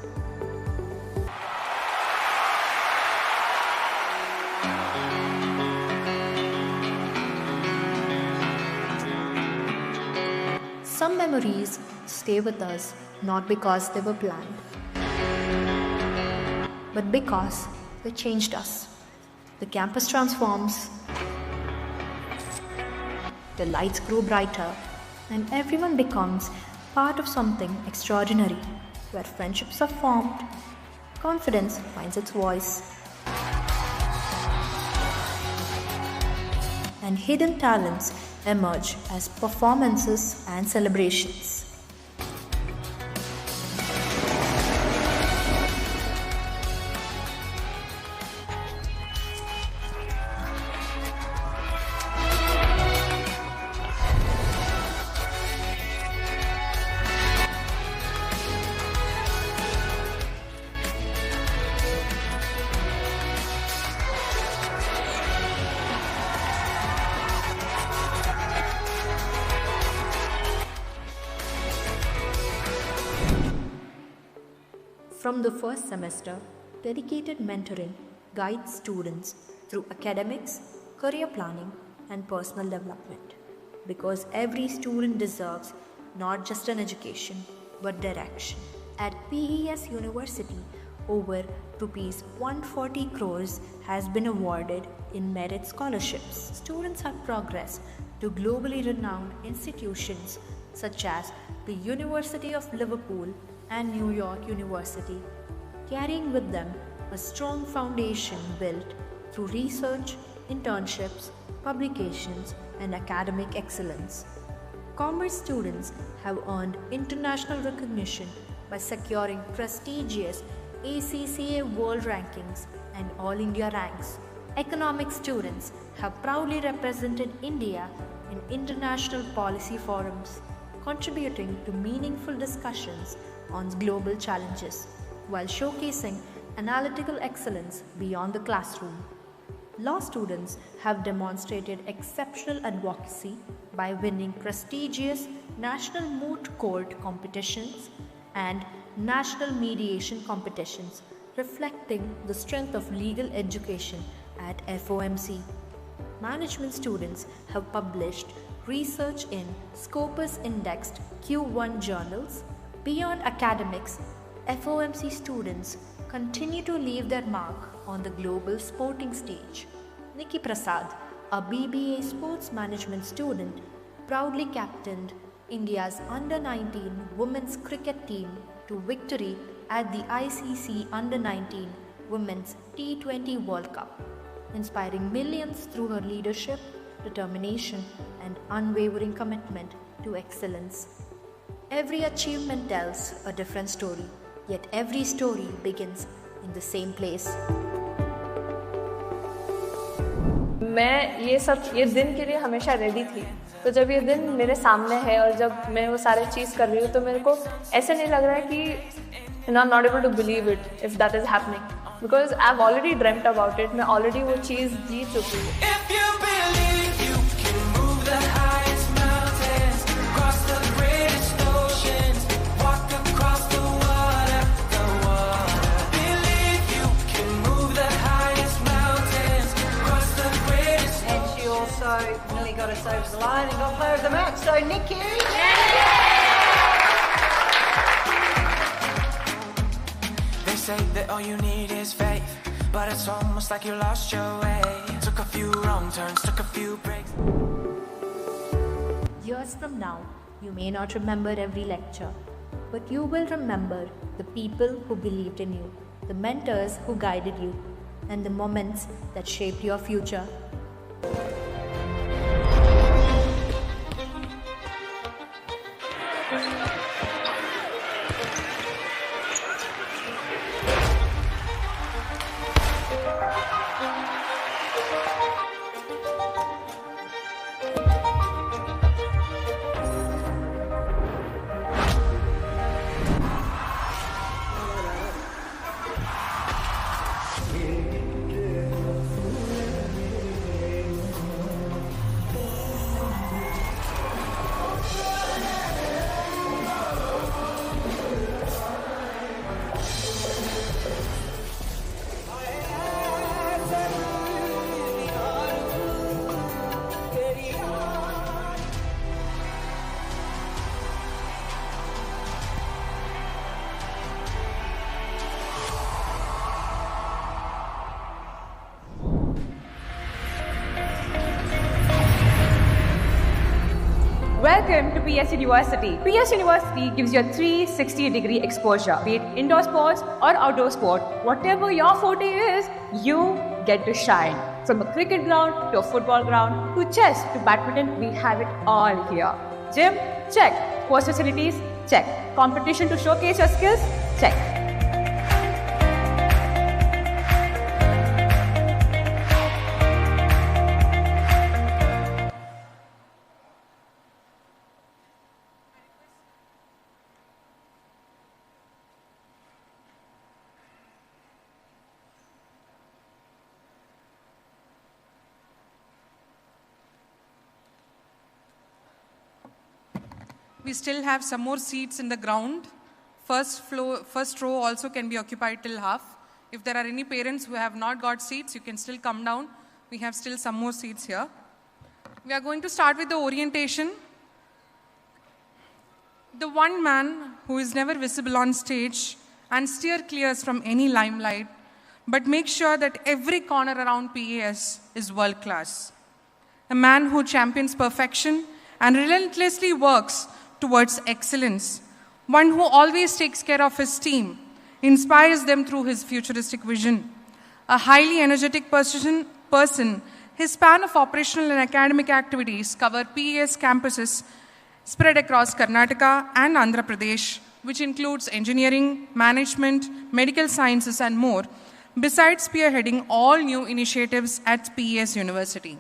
Some memories stay with us not because they were planned, but because they changed us. The campus transforms, the lights grow brighter, and everyone becomes part of something extraordinary, where friendships are formed, confidence finds its voice, and hidden talents emerge as performances and celebrations. From the first semester, dedicated mentoring guides students through academics, career planning, and personal development, because every student deserves not just an education, but direction. At PES University, over Rs 140 crores has been awarded in merit scholarships. Students have progressed to globally renowned institutions such as the University of Liverpool and New York University, carrying with them a strong foundation built through research, internships, publications, and academic excellence. Commerce students have earned international recognition by securing prestigious ACCA World Rankings and All India ranks. Economics students have proudly represented India in international policy forums, contributing to meaningful discussions on global challenges, while showcasing analytical excellence beyond the classroom. Law students have demonstrated exceptional advocacy by winning prestigious national moot court competitions and national mediation competitions, reflecting the strength of legal education at FOMC. Management students have published research in Scopus indexed Q1 journals. Beyond academics, FOMC students continue to leave their mark on the global sporting stage. Nikki Prasad, a BBA sports management student, proudly captained India's under-19 women's cricket team to victory at the ICC Under-19 Women's T20 World Cup, inspiring millions through her leadership, determination, and unwavering commitment to excellence. Every achievement tells a different story, yet every story begins in the same place. मैं ये दिन के लिए हमेशा ready थी, तो जब ये दिन मेरे सामने है और जब मैं वो सारे चीज़ कर रही हूँ तो मेरे को ऐसे नहीं लग रहा है कि I'm not able to believe it if that is happening, because I've already dreamt about it. मैं already वो चीज़ जी चुकी हूँ. Nearly got us over the line and got player of the match. So, Nikki. They say that all you need is faith, but it's almost like you lost your way. Took a few wrong turns, took a few breaks. Years from now, you may not remember every lecture, but you will remember the people who believed in you, the mentors who guided you, and the moments that shaped your future. Welcome to PS University. PS University gives you a 360-degree exposure, be it indoor sports or outdoor sport. Whatever your forte is, you get to shine. From a cricket ground to a football ground to chess to badminton, we have it all here. Gym? Check. Sports facilities? Check. Competition to showcase your skills? Check. We still have some more seats in the ground. First row also can be occupied till half. If there are any parents who have not got seats, you can still come down. We have still some more seats here. We are going to start with the orientation. The one man who is never visible on stage and steer clears from any limelight, but make sure that every corner around PAS is world class. A man who champions perfection and relentlessly works towards excellence. One who always takes care of his team, inspires them through his futuristic vision. A highly energetic person, his span of operational and academic activities cover PES campuses spread across Karnataka and Andhra Pradesh, which includes engineering, management, medical sciences, and more, besides spearheading all new initiatives at PES University.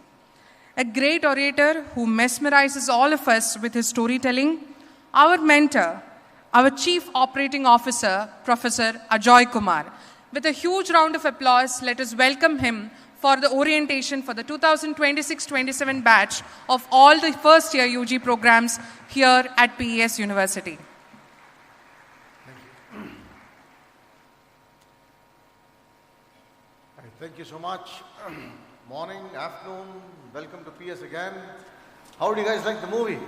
A great orator who mesmerizes all of us with his storytelling, our mentor, our Chief Operating Officer, Professor Ajoy Kumar. With a huge round of applause, let us welcome him for the orientation for the 2026-27 batch of all the first-year UG programs here at PES University. Thank you so much. Morning, afternoon, welcome to PS again. How do you guys like the movie?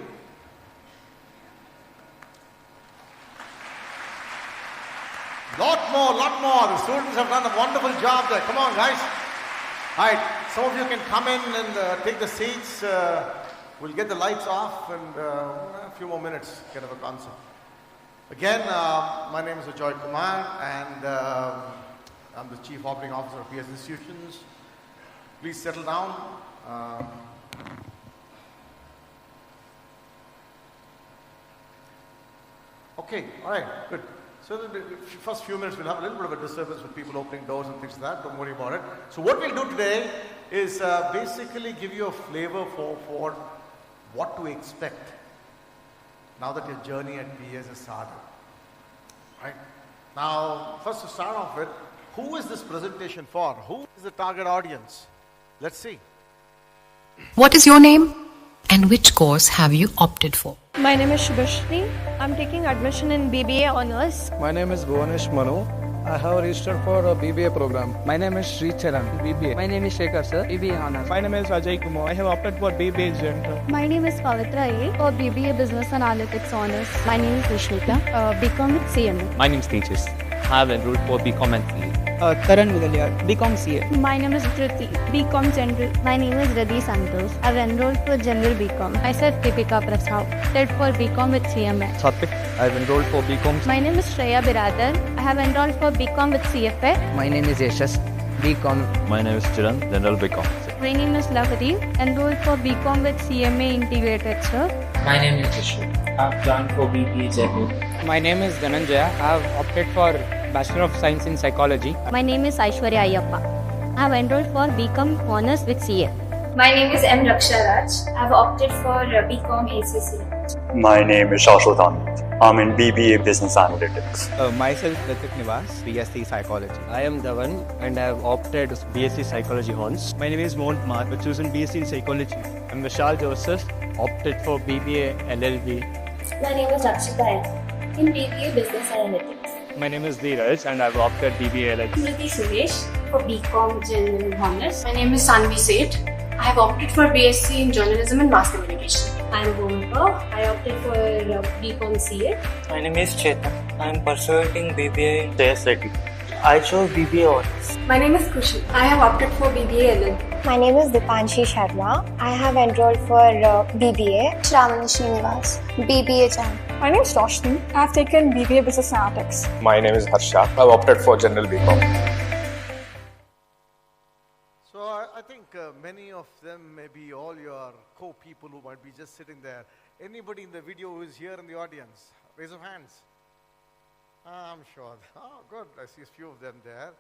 Lot more. The students have done a wonderful job there. Come on, guys. All right, some of you can come in and take the seats. We'll get the lights off and a few more minutes, kind of a concert. Again, my name is Ajoy Kumar, and I'm the Chief Operating Officer of PS Institutions. Please settle down. Okay, all right, good. So the first few minutes we'll have a little bit of a disturbance with people opening doors and things like that. Don't worry about it. So what we'll do today is basically give you a flavor for what to expect now that your journey at PS has started. Right? Now, first to start off with, who is this presentation for? Who is the target audience? Let's see. What is your name and which course have you opted for? My name is Shailashree. I'm taking admission in BBA Honours. My name is Bhuvanesh Manu. I have registered for a BBA program. My name is Sridhar, BBA. My name is Shekhar, sir, BBA Honors. My name is Ajay Kumar. I have opted for BBA General. My name is Pavitra A. for BBA Business Analytics Honors. My name is Vishnuta, BCom with CMA. My name is Tejas. I have enrolled for BCom and CA. Karan Mudalia, BCom CA. My name is Triti, BCom General. My name is Radhi Santos. I've enrolled for General BCom. I said Deepika Prasad, TED for BCom with CMA. Satvik, I've enrolled for BCom. My name is Shreya Biradar. I have enrolled for BCom with CFA. My name is Yashas, BCom. My name is Chiran, General BCom. My name is Lavati, enrolled for BCom with CMA Integrated, sir. My name is Vishnu. I've joined for BBA Jaipur. My name is Dhananjaya. I have opted for Bachelor of Science in Psychology. My name is Aishwarya Ayyappa. I have enrolled for BCom Honors with CA. My name is M. Raksharaj. I have opted for BCom ACC. My name is Shashwat Anand. I'm in BBA Business Analytics. Myself, Ritik Nivas, BSc Psychology. I am Dhawan and I have opted BSc Psychology Honors. My name is Mohit Kumar, which is in BSc in Psychology. I'm Vishal Joseph, opted for BBA LLB. My name is Rakshita in BBA Business Analytics. My name is Dheeraj and I've opted BBA LLB. Smriti Suresh for BCom General Honors. My name is Sanvi Seth. I have opted for BSc in Journalism and Mass Communication. I am Bhumika. I opted for BCom CA. My name is Chetan. I am pursuing BBA in JSRT. I chose BBA Honors. My name is Kushi. I have opted for BBA LLB. My name is Dipanshi Sharma. I have enrolled for BBA. Shravani Srinivas, BBA Jam. My name is Roshni. I have taken BBA Business Analytics. My name is Harsha. I have opted for General BCom. So I think many of them may be all your co-people who might be just sitting there. Anybody in the video who is here in the audience? Raise your hands. I'm sure. Oh, good. I see a few of them there.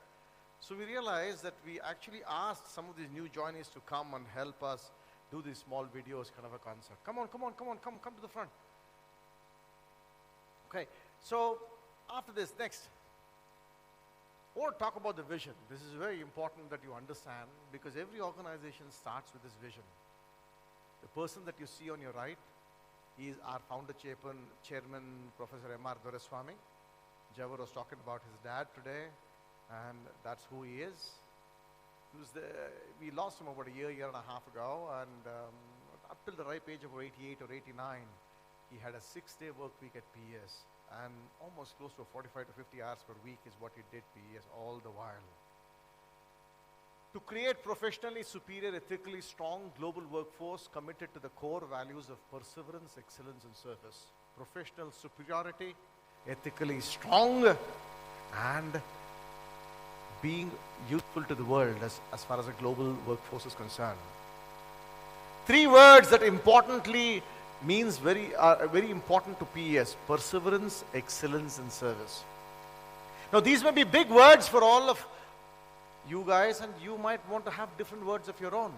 So we realized that we actually asked some of these new joinees to come and help us do these small videos, kind of a concert. Come on, come to the front. Okay, so after this, next, I want to talk about the vision. This is very important that you understand because every organization starts with this vision. The person that you see on your right is our founder chairman, Professor M.R. Doreswamy. Jawahar was talking about his dad today, and that's who he is. We lost him about a year and a half ago, and up till the ripe age of 88 or 89, he had a 6-day work week at PES, and almost close to 45 to 50 hours per week is what he did PES all the while. To create professionally superior, ethically strong global workforce committed to the core values of perseverance, excellence, and service. Professional superiority, ethically strong, and being useful to the world as far as a global workforce is concerned. 3 words that importantly means very important to PES: perseverance, excellence, and service. Now these may be big words for all of you guys, and you might want to have different words of your own.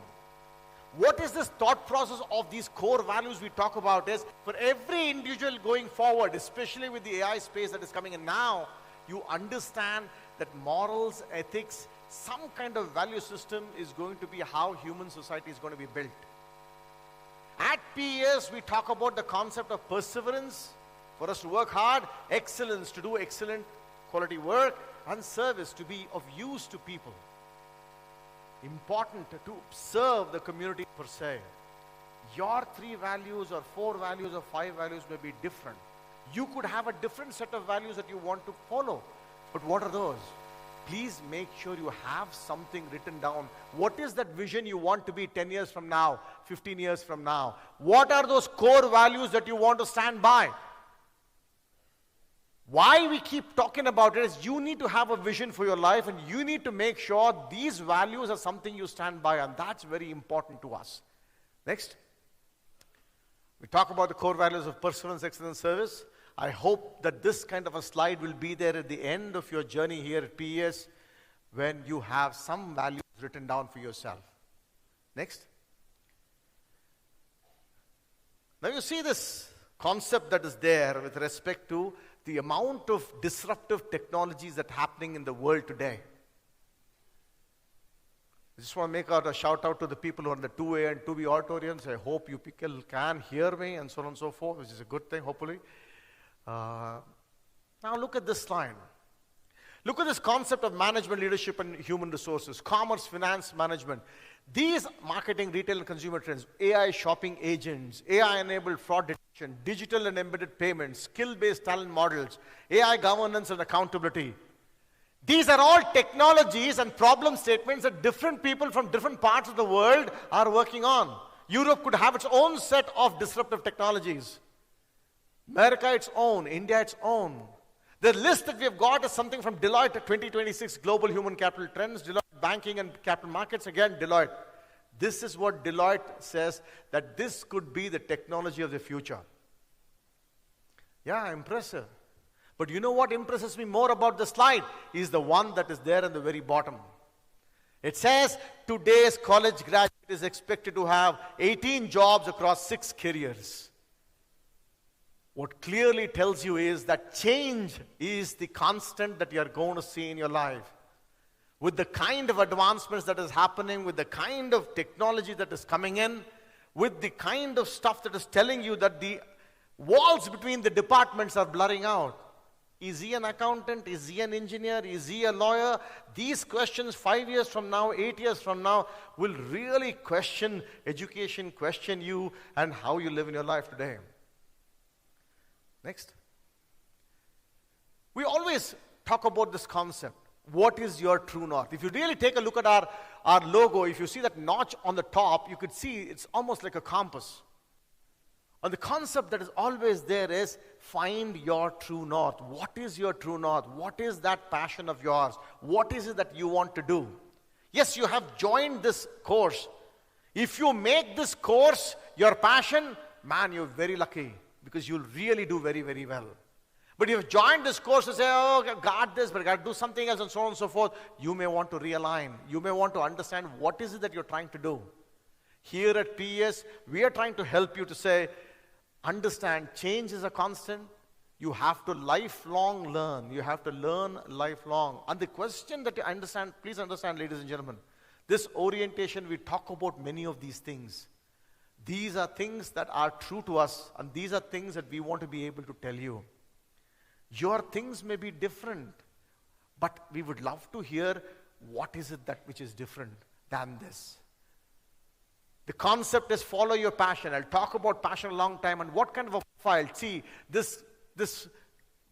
What is this thought process of these core values we talk about is, for every individual going forward, especially with the AI space that is coming in now, you understand that morals, ethics, some kind of value system is going to be how human society is going to be built. At PES, we talk about the concept of perseverance, for us to work hard, excellence, to do excellent quality work, and service, to be of use to people. Important to serve the community per se. Your 3 values or 4 values or 5 values may be different. You could have a different set of values that you want to follow. But what are those? Please make sure you have something written down. What is that vision you want to be 10 years from now, 15 years from now? What are those core values that you want to stand by? Why we keep talking about it is you need to have a vision for your life, and you need to make sure these values are something you stand by, and that's very important to us. Next. We talk about the core values of perseverance, excellence, service. I hope that this kind of a slide will be there at the end of your journey here at PES when you have some values written down for yourself. Next. Now you see this concept that is there with respect to the amount of disruptive technologies that are happening in the world today. I just want to make a shout out to the people who are in the 2A and 2B auditoriums. I hope you people can hear me and so on and so forth, which is a good thing, hopefully. Now look at this slide. Look at this concept of management, leadership, and human resources, commerce, finance, management. These marketing, retail, and consumer trends, AI shopping agents, AI-enabled fraud detection, digital and embedded payments, skill-based talent models, AI governance and accountability. These are all technologies and problem statements that different people from different parts of the world are working on. Europe could have its own set of disruptive technologies. America its own, India its own. The list that we have got is something from Deloitte 2026 Global Human Capital Trends, Deloitte Banking and Capital Markets, again Deloitte. This is what Deloitte says, that this could be the technology of the future. Yeah, impressive. But you know what impresses me more about the slide is the one that is there in the very bottom. It says today's college graduate is expected to have 18 jobs across 6 careers. What clearly tells you is that change is the constant that you are going to see in your life. With the kind of advancements that is happening, with the kind of technology that is coming in, with the kind of stuff that is telling you that the walls between the departments are blurring out. Is he an accountant? Is he an engineer? Is he a lawyer? These questions 5 years from now, 8 years from now will really question education, question you and how you live in your life today. Next. We always talk about this concept. What is your true north? If you really take a look at our logo, if you see that notch on the top, you could see it's almost like a compass. And the concept that is always there is find your true north. What is your true north? What is that passion of yours? What is it that you want to do? Yes, you have joined this course. If you make this course your passion, man, you're very lucky, because you'll really do very, very well. But if you've joined this course and say, oh, I've got this, but I've got to do something else and so on and so forth, you may want to realign. You may want to understand what is it that you're trying to do. Here at PES, we are trying to help you to say, understand change is a constant. You have to lifelong learn. You have to learn lifelong. And the question that you understand, please understand, ladies and gentlemen, this orientation, we talk about many of these things. These are things that are true to us, and these are things that we want to be able to tell you. Your things may be different, but we would love to hear what is it that which is different than this. The concept is follow your passion. I'll talk about passion a long time and what kind of a profile. See, this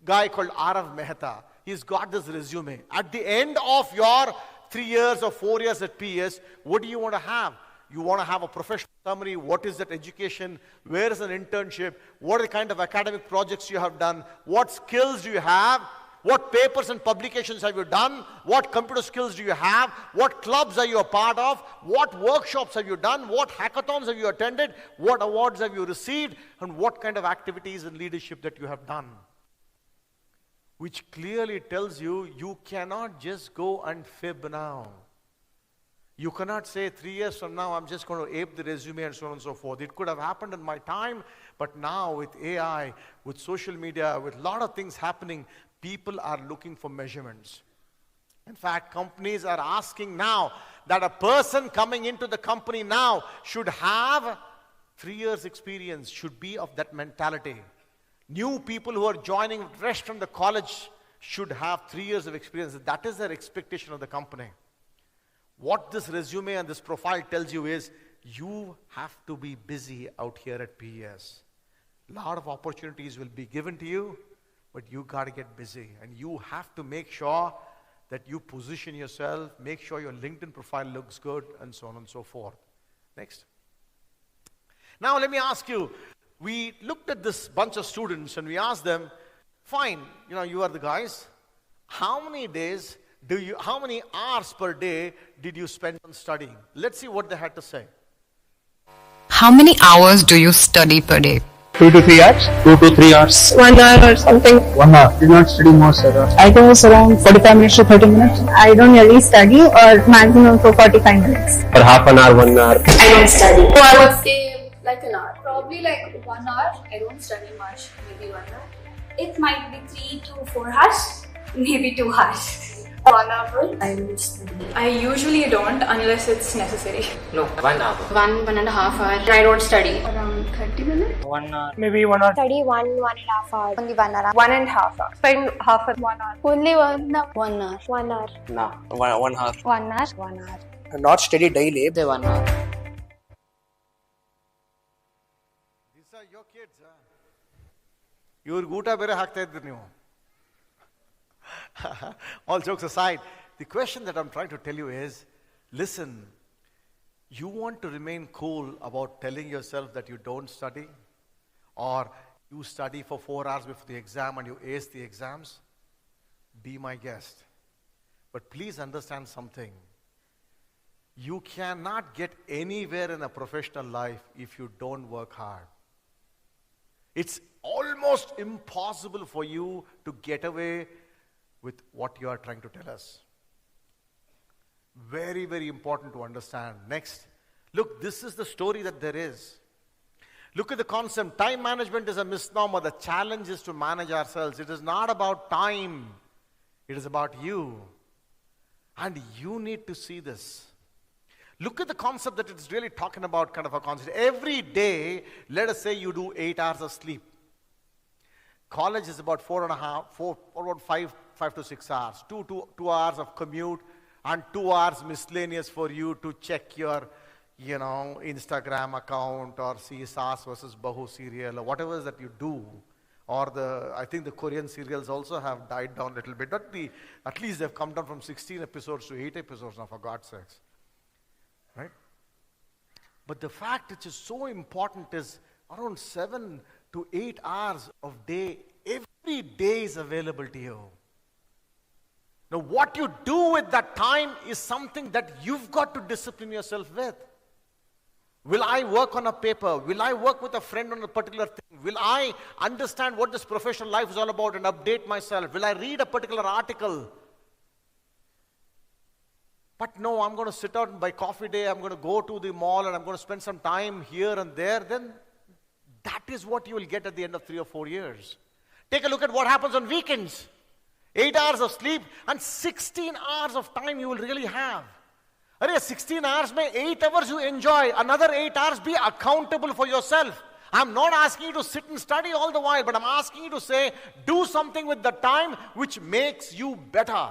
guy called Arav Mehta, he's got this resume. At the end of your 3 years or 4 years at PES, what do you want to have? You want to have a professional summary. What is that education? Where is an internship? What are the kind of academic projects you have done? What skills do you have? What papers and publications have you done? What computer skills do you have? What clubs are you a part of? What workshops have you done? What hackathons have you attended? What awards have you received? And what kind of activities and leadership that you have done? Which clearly tells you, you cannot just go and fib now. You cannot say 3 years from now, I'm just going to ape the resume and so on and so forth. It could have happened in my time, but now with AI, with social media, with a lot of things happening, people are looking for measurements. In fact, companies are asking now that a person coming into the company now should have 3 years experience, should be of that mentality. New people who are joining fresh from the college should have 3 years of experience. That is their expectation of the company. What this resume and this profile tells you is, you have to be busy out here at PES. A lot of opportunities will be given to you. but you got to get busy. And you have to make sure that you position yourself, make sure your LinkedIn profile looks good, and so on and so forth. Next. Now let me ask you, we looked at this bunch of students and we asked them, fine, you are the guys. How many hours per day did you spend on studying? Let's see what they had to say. How many hours do you study per day? 2 to 3 hours. 2 to 3 hours. 1 hour or something. 1 hour. Do not study more, sir. I think it's around 45 minutes to 30 minutes. I don't really study, or maximum for 45 minutes. For half an hour, 1 hour. I don't study. So I would say like an hour. Probably like 1 hour. I don't study much. Maybe 1 hour. It might be 3 to 4 hours. Maybe 2 hours. 1 hour. I will study. I usually don't unless it's necessary. No, 1 hour. 1.5 hours. I don't study. Around 30 minutes. 1 hour. Maybe 1 hour. Study 1.5 hours. Only 1 hour. 1.5 hours. Spend half of 1 hour. Only 1 hour. 1 hour. 1 hour. No, 1 hour. 1 hour. 1 hour. Not study daily. Say 1 hour. These are your kids, huh? Your guta bere hakta iddir ನೀವು. All jokes aside, the question that I'm trying to tell you is, listen, you want to remain cool about telling yourself that you don't study, or you study for 4 hours before the exam and you ace the exams? Be my guest. But please understand something. You cannot get anywhere in a professional life if you don't work hard. It's almost impossible for you to get away with what you are trying to tell us. Very, very important to understand. Next, look, this is the story that there is. Look at the concept. Time management is a misnomer. The challenge is to manage ourselves. It is not about time. It is about you. And you need to see this. Look at the concept that it's really talking about, kind of a concept. Every day, let us say you do 8 hours of sleep. College is about 5 to 6 hours. 2 hours of commute and 2 hours miscellaneous for you to check your, Instagram account or see Saas versus Bahu serial or whatever it is that you do. Or I think the Korean serials also have died down a little bit. But at least they've come down from 16 episodes to 8 episodes now, for God's sakes. Right? But the fact which is so important is around 7 to 8 hours of day, every day is available to you. Now what you do with that time is something that you've got to discipline yourself with. Will I work on a paper? Will I work with a friend on a particular thing? Will I understand what this professional life is all about and update myself? Will I read a particular article? But no, I'm going to sit out and buy coffee day, I'm going to go to the mall and I'm going to spend some time here and there. Then that is what you will get at the end of 3 or 4 years. Take a look at what happens on weekends. 8 hours of sleep and 16 hours of time you will really have. 16 hours, 8 hours you enjoy. Another 8 hours be accountable for yourself. I'm not asking you to sit and study all the while, but I'm asking you to say, do something with the time which makes you better.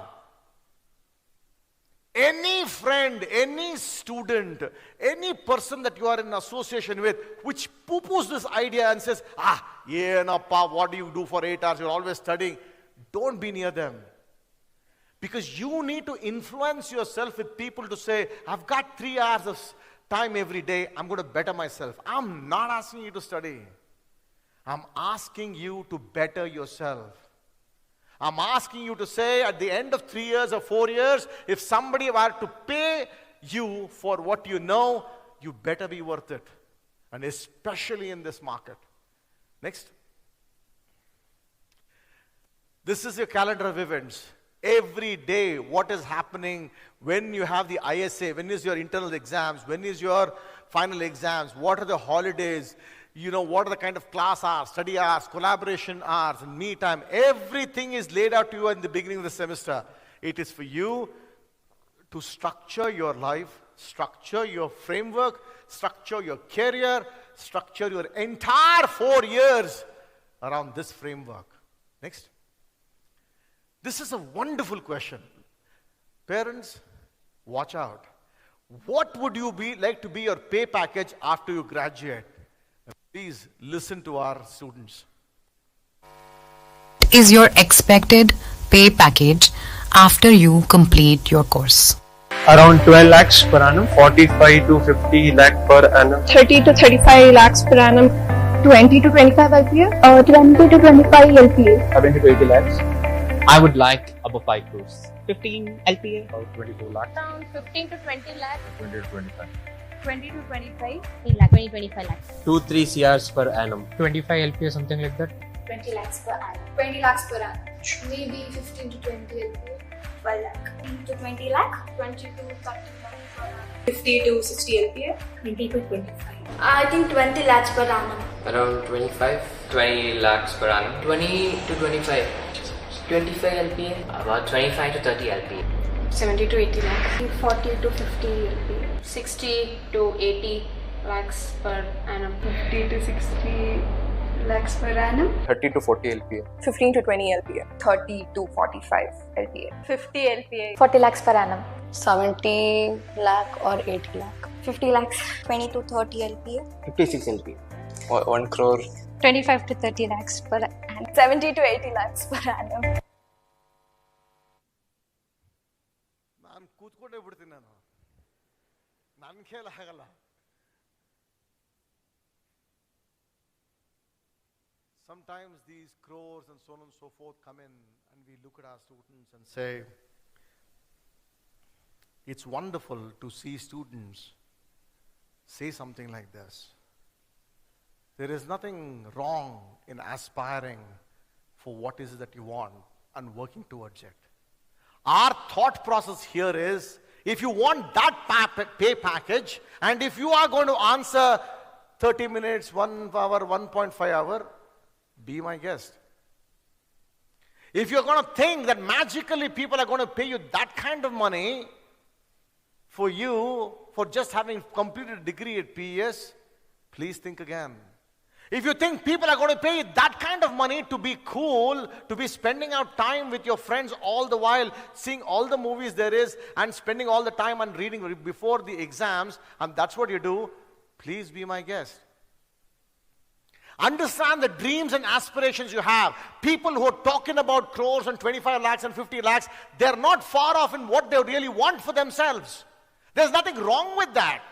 Any friend, any student, any person that you are in association with, which poo-poos this idea and says, what do you do for 8 hours? You're always studying. Don't be near them. Because you need to influence yourself with people to say, I've got 3 hours of time every day. I'm going to better myself. I'm not asking you to study. I'm asking you to better yourself. I'm asking you to say at the end of 3 years or 4 years, if somebody were to pay you for what you know, you better be worth it. And especially in this market. Next. This is your calendar of events. Every day, what is happening when you have the ISA, when is your internal exams, when is your final exams, what are the holidays, what are the kind of class hours, study hours, collaboration hours, and me time. Everything is laid out to you in the beginning of the semester. It is for you to structure your life, structure your framework, structure your career, structure your entire 4 years around this framework. Next. This is a wonderful question. Parents, watch out. What would you like to be your pay package after you graduate? Please listen to our students. is your expected pay package after you complete your course? Around 12 lakhs per annum, 45 to 50 lakh per annum. 30 to 35 lakhs per annum. 20 to 25 LPA? 20 to 25 LPA. 70 to 80 lakhs. I would like above 5 crores. 15 LPA. About 24 lakhs. Around 15 to 20 lakhs. 20 to 25. 20 to 25. 20-25 lakhs. 2-3 CRs per annum. 25 LPA, something like that. 20 lakhs per annum. 20 lakhs per annum. Maybe 15 to 20 LPA. 12 lakh. 15 to 20 lakh. 20 to 30 lakh per annum. 50 to 60 LPA. 20 to 25. I think 20 lakhs per annum. Around 25. 20 lakhs per annum. 20 to 25. 25 LPA. About 25 to 30 LPA. 70 to 80 lakhs. 40 to 50 LPA. 60 to 80 lakhs per annum. 50 to 60 lakhs per annum. 30 to 40 LPA. 15 to 20 LPA. 30 to 45 LPA. 50 LPA. 40 lakhs per annum. 70 lakh or 80 lakh. 50 lakhs. 20 to 30 LPA. 56 LPA. 1 crore. 25 to 30 lakhs per annum. 70 to 80 lakhs per annum. ನಾನು ಕೂತ್ಕೊಂಡೇ ಬಿಡ್ತೀನಿ ನಾನು ನನ್ನ ಕೈಯಲ್ಲಿ ಆಗಲ್ಲ. Sometimes these crores and so on and so forth come in and we look at our students and say, it's wonderful to see students say something like this. There is nothing wrong in aspiring for what is it that you want and working towards it. Our thought process here is, if you want that pay package, and if you are going to answer 30 minutes, 1 hour, 1.5 hour, be my guest. If you're going to think that magically people are going to pay you that kind of money for you, for just having completed a degree at PES, please think again. If you think people are going to pay you that kind of money to be cool, to be spending out time with your friends all the while, seeing all the movies there is, and spending all the time and reading before the exams, and that's what you do, please be my guest. Understand the dreams and aspirations you have. People who are talking about crores and 25 lakhs and 50 lakhs, they're not far off in what they really want for themselves. There's nothing wrong with that.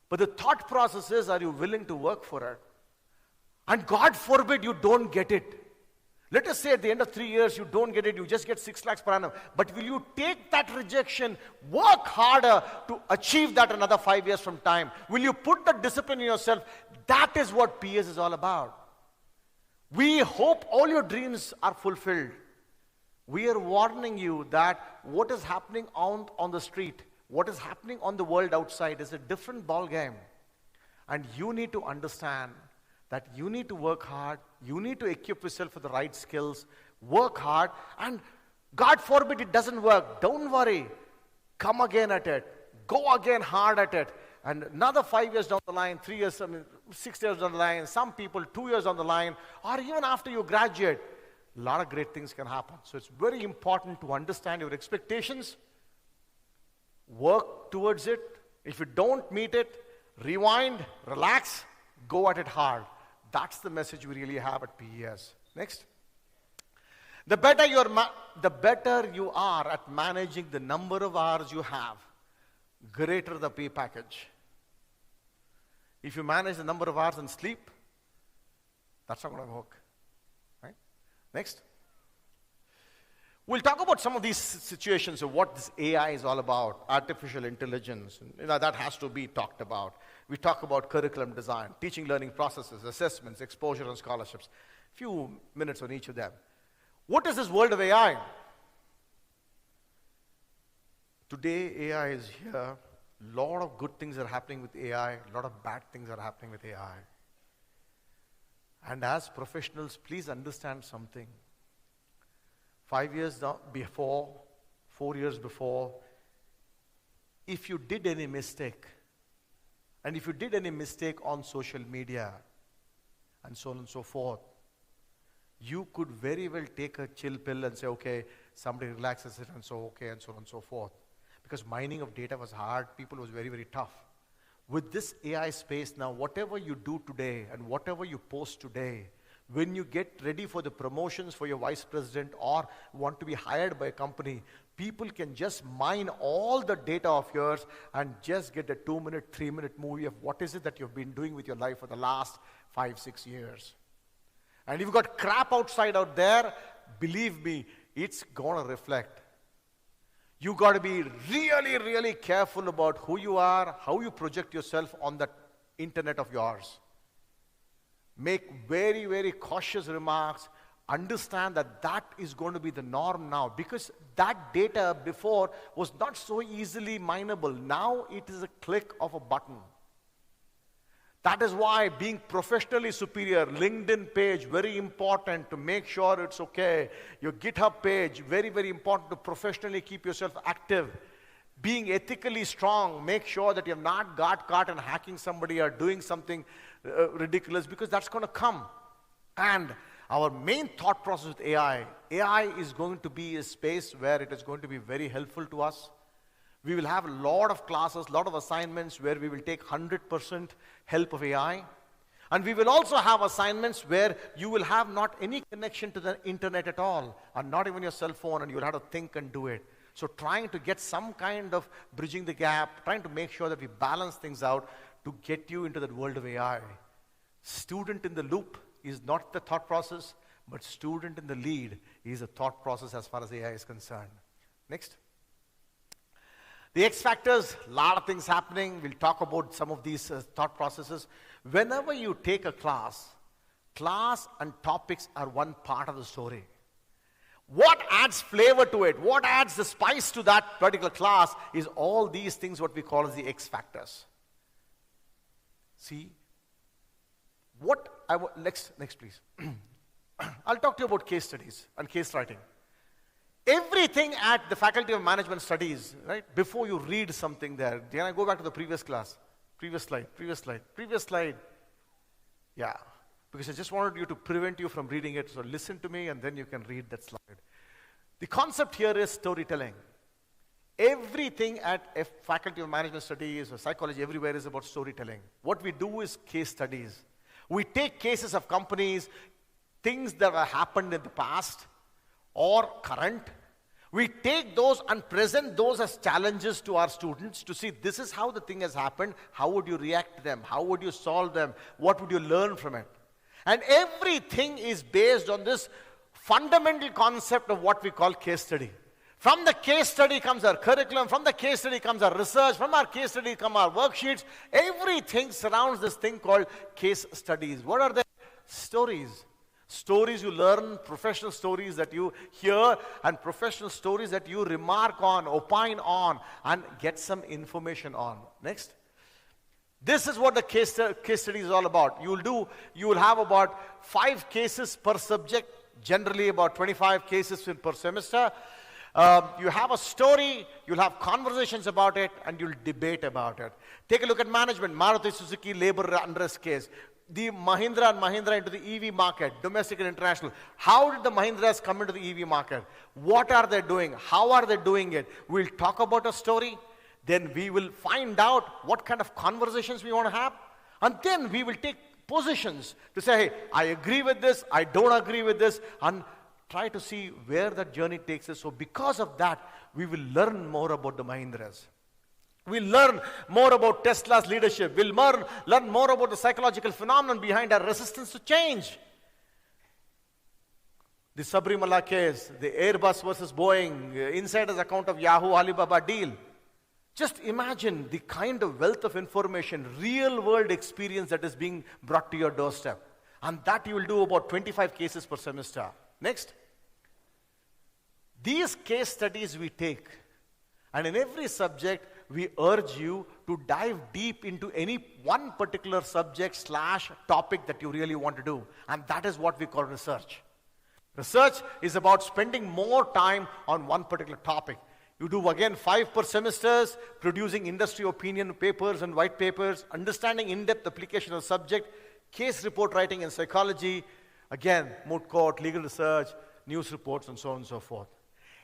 But the thought process is, are you willing to work for it? And God forbid you don't get it. Let us say at the end of 3 years you don't get it, you just get 6 lakhs per annum. But will you take that rejection, work harder to achieve that another 5 years from time? Will you put the discipline in yourself? That is what PS is all about. We hope all your dreams are fulfilled. We are warning you that what is happening on the street, what is happening on the world outside is a different ball game. And you need to understand that you need to work hard, you need to equip yourself with the right skills, work hard, and God forbid it doesn't work. Don't worry. Come again at it. Go again hard at it. And another 5 years down the line, 3 years, 6 years down the line, some people 2 years down the line, or even after you graduate, a lot of great things can happen. So it's very important to understand your expectations, work towards it. If you don't meet it, rewind, relax, go at it hard. That's the message we really have at PES. Next. The better you are at managing the number of hours you have, greater the pay package. If you manage the number of hours and sleep, that's not going to work. Right? Next. We'll talk about some of these situations of what this AI is all about, artificial intelligence. That has to be talked about. We talk about curriculum design, teaching learning processes, assessments, exposure and scholarships. Few minutes on each of them. What is this world of AI? Today, AI is here. A lot of good things are happening with AI. A lot of bad things are happening with AI. And as professionals, please understand something. 5 years before, 4 years before, if you did any mistake, and if you did any mistake on social media, and so on and so forth, you could very well take a chill pill and say, okay, somebody relaxes it, and so okay, and so on and so forth. Because mining of data was hard, people was very, very tough. With this AI space now, whatever you do today and whatever you post today When you get ready for the promotions for your vice president or want to be hired by a company, people can just mine all the data of yours and just get a 2-minute, 3-minute movie of what is it that you've been doing with your life for the last 5-6 years. And if you've got crap outside out there, believe me, it's going to reflect. You got to be really, really careful about who you are, how you project yourself on the internet of yours. Make very, very cautious remarks. Understand that that is going to be the norm now, because that data before was not so easily mineable. Now it is a click of a button. That is why being professionally superior, LinkedIn page, very important to make sure it's okay. Your GitHub page, very, very important to professionally keep yourself active. Being ethically strong, make sure that you have not got caught in hacking somebody or doing something ridiculous, because that's going to come. And our main thought process with AI is going to be a space where it is going to be very helpful to us. We will have a lot of classes, a lot of assignments where we will take 100% help of AI. And we will also have assignments where you will have not any connection to the internet at all, and not even your cell phone, and you will have to think and do it. So trying to get some kind of bridging the gap, trying to make sure that we balance things out to get you into that world of AI. Student in the loop is not the thought process, but student in the lead is a thought process as far as AI is concerned. Next. The X factors, a lot of things happening. We'll talk about some of these thought processes. Whenever you take a class and topics are one part of the story. What adds flavor to it, what adds the spice to that particular class is all these things what we call as the X factors. See, next please. I'll talk to you about case studies and case writing. Everything at the Faculty of Management Studies, right, before you read something there, can I go back to the previous class? Previous slide. Yeah, because I just wanted you to prevent you from reading it, so listen to me and then you can read that slide. The concept here is storytelling. Everything at a Faculty of Management Studies or psychology, everywhere is about storytelling. What we do is case studies. We take cases of companies, things that have happened in the past or current. We take those and present those as challenges to our students to see this is how the thing has happened, how would you react to them, how would you solve them, what would you learn from it. And everything is based on this fundamental concept of what we call case study. From the case study comes our curriculum, from the case study comes our research, from our case study come our worksheets. Everything surrounds this thing called case studies. What are they? Stories. Stories you learn, professional stories that you hear, and professional stories that you remark on, opine on, and get some information on. Next. This is what the case study is all about. You will have about 5 cases per subject, generally about 25 cases per semester. You have a story, you'll have conversations about it, and you'll debate about it. Take a look at management, Maruti Suzuki labor unrest case. The Mahindra and Mahindra into the EV market, domestic and international. How did the Mahindras come into the EV market? What are they doing? How are they doing it? We'll talk about a story. Then we will find out what kind of conversations we want to have. And then we will take positions to say, hey, I agree with this, I don't agree with this, and try to see where that journey takes us. So because of that, we will learn more about the Mahindras. We'll learn more about Tesla's leadership. We'll learn more about the psychological phenomenon behind our resistance to change. The Sabrimala case, the Airbus versus Boeing, insider's account of Yahoo Alibaba deal. Just imagine the kind of wealth of information, real world experience that is being brought to your doorstep. And that you will do about 25 cases per semester. Next. These case studies we take, and in every subject, we urge you to dive deep into any one particular subject / topic that you really want to do. And that is what we call research. Research is about spending more time on one particular topic. You do again 5 per semesters, producing industry opinion papers and white papers, understanding in-depth application of subject, case report writing in psychology, again, moot court, legal research, news reports, and so on and so forth.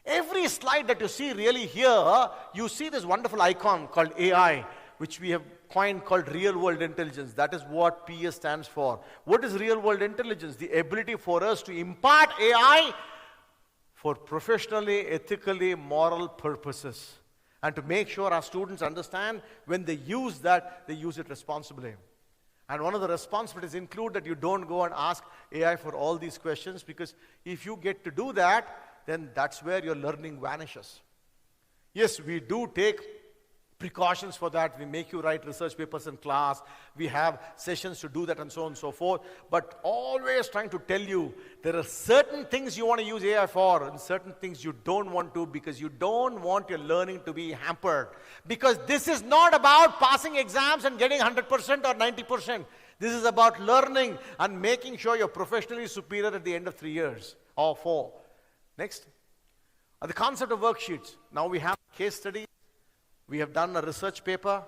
Every slide that you see really here, you see this wonderful icon called AI, which we have coin called real world intelligence. That is what PS stands for. What is real world intelligence? The ability for us to impart AI for professionally, ethically, moral purposes. And to make sure our students understand when they use that, they use it responsibly. And one of the responsibilities include that you don't go and ask AI for all these questions, because if you get to do that, then that's where your learning vanishes. Yes, we do take precautions for that. We make you write research papers in class. We have sessions to do that and so on and so forth. But always trying to tell you, there are certain things you want to use AI for and certain things you don't want to, because you don't want your learning to be hampered. Because this is not about passing exams and getting 100% or 90%. This is about learning and making sure you're professionally superior at the end of 3 years or 4. Next. The concept of worksheets. Now we have case studies. We have done a research paper.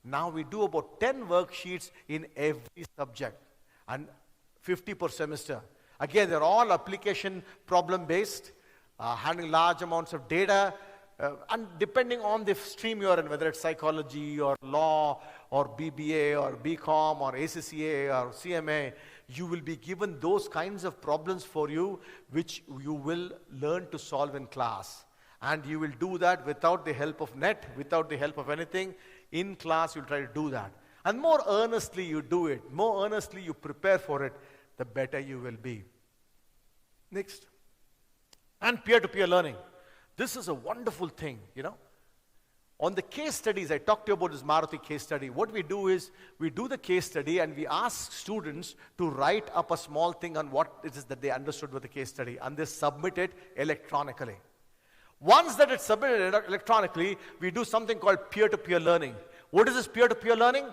Now we do about 10 worksheets in every subject and 50 per semester. Again, they're all application problem based, handling large amounts of data, and depending on the stream you're in, whether it's psychology or law or BBA or BCom or ACCA or CMA, you will be given those kinds of problems for you which you will learn to solve in class. And you will do that without the help of net, without the help of anything. In class, you'll try to do that. And more earnestly you do it, more earnestly you prepare for it, the better you will be. Next. And peer-to-peer learning. This is a wonderful thing, you know. On the case studies, I talked to you about this Maruti case study. What we do is, we do the case study and we ask students to write up a small thing on what it is that they understood with the case study, and they submit it electronically. Once that it's submitted electronically, we do something called peer-to-peer learning. What is this peer-to-peer learning?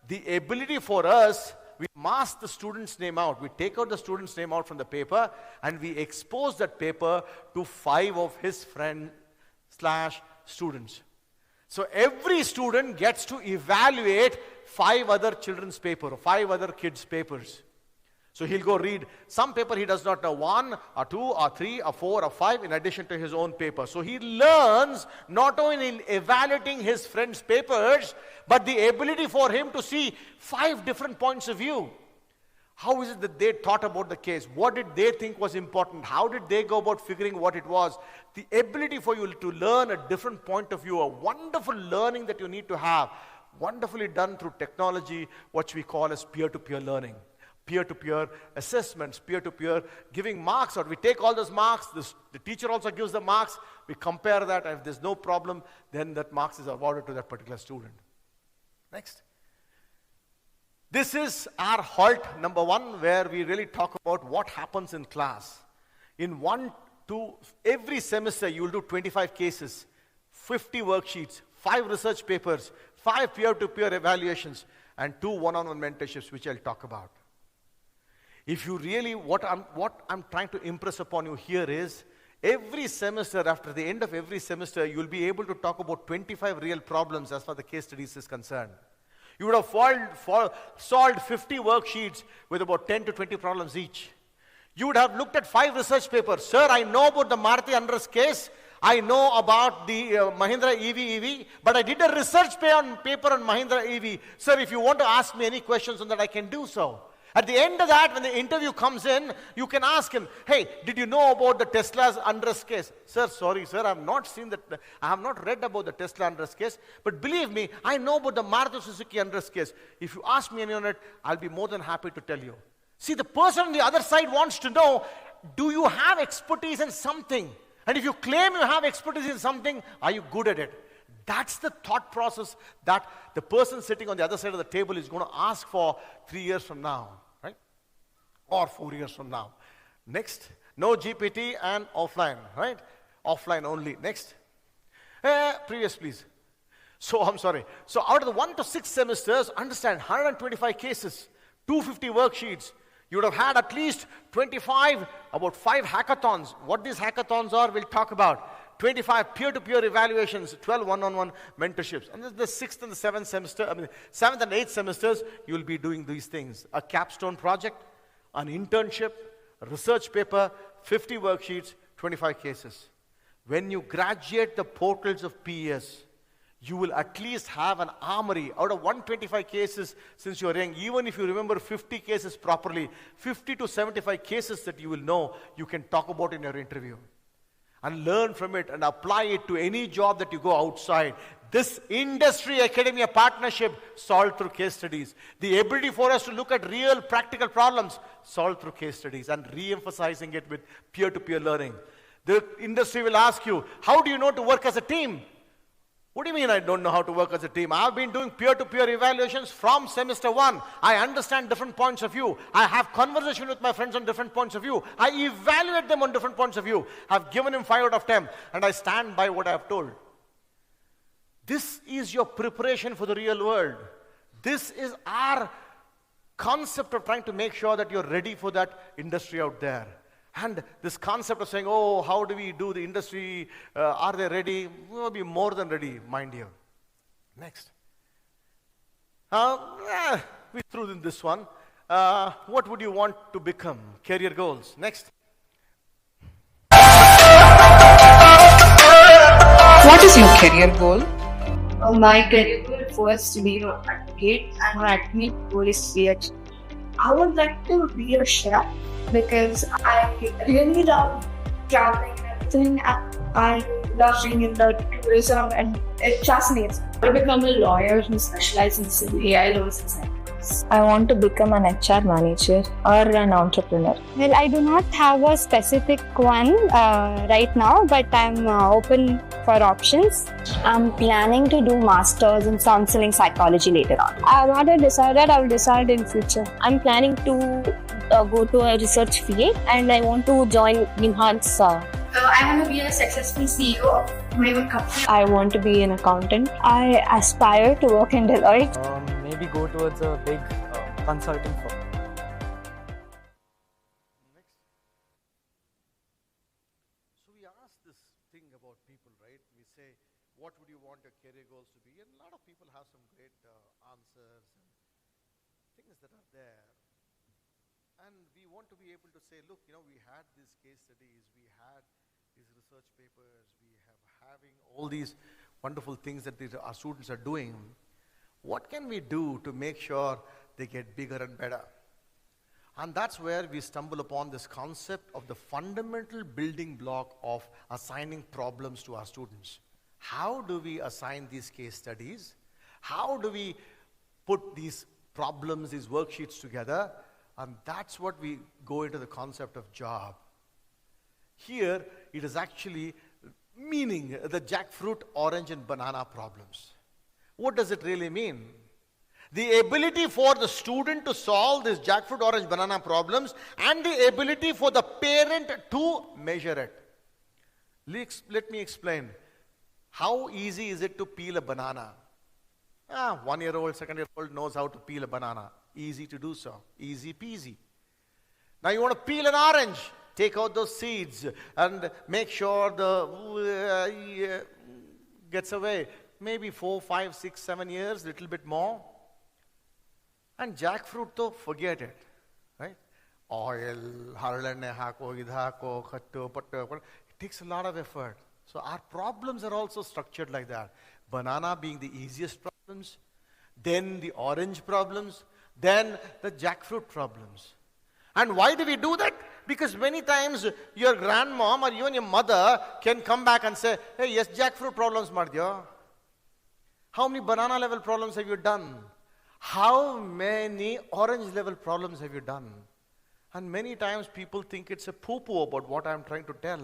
The ability for us, we mask the student's name out. We take out the student's name out from the paper and we expose that paper to 5 of his friends/students. So every student gets to evaluate 5 other children's paper or 5 other kids' papers. So he'll go read some paper he does not know, 1 or 2 or 3 or 4 or 5 in addition to his own paper. So he learns not only in evaluating his friends' papers, but the ability for him to see 5 different points of view. How is it that they thought about the case? What did they think was important? How did they go about figuring what it was? The ability for you to learn a different point of view, a wonderful learning that you need to have, wonderfully done through technology, what we call as peer-to-peer learning. Peer-to-peer assessments, peer-to-peer giving marks, or we take all those marks, the teacher also gives the marks, we compare that, and if there's no problem, then that marks is awarded to that particular student. Next. This is our halt number 1, where we really talk about what happens in class. In every semester you will do 25 cases, 50 worksheets, 5 research papers, 5 peer-to-peer evaluations, and 2 one-on-one mentorships, which I'll talk about. If you really, what I'm trying to impress upon you here is, every semester, after the end of every semester, you'll be able to talk about 25 real problems as far as the case studies is concerned. You would have solved 50 worksheets with about 10 to 20 problems each. You would have looked at 5 research papers. Sir, I know about the Maruti Andras case. I know about the Mahindra EV, but I did a research paper on Mahindra EV. Sir, if you want to ask me any questions on that, I can do so. At the end of that, when the interview comes in, you can ask him, hey, did you know about the Tesla's Andras case? Sir, sorry, sir, I have not seen that. I have not read about the Tesla Andras case. But believe me, I know about the Maruti Suzuki Andras case. If you ask me any on it, I'll be more than happy to tell you. See, the person on the other side wants to know, do you have expertise in something? And if you claim you have expertise in something, are you good at it? That's the thought process that the person sitting on the other side of the table is going to ask for 3 years from now. Or 4 years from now. Next, no GPT and offline, right? Offline only. Next. Previous, please. So, I'm sorry. So, out of the 1 to 6 semesters, understand, 125 cases, 250 worksheets. You would have had at least 25, about 5 hackathons. What these hackathons are, we'll talk about. 25 peer-to-peer evaluations, 12 one-on-one mentorships. And the 6th and the 7th semester, 7th and 8th semesters, you will be doing these things. A capstone project, an internship, a research paper, 50 worksheets, 25 cases. When you graduate the portals of PES, You will at least have an armory. Out of 125 cases since you are young, even if you remember 50 cases properly, 50 to 75 cases that you will know, you can talk about in your interview. And learn from it and apply it to any job that you go outside. This industry-academia partnership solved through case studies. The ability for us to look at real practical problems solved through case studies and re-emphasizing it with peer-to-peer learning. The industry will ask you, how do you know to work as a team? What do you mean I don't know how to work as a team? I've been doing peer-to-peer evaluations from semester 1. I understand different points of view. I have conversation with my friends on different points of view. I evaluate them on different points of view. I've given him 5 out of 10 and I stand by what I've told. This is your preparation for the real world. This is our concept of trying to make sure that you're ready for that industry out there. And this concept of saying, oh, how do we do the industry? Are they ready? We'll be more than ready, mind you. Next. We threw in this one. What would you want to become? Career goals. Next. What is your career goal? My career goal was to be an advocate, and my academic goal is to be a chef. I would like to be a chef because I really love traveling and everything. I love being in the tourism and it fascinates me. I want to become a lawyer who specializes in AI laws and science. I want to become an HR manager or an entrepreneur. Well, I do not have a specific one right now, but I'm open for options. I'm planning to do masters in counseling psychology later on. I've not yet decided. I will decide in future. I'm planning to go to a research field and I want to join Enhance. I want to be a successful CEO of my own company. I want to be an accountant. I aspire to work in Deloitte. Maybe go towards a big consulting firm. So we ask this thing about people, right? We say, what would you want your career goals to be? And a lot of people have some great answers and things that are there. And we want to be able to say, look, we had these case studies, we had these research papers, we have having all these wonderful things that our students are doing. What can we do to make sure they get bigger and better? And that's where we stumble upon this concept of the fundamental building block of assigning problems to our students. How do we assign these case studies? How do we put these problems, these worksheets together? And that's what we go into the concept of job. Here, it is actually meaning the jackfruit, orange, and banana problems. What does it really mean? The ability for the student to solve these jackfruit, orange, banana problems and the ability for the parent to measure it. Let me explain. How easy is it to peel a banana? 1-year-old, 2-year-old knows how to peel a banana. Easy to do so. Easy peasy. Now you want to peel an orange. Take out those seeds and make sure the gets away. Maybe 4, 5, 6, 7 years, little bit more. And jackfruit though, forget it. Right? Oil, harlanne hako, idhako, khatto, patto. It takes a lot of effort. So our problems are also structured like that. Banana being the easiest problems, then the orange problems, then the jackfruit problems. And why do we do that? Because many times your grandmom or even your mother can come back and say, hey, yes, jackfruit problems madhya. How many banana level problems have you done? How many orange level problems have you done? And many times people think it's a poo-poo about what I'm trying to tell.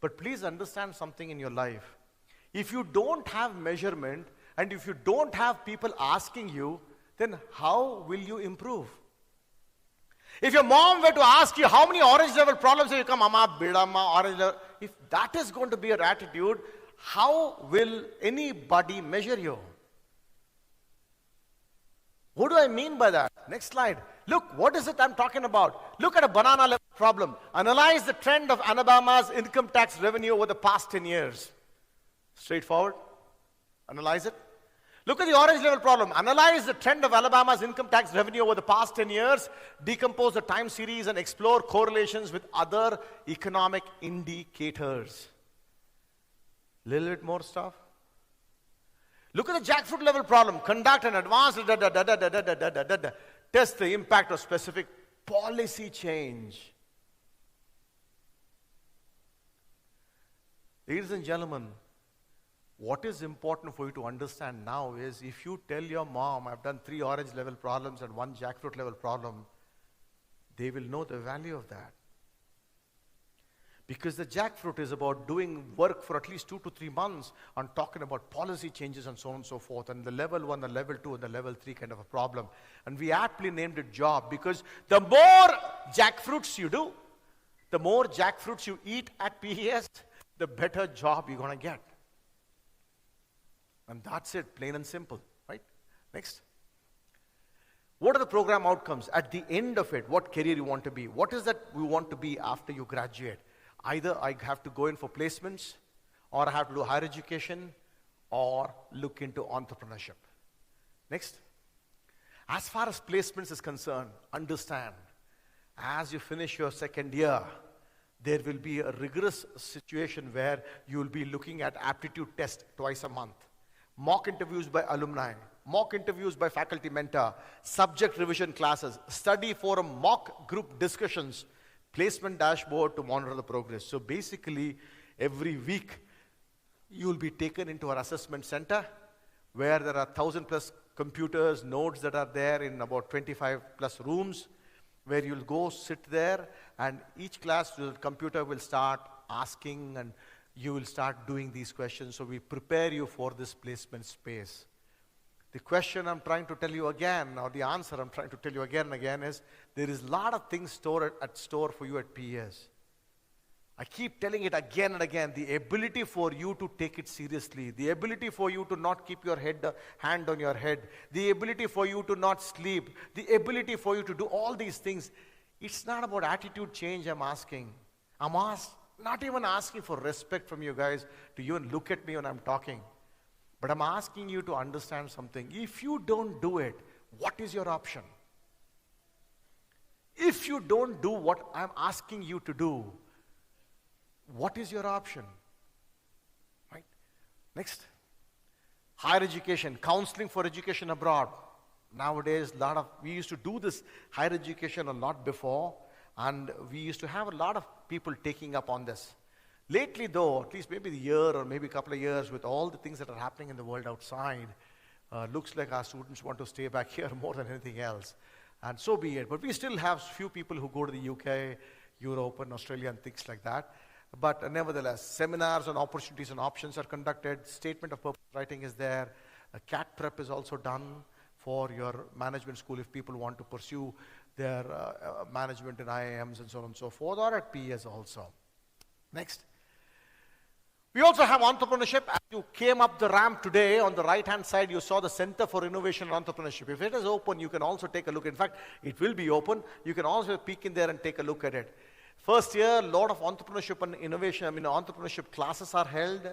But please understand something in your life. If you don't have measurement and if you don't have people asking you, then how will you improve? If your mom were to ask you how many orange level problems have you come, Mama, Bidama, orange level. If that is going to be your attitude, how will anybody measure you? What do I mean by that? Next slide. Look, what is it I'm talking about? Look at a banana level problem. Analyze the trend of Alabama's income tax revenue over the past 10 years. Straightforward. Analyze it. Look at the orange level problem. Analyze the trend of Alabama's income tax revenue over the past 10 years. Decompose the time series and explore correlations with other economic indicators. Little bit more stuff. Look at the jackfruit level problem. Conduct an advanced test the impact of specific policy change. Ladies and gentlemen, what is important for you to understand now is if you tell your mom, I've done 3 orange level problems and 1 jackfruit level problem, they will know the value of that. Because the jackfruit is about doing work for at least 2 to 3 months on talking about policy changes and so on and so forth. And the level 1, the level 2, and the level 3 kind of a problem. And we aptly named it job because the more jackfruits you do, the more jackfruits you eat at PES, the better job you're going to get. And that's it, plain and simple, right? Next. What are the program outcomes? At the end of it, what career you want to be? What is that we want to be after you graduate? Either I have to go in for placements, or I have to do higher education, or look into entrepreneurship. Next. As far as placements is concerned, understand, as you finish your second year, there will be a rigorous situation where you will be looking at aptitude test twice a month. Mock interviews by alumni, mock interviews by faculty mentor, subject revision classes, study forum, mock group discussions, placement dashboard to monitor the progress. So basically, every week, you will be taken into our assessment center where there are 1,000+ computers, nodes that are there in about 25+ rooms, where you'll go sit there and each class, the computer will start asking and you will start doing these questions. So we prepare you for this placement space. The question I'm trying to tell you again, or the answer I'm trying to tell you again and again is, there is a lot of things stored at store for you at PES. I keep telling it again and again, the ability for you to take it seriously, the ability for you to not keep your hand on your head, the ability for you to not sleep, the ability for you to do all these things. It's not about attitude change I'm asking. I'm not even asking for respect from you guys to even look at me when I'm talking. But I'm asking you to understand something. If you don't do it, what is your option? If you don't do what I'm asking you to do, what is your option? Right? Next. Higher education, counseling for education abroad. Nowadays, we used to do this higher education a lot before, and we used to have a lot of people taking up on this. Lately though, at least maybe a year or maybe a couple of years, with all the things that are happening in the world outside, looks like our students want to stay back here more than anything else. And so be it. But we still have few people who go to the UK, Europe and Australia and things like that. But nevertheless, seminars on opportunities and options are conducted. Statement of purpose writing is there. A CAT prep is also done for your management school if people want to pursue their management in IIMs and so on and so forth, or at PES also. Next. We also have entrepreneurship. As you came up the ramp today, on the right-hand side, you saw the Center for Innovation and Entrepreneurship. If it is open, you can also take a look. In fact, it will be open. You can also peek in there and take a look at it. First year, a lot of entrepreneurship and innovation, entrepreneurship classes are held.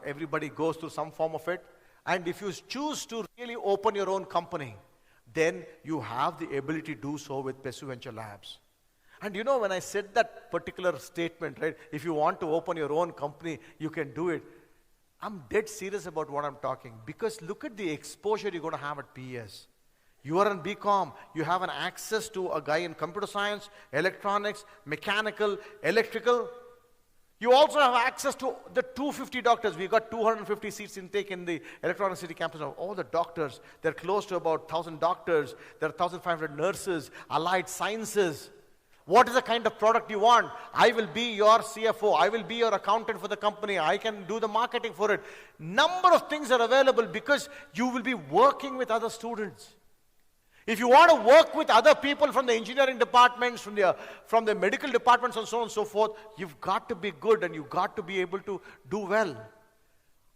Everybody goes through some form of it. And if you choose to really open your own company, then you have the ability to do so with PESU Venture Labs. And you know, when I said that particular statement, right, if you want to open your own company, you can do it. I'm dead serious about what I'm talking, because look at the exposure you're going to have at PES. You are in BCom, you have an access to a guy in computer science, electronics, mechanical, electrical. You also have access to the 250 doctors. We've got 250 seats intake in the Electronic City campus of all the doctors. They're close to about 1,000 doctors. There are 1,500 nurses, allied sciences. What is the kind of product you want? I will be your CFO. I will be your accountant for the company. I can do the marketing for it. Number of things are available because you will be working with other students. If you want to work with other people from the engineering departments, from the medical departments and so on and so forth, you've got to be good and you've got to be able to do well.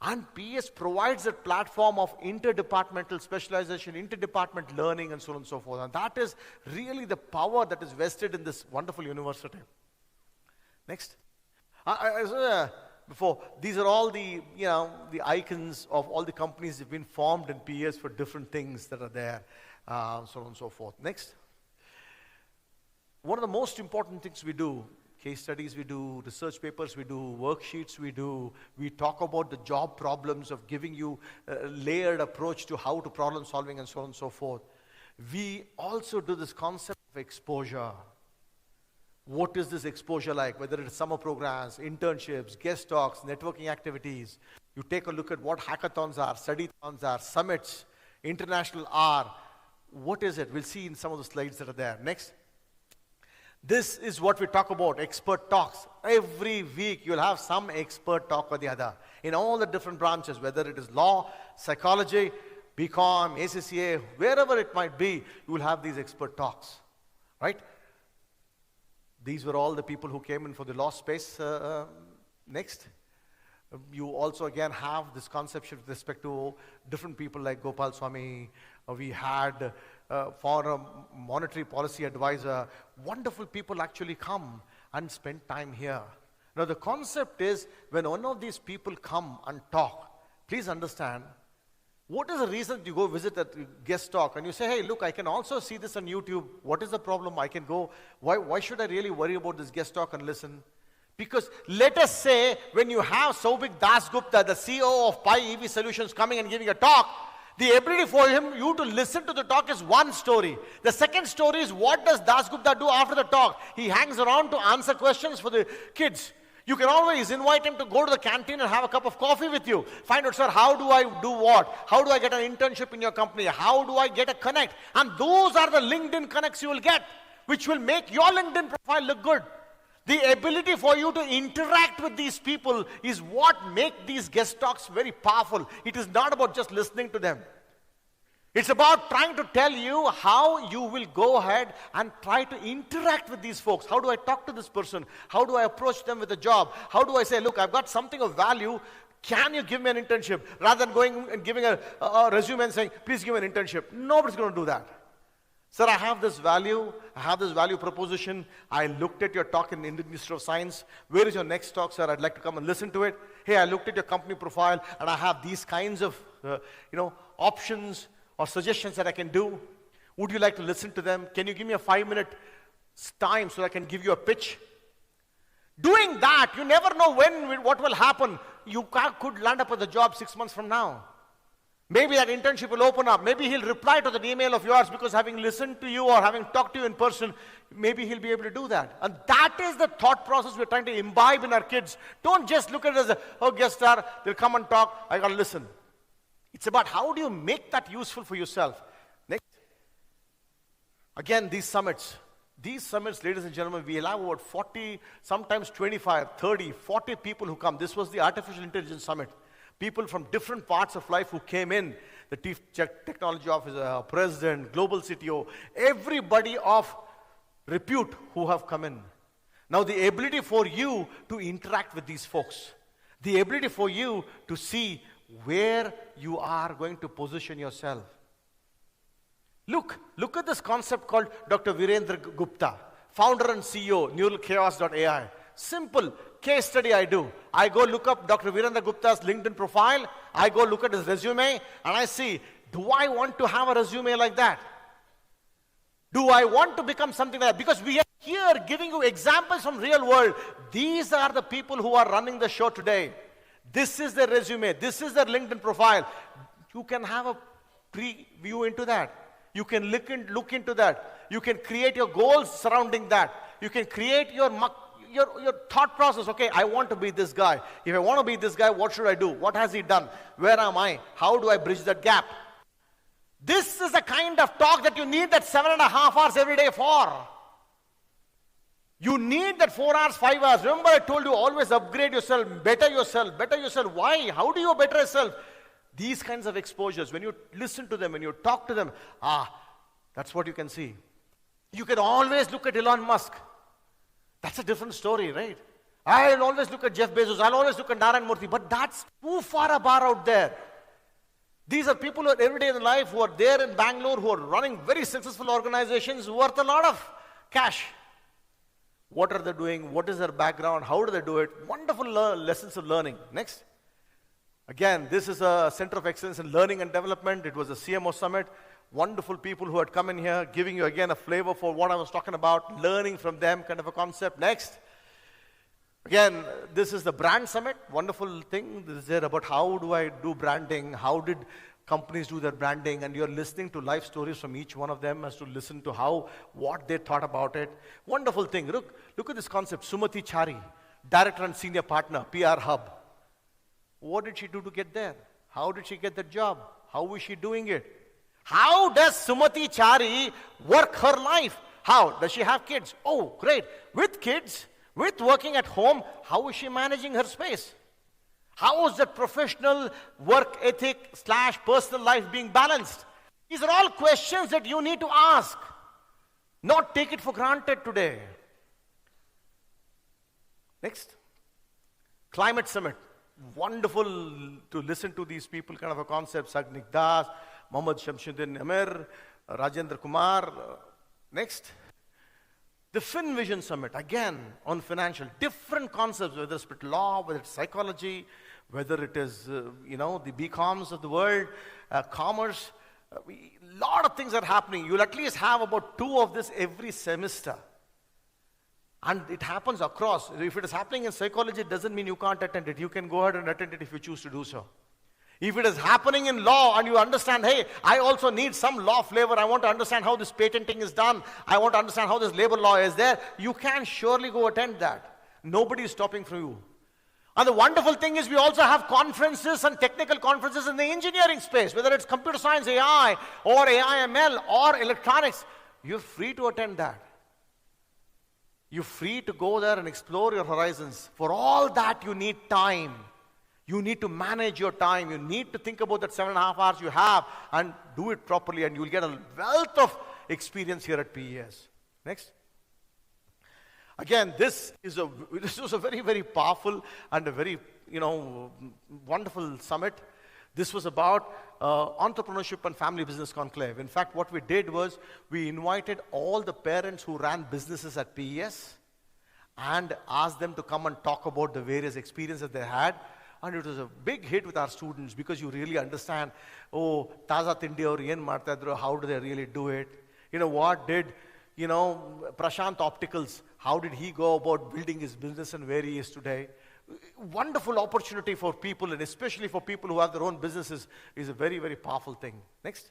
And PS provides a platform of interdepartmental specialization, interdepartment learning and so on and so forth. And that is really the power that is vested in this wonderful university. Next. Before, these are all the, the icons of all the companies that have been formed in PS for different things that are there. So on and so forth. Next. One of the most important things we do, case studies we do, research papers we do, worksheets we do. We talk about the job problems of giving you a layered approach to how to problem solving and so on and so forth. We also do this concept of exposure. What is this exposure like? Whether it's summer programs, internships, guest talks, networking activities. You take a look at what hackathons are, study-thons are, summits, international are. What is it? We'll see in some of the slides that are there. Next. This is what we talk about, expert talks. Every week you'll have some expert talk or the other in all the different branches, whether it is law, psychology, BCom, ACCA, wherever it might be, you will have these expert talks, right? These were all the people who came in for the law space. Next. You also again have this conception with respect to different people like Gopal Swamy. We had for a monetary policy advisor. Wonderful people actually come and spend time here. Now the concept is when one of these people come and talk, please understand, what is the reason you go visit a guest talk and you say, hey, look, I can also see this on YouTube. What is the problem? I can go. Why should I really worry about this guest talk and listen? Because let us say when you have Soubik Dasgupta, the CEO of Pi EV Solutions, coming and giving a talk, the ability for you to listen to the talk is one story. The second story is what does Dasgupta do after the talk? He hangs around to answer questions for the kids. You can always invite him to go to the canteen and have a cup of coffee with you. Find out, sir, how do I do what? How do I get an internship in your company? How do I get a connect? And those are the LinkedIn connects you will get, which will make your LinkedIn profile look good. The ability for you to interact with these people is what makes these guest talks very powerful. It is not about just listening to them. It's about trying to tell you how you will go ahead and try to interact with these folks. How do I talk to this person? How do I approach them with a job? How do I say, look, I've got something of value. Can you give me an internship? Rather than going and giving a resume and saying, please give me an internship. Nobody's going to do that. Sir, I have this value. I have this value proposition. I looked at your talk in the Indian Institute of Science. Where is your next talk, sir? I'd like to come and listen to it. Hey, I looked at your company profile and I have these kinds of, options or suggestions that I can do. Would you like to listen to them? Can you give me a 5-minute time so I can give you a pitch? Doing that, you never know what will happen. You could land up at the job 6 months from now. Maybe that internship will open up. Maybe he'll reply to the email of yours because having listened to you or having talked to you in person, maybe he'll be able to do that. And that is the thought process we're trying to imbibe in our kids. Don't just look at it as guest star, they'll come and talk, I got to listen. It's about how do you make that useful for yourself. Next. Again, these summits, ladies and gentlemen, we allow about 40, sometimes 25, 30, 40 people who come. This was the Artificial Intelligence Summit. People from different parts of life who came in, the chief technology officer, president, global CTO, everybody of repute who have come in. Now the ability for you to interact with these folks, the ability for you to see where you are going to position yourself. Look at this concept called Dr. Virendra Gupta, founder and CEO, NeuralChaos.ai. Simple case study I do. I go look up Dr. Virendra Gupta's LinkedIn profile. I go look at his resume and I see, do I want to have a resume like that? Do I want to become something like that? Because we are here giving you examples from real world. These are the people who are running the show today. This is their resume. This is their LinkedIn profile. You can have a preview into that. You can look into that. You can create your goals surrounding that. You can create your thought process. Okay, I want to be this guy. If I want to be this guy, what should I do? What has he done? Where am I? How do I bridge that gap? This is the kind of talk that you need that 7.5 hours every day for. You need that 4 hours, 5 hours. Remember I told you always upgrade yourself, better yourself, better yourself. Why? How do you better yourself? These kinds of exposures, when you listen to them, when you talk to them, that's what you can see. You can always look at Elon Musk. That's a different story, right? I'll always look at Jeff Bezos. I'll always look at Narayan Murthy. But that's too far a bar out there. These are people who are every day in life, who are there in Bangalore, who are running very successful organizations worth a lot of cash. What are they doing? What is their background? How do they do it? Wonderful lessons of learning. Next. Again, this is a Center of Excellence in Learning and Development. It was a CMO summit. Wonderful people who had come in here, giving you again a flavor for what I was talking about, learning from them kind of a concept. Next. Again, this is the brand summit. Wonderful thing. This is there about how do I do branding? How did companies do their branding? And you're listening to life stories from each one of them as to listen to what they thought about it. Wonderful thing. Look at this concept. Sumati Chari, Director and Senior Partner, PR Hub. What did she do to get there? How did she get the job? How is she doing it? How does Sumati Chari work her life? How? Does she have kids? Oh, great. With kids, with working at home, how is she managing her space? How is that professional work ethic / personal life being balanced? These are all questions that you need to ask. Not take it for granted today. Next. Climate Summit. Wonderful to listen to these people, kind of a concept. Sagnik Das, Mohammad Shamsuddin Amir, Rajendra Kumar. Next. The FinVision Summit, again, on financial. Different concepts, whether it's law, whether it's psychology, whether it is, the BComs of the world, commerce. A lot of things are happening. You'll at least have about 2 of this every semester. And it happens across. If it is happening in psychology, it doesn't mean you can't attend it. You can go ahead and attend it if you choose to do so. If it is happening in law and you understand, hey, I also need some law flavor. I want to understand how this patenting is done. I want to understand how this labor law is there. You can surely go attend that. Nobody is stopping from you. And the wonderful thing is we also have conferences and technical conferences in the engineering space, whether it's computer science, AI, or AI, ML, or electronics. You're free to attend that. You're free to go there and explore your horizons. For all that, you need time. You need to manage your time. You need to think about that 7.5 hours you have and do it properly, and you'll get a wealth of experience here at PES. Next. Again, this was a very, very powerful and a very, wonderful summit. This was about entrepreneurship and family business conclave. In fact, what we did was we invited all the parents who ran businesses at PES and asked them to come and talk about the various experiences they had. And it was a big hit with our students because you really understand, Taza Tindi or Yen Martadro, how do they really do it? What did, Prashant Opticals, how did he go about building his business and where he is today? Wonderful opportunity for people, and especially for people who have their own businesses, is a very, very powerful thing. Next.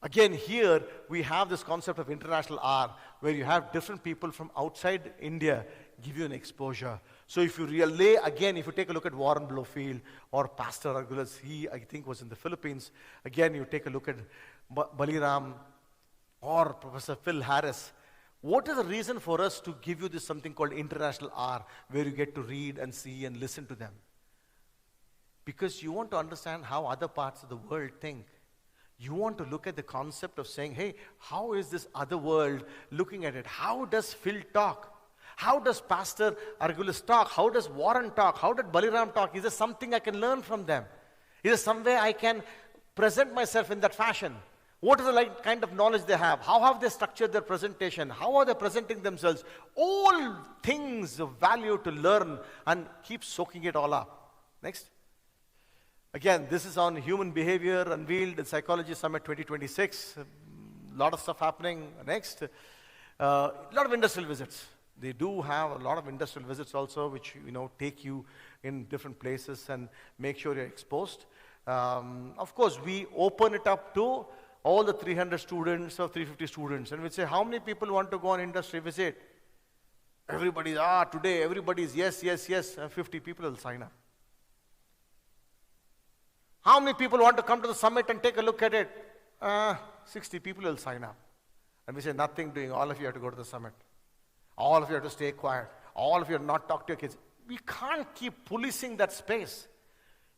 Again, here we have this concept of international R, where you have different people from outside India give you an exposure. So if you if you take a look at Warren Blowfield or Pastor Argulas, he, I think, was in the Philippines. Again, you take a look at Baliram or Professor Phil Harris. What is the reason for us to give you this something called International R, where you get to read and see and listen to them? Because you want to understand how other parts of the world think. You want to look at the concept of saying, hey, how is this other world looking at it? How does Phil talk? How does Pastor Argulis talk? How does Warren talk? How did Baliram talk? Is there something I can learn from them? Is there some way I can present myself in that fashion? What is the kind of knowledge they have? How have they structured their presentation? How are they presenting themselves? All things of value to learn and keep soaking it all up. Next. Again, this is on human behavior unveiled at Psychology Summit 2026. A lot of stuff happening. Next. A lot of industrial visits. They do have a lot of industrial visits also, which take you in different places and make sure you're exposed. Of course, we open it up to all the 300 students or 350 students, and we say, how many people want to go on industry visit? Everybody, today everybody's yes, 50 people will sign up. How many people want to come to the summit and take a look at it? 60 people will sign up. And we say, nothing doing, all of you have to go to the summit. All of you have to stay quiet. All of you have not talk to your kids. We can't keep policing that space.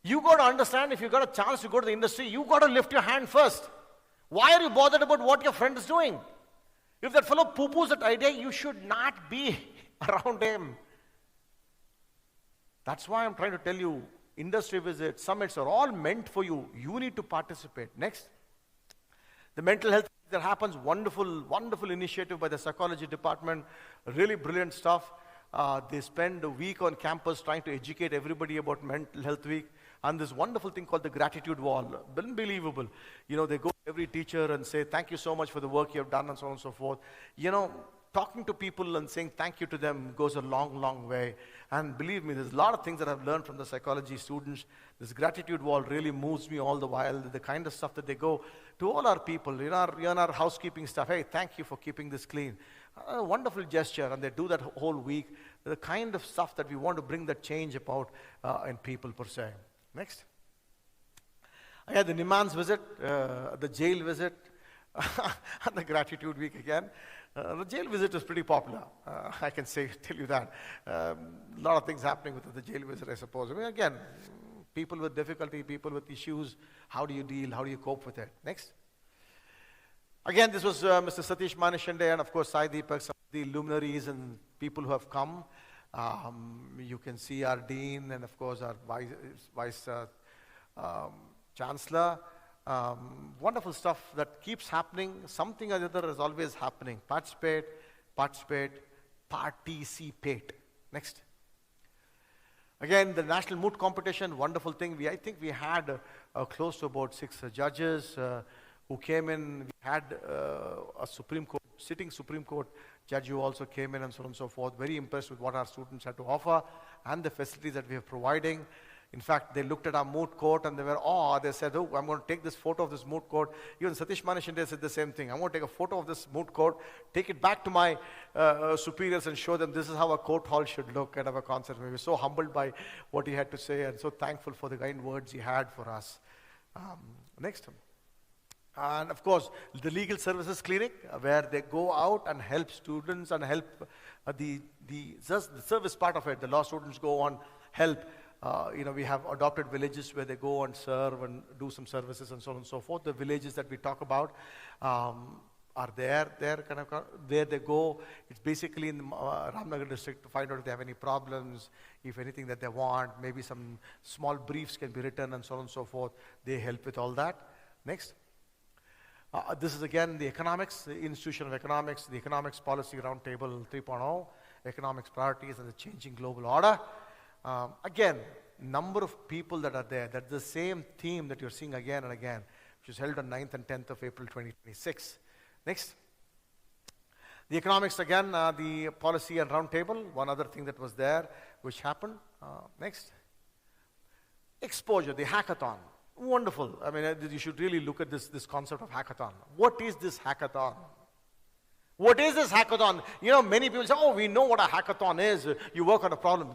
You got to understand, if you got a chance to go to the industry, you got to lift your hand first. Why are you bothered about what your friend is doing? If that fellow poo-poos that idea, you should not be around him. That's why I'm trying to tell you, industry visits, summits are all meant for you. You need to participate. Next. The mental health that happens, wonderful, wonderful initiative by the psychology department, really brilliant stuff. They spend a week on campus trying to educate everybody about mental health week. And this wonderful thing called the gratitude wall, unbelievable. They go to every teacher and say, thank you so much for the work you have done and so on and so forth. talking to people and saying thank you to them goes a long, long way. And believe me, there's a lot of things that I've learned from the psychology students. This gratitude wall really moves me all the while. The kind of stuff that they go to all our people, in our housekeeping stuff. Hey, thank you for keeping this clean. A wonderful gesture, and they do that whole week. The kind of stuff that we want to bring that change about in people per se. Next. I had the Niman's visit, the jail visit, and the gratitude week again. The jail visit was pretty popular. I can tell you that. A lot of things happening with the jail visit, I suppose. I mean, again, people with difficulty, people with issues. How do you deal? How do you cope with it? Next. Again, this was Mr. Satish Manishande and, of course, Sai Deepak, some of the luminaries and people who have come. You can see our dean and, of course, our vice chancellor. Wonderful stuff that keeps happening. Something or the other is always happening. Participate, participate. Next. Again, the National Moot Competition, wonderful thing. I think we had close to about 6 judges who came in. We had a sitting Supreme Court judge who also came in and so on and so forth. Very impressed with what our students had to offer and the facilities that we are providing. In fact, they looked at our moot court and they were awed. They said, oh, I'm going to take this photo of this moot court. Even Satish Manishande said the same thing. I'm going to take a photo of this moot court, take it back to my superiors and show them this is how a court hall should look at our concert. We were so humbled by what he had to say and so thankful for the kind words he had for us. Next. And of course, the Legal Services Clinic, where they go out and help students and help the service part of it. The law students go on, help. We have adopted villages where they go and serve and do some services and so on and so forth. The villages that we talk about are there. There they go. It's basically in the Ramnagar district to find out if they have any problems, if anything that they want. Maybe some small briefs can be written and so on and so forth. They help with all that. Next. This is again the economics, the Institution of Economics, the Economics Policy Roundtable 3.0, Economics Priorities and the Changing Global Order. Again, number of people that are there. That's the same theme that you're seeing again and again, which is held on 9th and 10th of April 2026. Next. The economics again, the policy and roundtable, one other thing that was there, which happened. Next. Exposure, the hackathon. Wonderful. I mean, you should really look at this concept of hackathon. What is this hackathon? What is this hackathon? Many people say, oh, we know what a hackathon is. You work on a problem.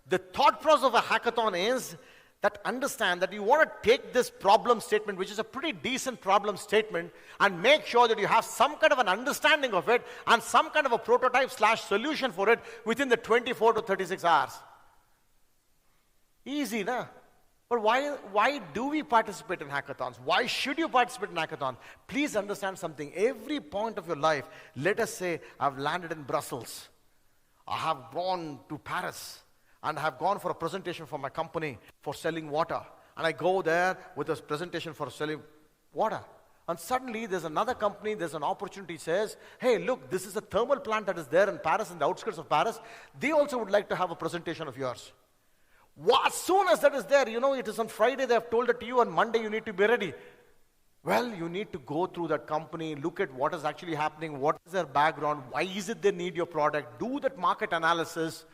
The thought process of a hackathon is that understand that you want to take this problem statement, which is a pretty decent problem statement, and make sure that you have some kind of an understanding of it and some kind of a prototype / solution for it within the 24 to 36 hours. Easy, na? But why do we participate in hackathons? Why should you participate in hackathons? Please understand something. Every point of your life, let us say I've landed in Brussels. I have gone to Paris and have gone for a presentation for my company for selling water. And I go there with a presentation for selling water. And suddenly there's another company, there's an opportunity says, hey, look, this is a thermal plant that is there in Paris, in the outskirts of Paris. They also would like to have a presentation of yours. As soon as that is there, it is on Friday, they have told it to you, on Monday you need to be ready. Well, you need to go through that company, look at what is actually happening, what is their background, why is it they need your product, do that market analysis,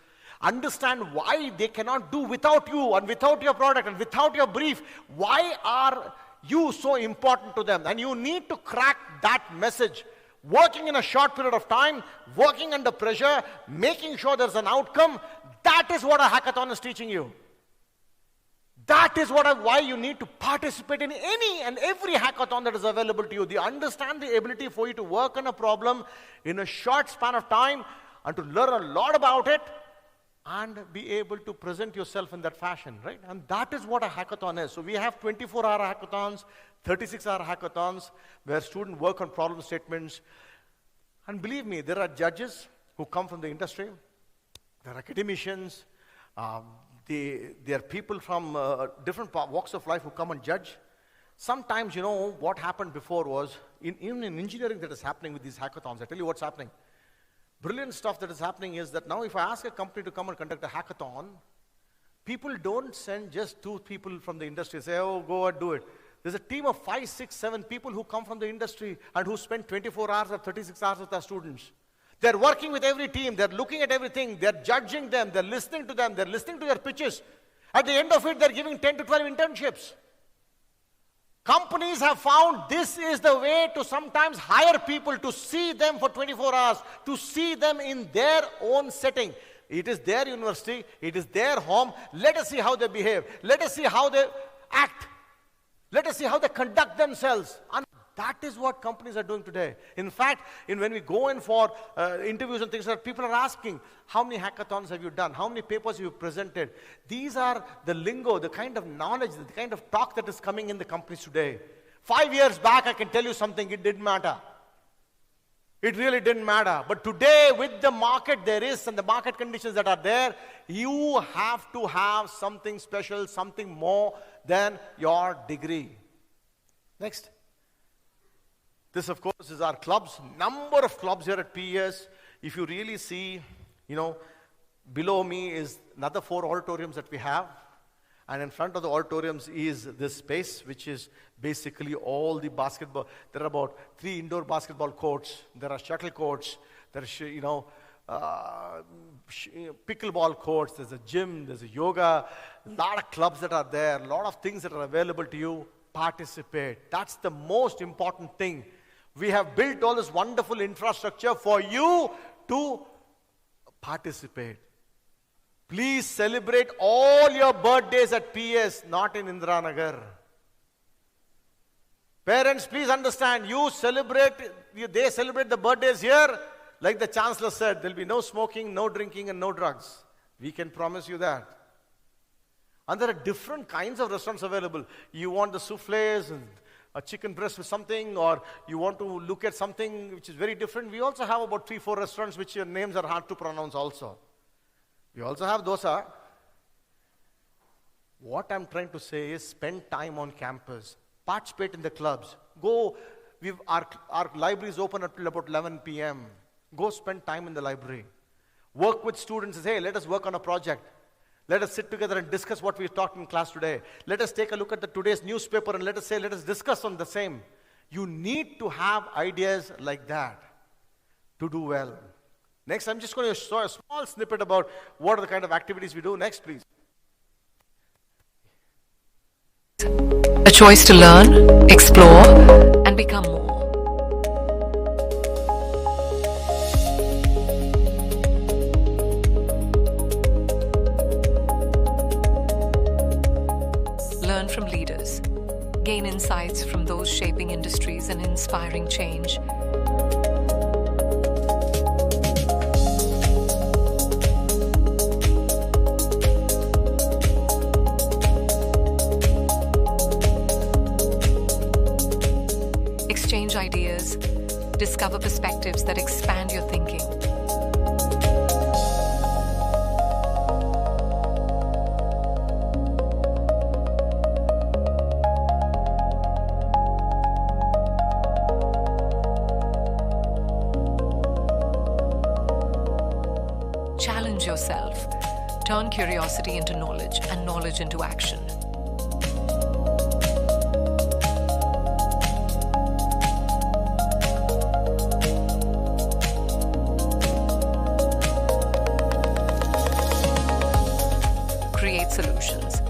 understand why they cannot do without you and without your product and without your brief. Why are you so important to them? And you need to crack that message. Working in a short period of time, working under pressure, making sure there's an outcome. That is what a hackathon is teaching you. That is why you need to participate in any and every hackathon that is available to you. They understand the ability for you to work on a problem in a short span of time and to learn a lot about it and be able to present yourself in that fashion, right? And that is what a hackathon is. So we have 24-hour hackathons, 36-hour hackathons, where students work on problem statements. And believe me, there are judges who come from the industry. There are academicians. There are people from different walks of life who come and judge. Sometimes, what happened before was, even in engineering that is happening with these hackathons, I tell you what's happening. Brilliant stuff that is happening is that now if I ask a company to come and conduct a hackathon, people don't send just 2 people from the industry and say, oh, go and do it. There's a team of 5, 6, 7 people who come from the industry and who spend 24 hours or 36 hours with our students. They're working with every team. They're looking at everything. They're judging them. They're listening to them. They're listening to their pitches. At the end of it, they're giving 10 to 12 internships. Companies have found this is the way to sometimes hire people, to see them for 24 hours, to see them in their own setting. It is their university. It is their home. Let us see how they behave. Let us see how they act. Let us see how they conduct themselves. And that is what companies are doing today. In fact, when we go in for interviews and things, people are asking, how many hackathons have you done? How many papers have you presented? These are the lingo, the kind of knowledge, the kind of talk that is coming in the companies today. 5 years back, I can tell you something, it didn't matter. It really didn't matter. But today, with the market there is and the market conditions that are there, you have to have something special, something more than your degree. Next. This, of course, is our clubs. Number of clubs here at PES. If you really see, below me is another 4 auditoriums that we have. And in front of the auditoriums is this space, which is basically all the basketball. There are about 3 indoor basketball courts. There are shuttle courts. There are, pickleball courts. There's a gym. There's a yoga. A lot of clubs that are there. A lot of things that are available to you. Participate. That's the most important thing. We have built all this wonderful infrastructure for you to participate. Please celebrate all your birthdays at PS, not in Indiranagar. Parents, please understand, they celebrate the birthdays here. Like the Chancellor said, there will be no smoking, no drinking, and no drugs. We can promise you that. And there are different kinds of restaurants available. You want the soufflés and a chicken breast with something, or you want to look at something which is very different. We also have about 3-4 restaurants which your names are hard to pronounce also. We also have dosa. What I'm trying to say is spend time on campus. Participate in the clubs. Go, our library is open until about 11 p.m. Go spend time in the library. Work with students. Hey, let us work on a project. Let us sit together and discuss what we talked in class today. Let us take a look at today's newspaper and let us discuss on the same. You need to have ideas like that to do well. Next, I'm just going to show a small snippet about what are the kind of activities we do. Next, please. A choice to learn, explore, and become more. Learn from leaders. Gain insights from those shaping industries and inspiring change. Exchange ideas. Discover perspectives that expand your thinking. Challenge yourself. Turn curiosity into knowledge and knowledge into action. Create solutions.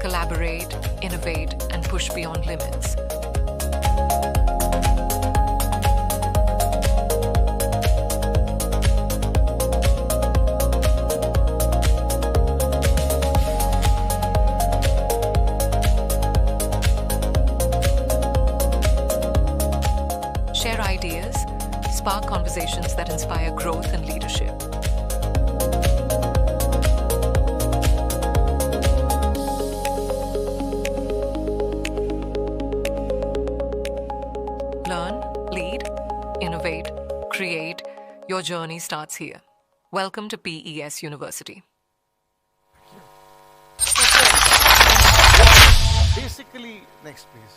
Collaborate, innovate, and push beyond limits. Share ideas, spark conversations that inspire growth and leadership. Learn, lead, innovate, create. Your journey starts here. Welcome to PES University. Basically, next please.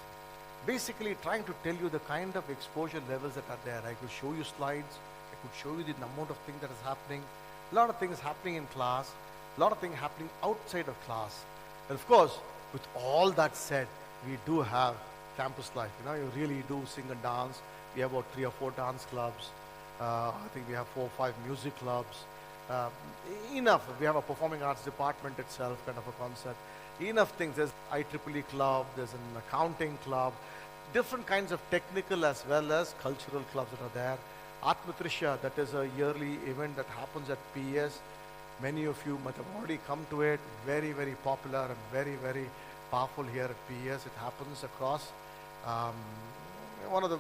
Basically trying to tell you the kind of exposure levels that are there. I could show you slides. I could show you the amount of things that is happening. A lot of things happening in class. A lot of things happening outside of class. And of course, with all that said, we do have campus life. You really do sing and dance. We have about 3 or 4 dance clubs. I think we have 4 or 5 music clubs. Enough. We have a performing arts department itself, kind of a concept. Enough things. There's IEEE club, there's an accounting club, different kinds of technical as well as cultural clubs that are there. Atmatrisha, that is a yearly event that happens at PES. Many of you might have already come to it. Very, very popular and very, very powerful here at PES. It happens across one of the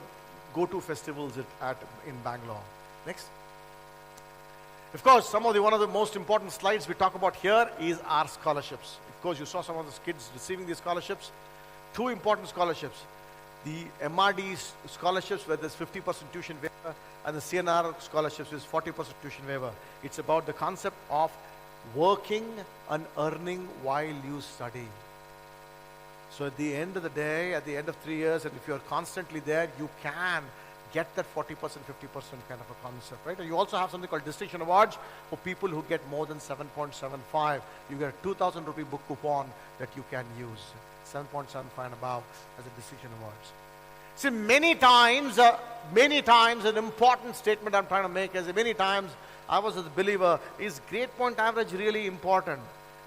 go-to festivals in Bangalore. Next. Of course, one of the most important slides we talk about here is our scholarships. Of course, you saw some of the kids receiving these scholarships. 2 important scholarships. The MRD scholarships, where there's 50% tuition waiver, and the CNR scholarships is 40% tuition waiver. It's about the concept of working and earning while you study. So at the end of the day, at the end of 3 years, and if you're constantly there, you can get that 40%, 50% kind of a concept, right? And you also have something called distinction awards for people who get more than 7.75. You get a 2,000 rupee book coupon that you can use. 7.75 and above as a distinction awards. See, many times, an important statement I'm trying to make is many times I was a believer, is grade point average really important?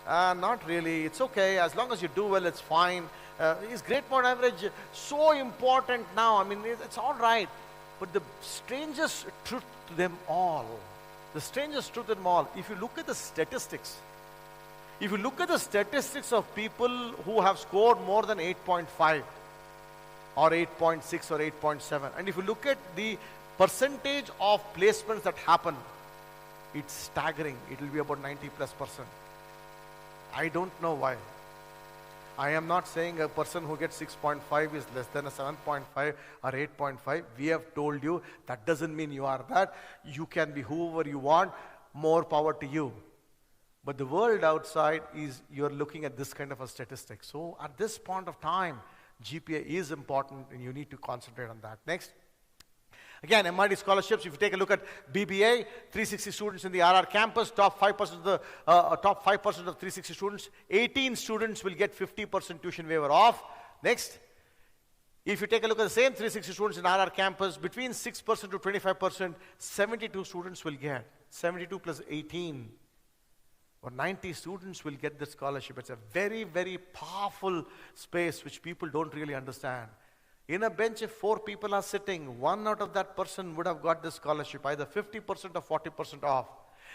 Not really. It's okay. As long as you do well, it's fine. Is grade point average so important now? I mean, it's all right. But the strangest truth to them all, if you look at the statistics, of people who have scored more than 8.5 or 8.6 or 8.7, and if you look at the percentage of placements that happen, it's staggering. It will be about 90+%. I don't know why. I am not saying a person who gets 6.5 is less than a 7.5 or 8.5. We have told you that doesn't mean you are that. You can be whoever you want. More power to you. But the world outside is, you're looking at this kind of a statistic. So at this point of time, GPA is important and you need to concentrate on that. Next. Again, MRD scholarships, if you take a look at BBA, 360 students in the RR campus, top 5% of the top 5% of 360 students, 18 students will get 50% tuition waiver off. Next. If you take a look at the same 360 students in RR campus, between 6% to 25%, 72 students will get. 72 plus 18. Or 90 students will get the scholarship. It's a very, very powerful space which people don't really understand. In a bench, if 4 people are sitting, 1 out of that person would have got this scholarship, either 50% or 40% off.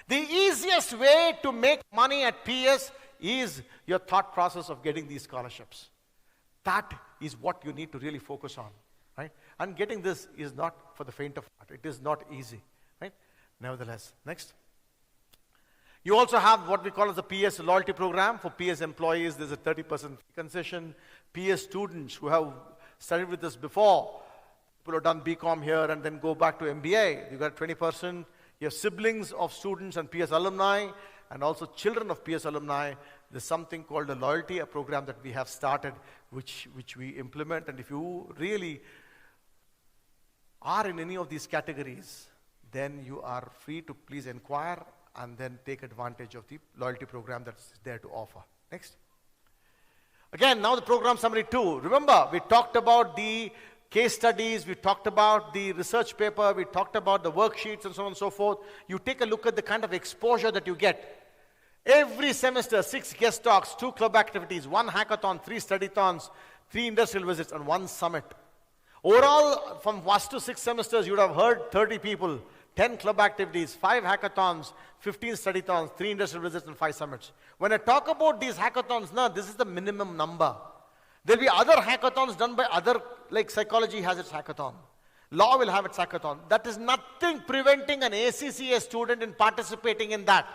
The easiest way to make money at PS is your thought process of getting these scholarships. That is what you need to really focus on, right? And getting this is not for the faint of heart. It is not easy, right? Nevertheless, next. You also have what we call as the PS loyalty program. For PS employees, there's a 30% concession. PS students who have studied with us before, people who have done BCom here and then go back to MBA, you got 20%. Your siblings of students and PS alumni, and also children of PS alumni, there's something called a loyalty, a program that we have started, which we implement. And if you really are in any of these categories, then you are free to please inquire and then take advantage of the loyalty program that's there to offer. Next. Again, now the program summary 2. Remember, we talked about the case studies, we talked about the research paper, we talked about the worksheets and so on and so forth. You take a look at the kind of exposure that you get. Every semester, 6 guest talks, 2 club activities, 1 hackathon, 3 study-thons, 3 industrial visits, and 1 summit. Overall, from 1 to 6 semesters, you would have heard 30 people, 10 club activities, 5 hackathons, 15 study-thons, 3 industrial visits, and 5 summits. When I talk about these hackathons, now this is the minimum number. There'll be other hackathons done by other, like psychology has its hackathon. Law will have its hackathon. That is nothing preventing an ACCA student in participating in that.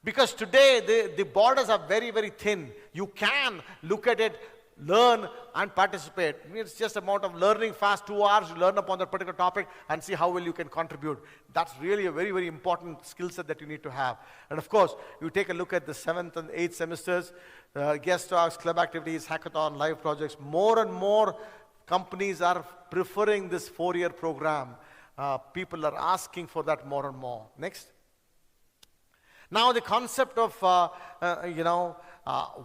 Because today, the borders are very, very thin. You can look at it, learn and participate. It's just a matter of learning fast, 2 hours, you learn upon that particular topic and see how well you can contribute. That's really a very, very important skill set that you need to have. And of course, you take a look at the 7th and 8th semesters, guest talks, club activities, hackathon, live projects. More and more companies are preferring this 4-year program. People are asking for that more and more. Next. Now the concept of,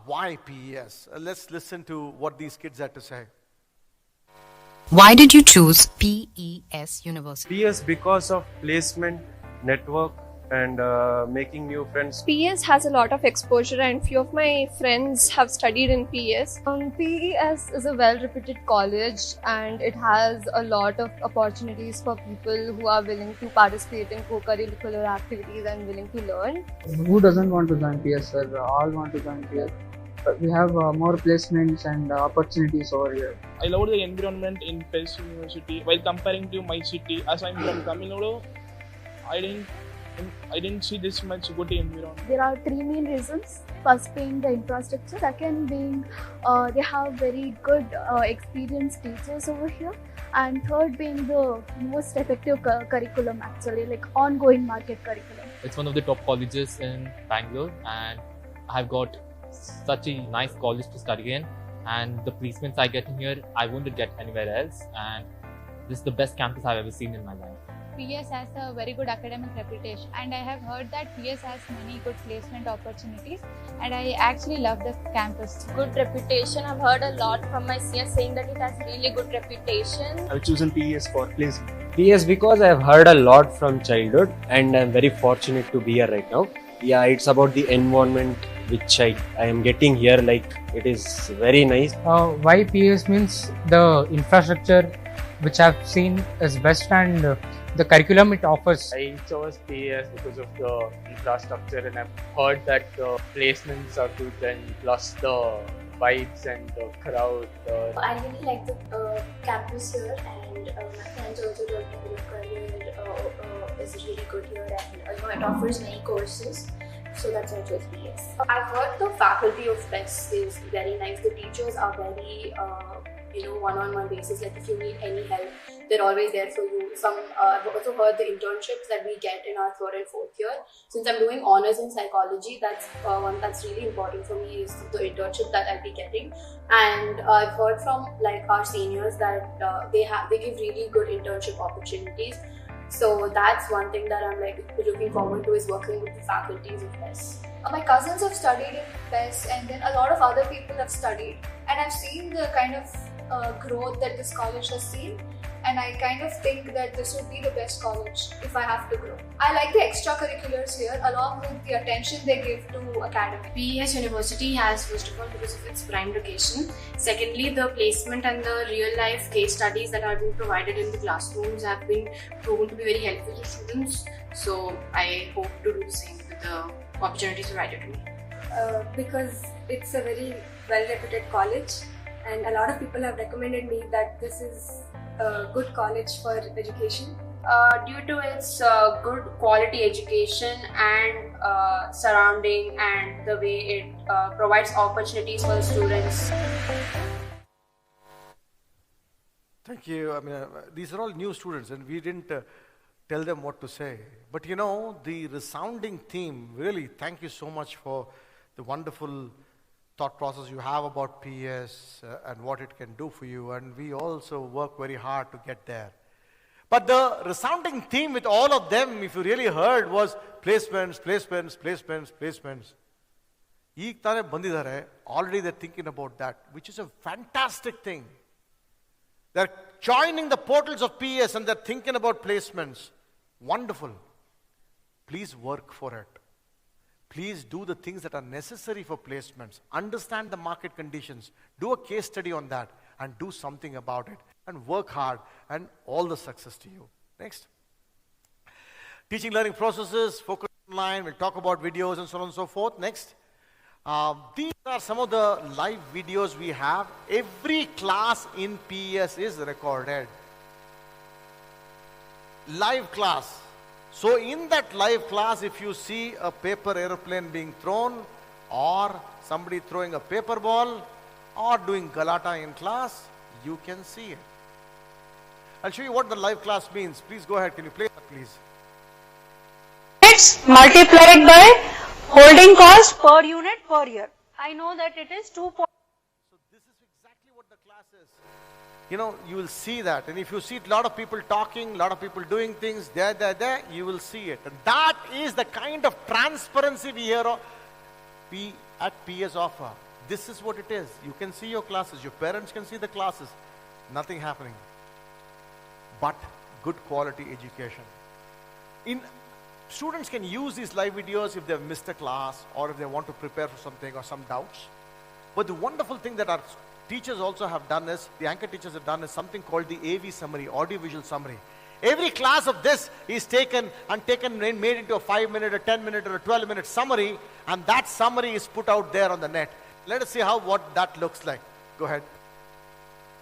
why PES. Let's listen to what these kids had to say. Why did you choose PES University? PS because of placement, network, and making new friends. PES has a lot of exposure and few of my friends have studied in PES. PES is a well-reputed college and it has a lot of opportunities for people who are willing to participate in co-curricular activities and willing to learn. Who doesn't want to join PS, sir? All want to join PS. We have more placements and opportunities over here. I love the environment in PES University. While comparing to my city, as I'm from Tamil Nadu, I didn't see this much good environment. There are three main reasons. First being the infrastructure. Second being they have very good experienced teachers over here. And third being the most effective curriculum actually, like ongoing market curriculum. It's one of the top colleges in Bangalore, and I've got such a nice college to study in, and the placements I get in here, I won't get anywhere else, and this is the best campus I've ever seen in my life. PS has a very good academic reputation, and I have heard that PS has many good placement opportunities, and I actually love the campus. Good reputation. I've heard a lot from my seniors saying that it has really good reputation. I've chosen PES for placement. PS because I've heard a lot from childhood, and I'm very fortunate to be here right now. Yeah, it's about the environment which I am getting here, like it is very nice. Why PS means the infrastructure which I've seen is best, and the curriculum it offers. I chose PES because of the infrastructure, and I've heard that the placements are good, and plus the vibes and the crowd. I really like the campus here, and my friends also told me the career is really good here, and it offers many courses. So that's why I chose PES. I've heard the faculty of PES is very nice. The teachers are very one-on-one basis. Like if you need any help, they're always there for you. I've also heard the internships that we get in our third and fourth year. Since I'm doing honors in psychology, that's one that's really important for me is the internship that I'll be getting. And I've heard from like our seniors that they give really good internship opportunities. So that's one thing that I'm like looking forward to, is working with the faculties of PES. My cousins have studied in PES, and then a lot of other people have studied, and I've seen the kind of growth that this college has seen, and I kind of think that this would be the best college if I have to grow. I like the extracurriculars here along with the attention they give to academics. PES University has, first of all, because of its prime location. Secondly, the placement and the real life case studies that are being provided in the classrooms have been proven to be very helpful to students. So I hope to do the same with the opportunities provided to me. Because it's a very well-reputed college, and a lot of people have recommended me that this is a good college for education. Due to its good quality education and surrounding, and the way it provides opportunities for the students. Thank you. I mean, these are all new students, and we didn't tell them what to say. But you know, the resounding theme, really, thank you so much for the wonderful thought process you have about PES and what it can do for you. And we also work very hard to get there. But the resounding theme with all of them, if you really heard, was placements, placements, placements, placements. Eeg tare bandidare, already they're thinking about that, which is a fantastic thing. They're joining the portals of PES and they're thinking about placements. Wonderful. Please work for it. Please do the things that are necessary for placements. Understand the market conditions. Do a case study on that and do something about it. And work hard, and all the success to you. Next. Teaching learning processes, focus online. We'll talk about videos and so on and so forth. Next. These are some of the live videos we have. Every class in PES is recorded. Live class. So in that live class, if you see a paper aeroplane being thrown, or somebody throwing a paper ball, or doing galata in class, you can see it. I'll show you what the live class means. Please go ahead. Can you play that, please? It's multiplied by holding cost per unit per year. I know that it is 2. So this is exactly what the class is. You know, you will see that. And if you see a lot of people talking, a lot of people doing things, there, you will see it. And that is the kind of transparency we at PES offer. This is what it is. You can see your classes. Your parents can see the classes. Nothing happening. but good quality education. Students can use these live videos if they've missed a class or if they want to prepare for something or some doubts. But the wonderful thing that our teachers also have done is, the anchor teachers have done is something called the AV summary, audio-visual summary. Every class of this is taken and made into a 5-minute, a 10-minute, or a 12-minute summary, and that summary is put out there on the net. Let us see what that looks like. Go ahead.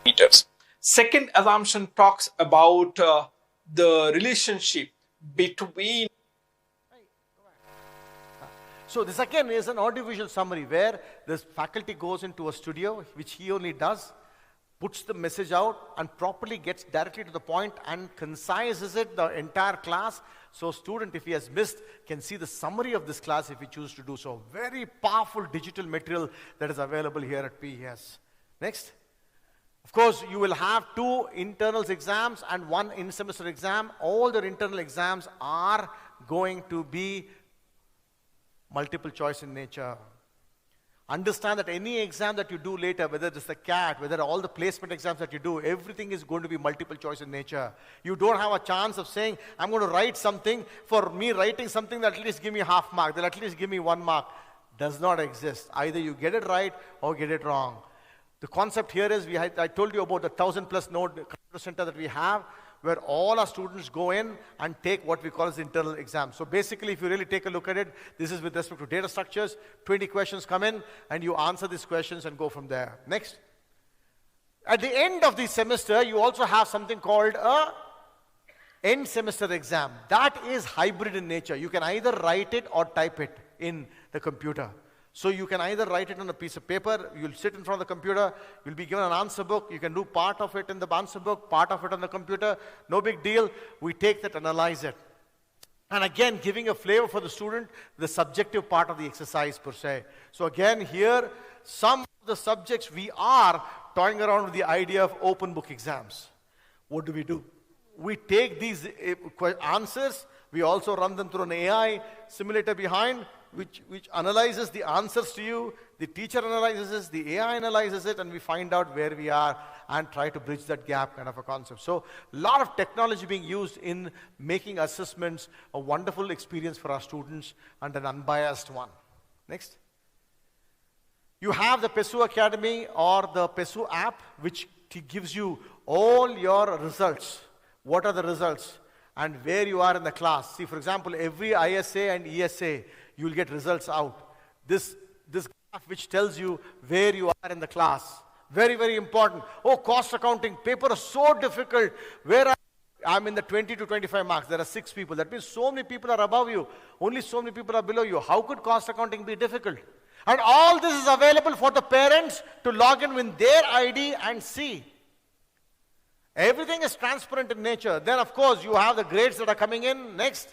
Meters. Second assumption talks about the relationship between. So this again is an audiovisual summary where the faculty goes into a studio, which he only does, puts the message out and properly gets directly to the point and concises it, the entire class. So student, if he has missed, can see the summary of this class if he chooses to do so. Very powerful digital material that is available here at PES. Next. Of course, you will have 2 internals exams and 1 in-semester exam. All the internal exams are going to be multiple choice in nature. Understand that any exam that you do later, whether it's the CAT, whether all the placement exams that you do, everything is going to be multiple choice in nature. You don't have a chance of saying, I'm going to write something, for me writing something that at least give me half mark, that at least give me 1 mark. Does not exist. Either you get it right or get it wrong. The concept here is, I told you about the 1,000+ node computer center that we have, where all our students go in and take what we call as the internal exam. So basically, if you really take a look at it, this is with respect to data structures. 20 questions come in, and you answer these questions and go from there. Next. At the end of the semester, you also have something called a end semester exam. That is hybrid in nature. You can either write it or type it in the computer. So you can either write it on a piece of paper, you'll sit in front of the computer, you'll be given an answer book, you can do part of it in the answer book, part of it on the computer, no big deal. We take that, analyze it. And again, giving a flavor for the student, the subjective part of the exercise per se. So again, here, some of the subjects we are toying around with the idea of open book exams. What do? We take these answers, we also run them through an AI simulator behind, which analyzes the answers to you, the teacher analyzes it, the AI analyzes it, and we find out where we are and try to bridge that gap kind of a concept. So a lot of technology being used in making assessments a wonderful experience for our students and an unbiased one. Next. You have the PESU Academy or the PESU app, which gives you all your results. What are the results? And where you are in the class. See, for example, every ISA and ESA, you will get results out. This graph which tells you where you are in the class. Very, very important. Oh, cost accounting, paper is so difficult. I'm in the 20 to 25 marks. There are 6 people. That means so many people are above you. Only so many people are below you. How could cost accounting be difficult? And all this is available for the parents to log in with their ID and see. Everything is transparent in nature. Then, of course, you have the grades that are coming in. Next.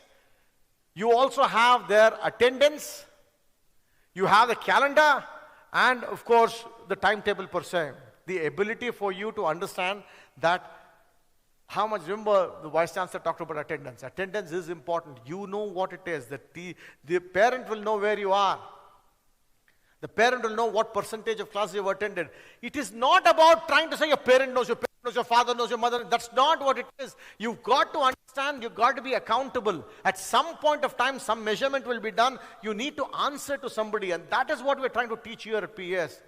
You also have their attendance. You have the calendar. And, of course, the timetable per se. The ability for you to understand that how much, remember the Vice Chancellor talked about attendance. Attendance is important. You know what it is. The parent will know where you are. The parent will know what percentage of class you have attended. It is not about trying to say your parent knows your father knows your mother. That's not what it is. You've got to understand, you've got to be accountable. At some point of time, some measurement will be done. You need to answer to somebody, and that is what we're trying to teach here at PES.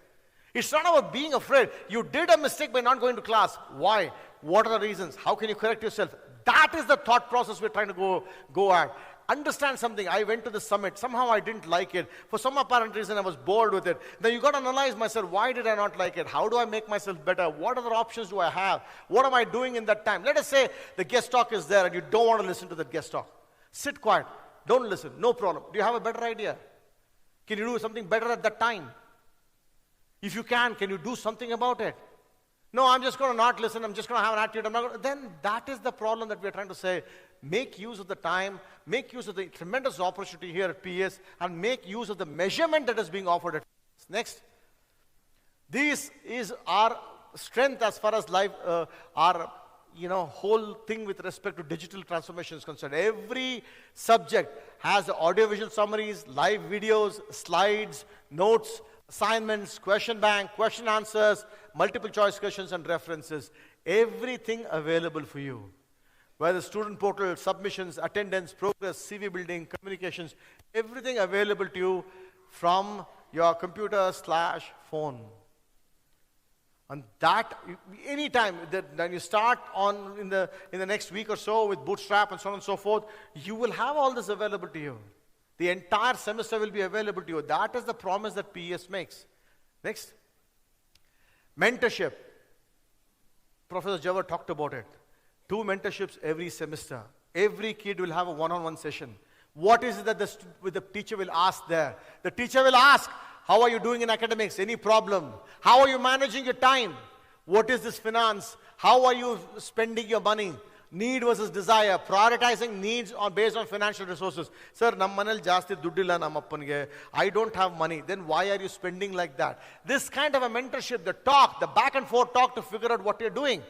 It's not about being afraid. You did a mistake by not going to class. Why? What are the reasons? How can you correct yourself? That is the thought process we're trying to go at. Understand something. I went to the summit. Somehow I didn't like it. For some apparent reason, I was bored with it. Then you got to analyze myself. Why did I not like it? How do I make myself better? What other options do I have? What am I doing in that time? Let us say the guest talk is there and you don't want to listen to that guest talk. Sit quiet. Don't listen. No problem. Do you have a better idea? Can you do something better at that time? If you can you do something about it? No, I'm just going to not listen. I'm just going to have an attitude. Then that is the problem that we're trying to say. Make use of the time, make use of the tremendous opportunity here at PES, and make use of the measurement that is being offered at PES. Next. This is our strength as far as our whole thing with respect to digital transformation is concerned. Every subject has audio-visual summaries, live videos, slides, notes, assignments, question bank, question answers, multiple choice questions and references. Everything available for you. where the student portal, submissions, attendance, progress, CV building, communications, everything available to you from your computer/phone. And that, anytime that when you start on in the next week or so with Bootstrap and so on and so forth, you will have all this available to you. The entire semester will be available to you. That is the promise that PES makes. Next. Mentorship. Professor Jawahar talked about it. 2 mentorships every semester. Every kid will have a one-on-one session. What is it that the teacher will ask there? The teacher will ask, how are you doing in academics? Any problem? How are you managing your time? What is this finance? How are you spending your money? Need versus desire. Prioritizing needs based on financial resources. Sir, nam manal jaasti duddilla nam appanige. I don't have money. Then why are you spending like that? This kind of a mentorship, the talk, the back and forth talk to figure out what you're doing.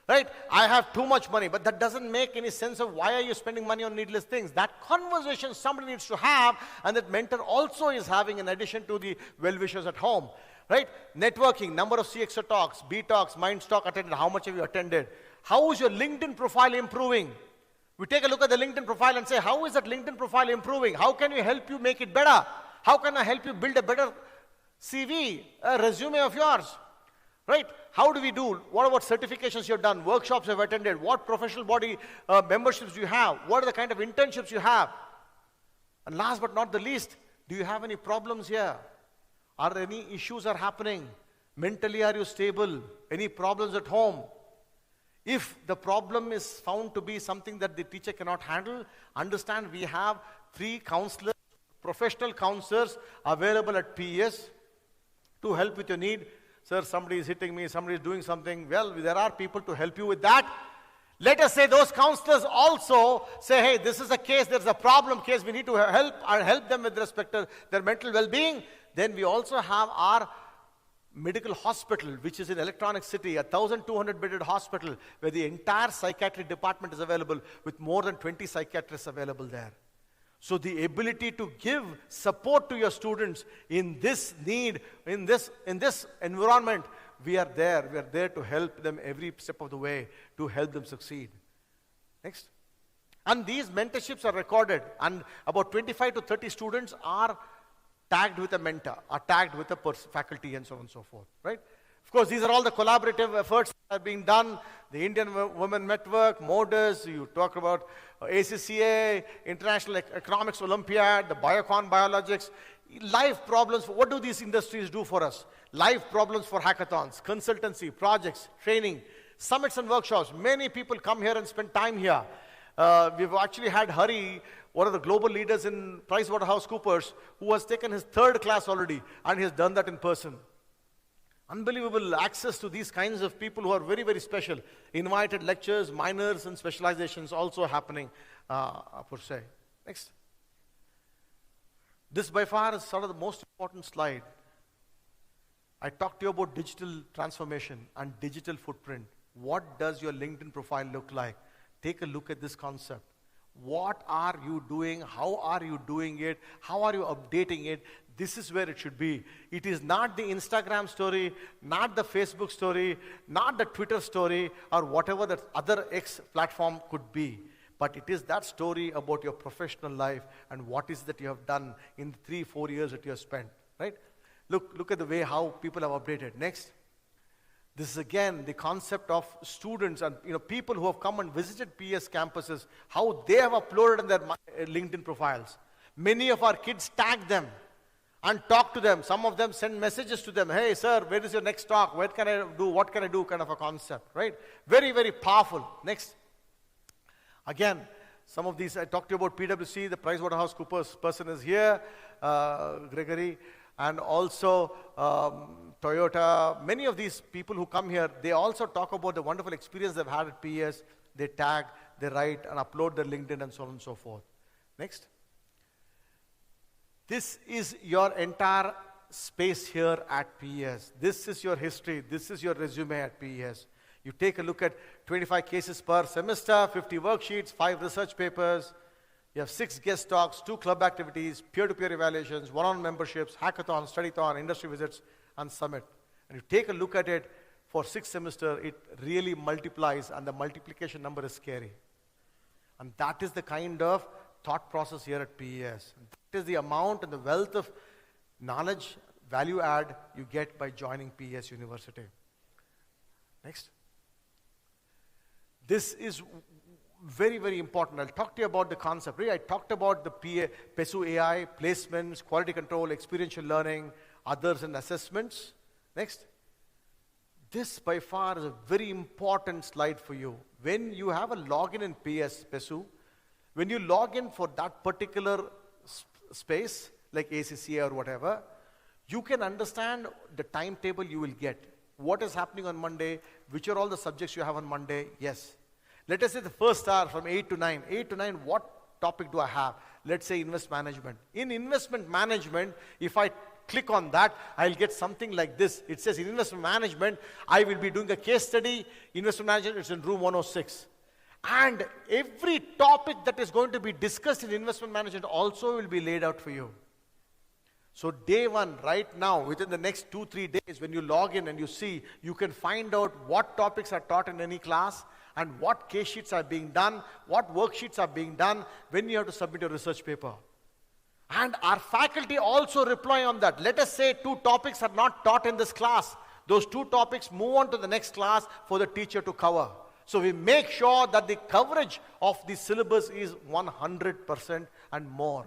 Right? I have too much money, but that doesn't make any sense of why are you spending money on needless things. That conversation somebody needs to have, and that mentor also is having in addition to the well-wishers at home. Right? Networking, number of CXO talks, B talks, Minds talk attended, how much have you attended? How is your LinkedIn profile improving? We take a look at the LinkedIn profile and say, how is that LinkedIn profile improving? How can we help you make it better? How can I help you build a better CV, a resume of yours? Right? How do we do? What about certifications you've done? Workshops you've attended? What professional body memberships do you have? What are the kind of internships you have? And last but not the least, do you have any problems here? Are there any issues are happening? Mentally, are you stable? Any problems at home? If the problem is found to be something that the teacher cannot handle, understand we have 3 counselors, professional counselors available at PES to help with your need. Sir, somebody is hitting me, somebody is doing something. Well, there are people to help you with that. Let us say those counselors also say, hey, this is a case, there's a problem case, we need to help them with respect to their mental well-being. Then we also have our medical hospital, which is in Electronic City, a 1,200-bedded hospital where the entire psychiatry department is available with more than 20 psychiatrists available there. So the ability to give support to your students in this need, in this environment, we are there. We are there to help them every step of the way, to help them succeed. Next. And these mentorships are recorded, and about 25 to 30 students are tagged with a mentor, are tagged with a faculty, and so on and so forth, right? Of course, these are all the collaborative efforts that are being done. The Indian Women Network, MODUS, you talk about ACCA, International Economics Olympiad, the Biocon Biologics, live problems. What do these industries do for us? Live problems for hackathons, consultancy, projects, training, summits and workshops. Many people come here and spend time here. We've actually had Hari, one of the global leaders in PricewaterhouseCoopers, who has taken his 3rd class already, and he has done that in person. Unbelievable access to these kinds of people who are very, very special. Invited lectures, minors and specializations also happening, per se. Next. This by far is sort of the most important slide. I talked to you about digital transformation and digital footprint. What does your LinkedIn profile look like? Take a look at this concept. What are you doing? How are you doing it? How are you updating it? This is where it should be. It is not the Instagram story, not the Facebook story, not the Twitter story, or whatever that other X platform could be. But it is that story about your professional life and what is that you have done in 3-4 years that you have spent, right? Look at the way how people have updated. Next. This is again the concept of students and people who have come and visited PES campuses, how they have uploaded in their LinkedIn profiles. Many of our kids tag them and talk to them. Some of them send messages to them. Hey, sir, where is your next talk? What can I do? What can I do? Kind of a concept, right? Very, very powerful. Next. Again, some of these, I talked to you about PwC, the PricewaterhouseCoopers person is here, Gregory, and also Toyota. Many of these people who come here, they also talk about the wonderful experience they've had at PES. They tag, they write, and upload their LinkedIn and so on and so forth. Next. This is your entire space here at PES. This is your history. This is your resume at PES. You take a look at 25 cases per semester, 50 worksheets, 5 research papers. You have 6 guest talks, 2 club activities, peer-to-peer evaluations, one-on-one memberships, hackathon, studython, industry visits, and summit. And you take a look at it for 6 semesters, it really multiplies, and the multiplication number is scary. And that is the kind of thought process here at PES. That is the amount and the wealth of knowledge, value add you get by joining PES University. Next. This is very, very important. I'll talk to you about the concept. Right? I talked about the PESU AI, placements, quality control, experiential learning, others and assessments. Next. This by far is a very important slide for you. When you have a login in PESU, when you log in for that particular space, like ACCA or whatever, you can understand the timetable you will get. What is happening on Monday, which are all the subjects you have on Monday, yes. Let us say the first hour from 8 to 9. 8 to 9, what topic do I have? Let's say investment management. In investment management, if I click on that, I'll get something like this. It says in investment management, I will be doing a case study. Investment management, it's in room 106. And every topic that is going to be discussed in investment management also will be laid out for you. So day one, right now, within the next 2-3 days, when you log in and you see, you can find out what topics are taught in any class and what case sheets are being done, what worksheets are being done when you have to submit your research paper. And our faculty also reply on that. Let us say 2 topics are not taught in this class. Those 2 topics move on to the next class for the teacher to cover. So we make sure that the coverage of the syllabus is 100% and more.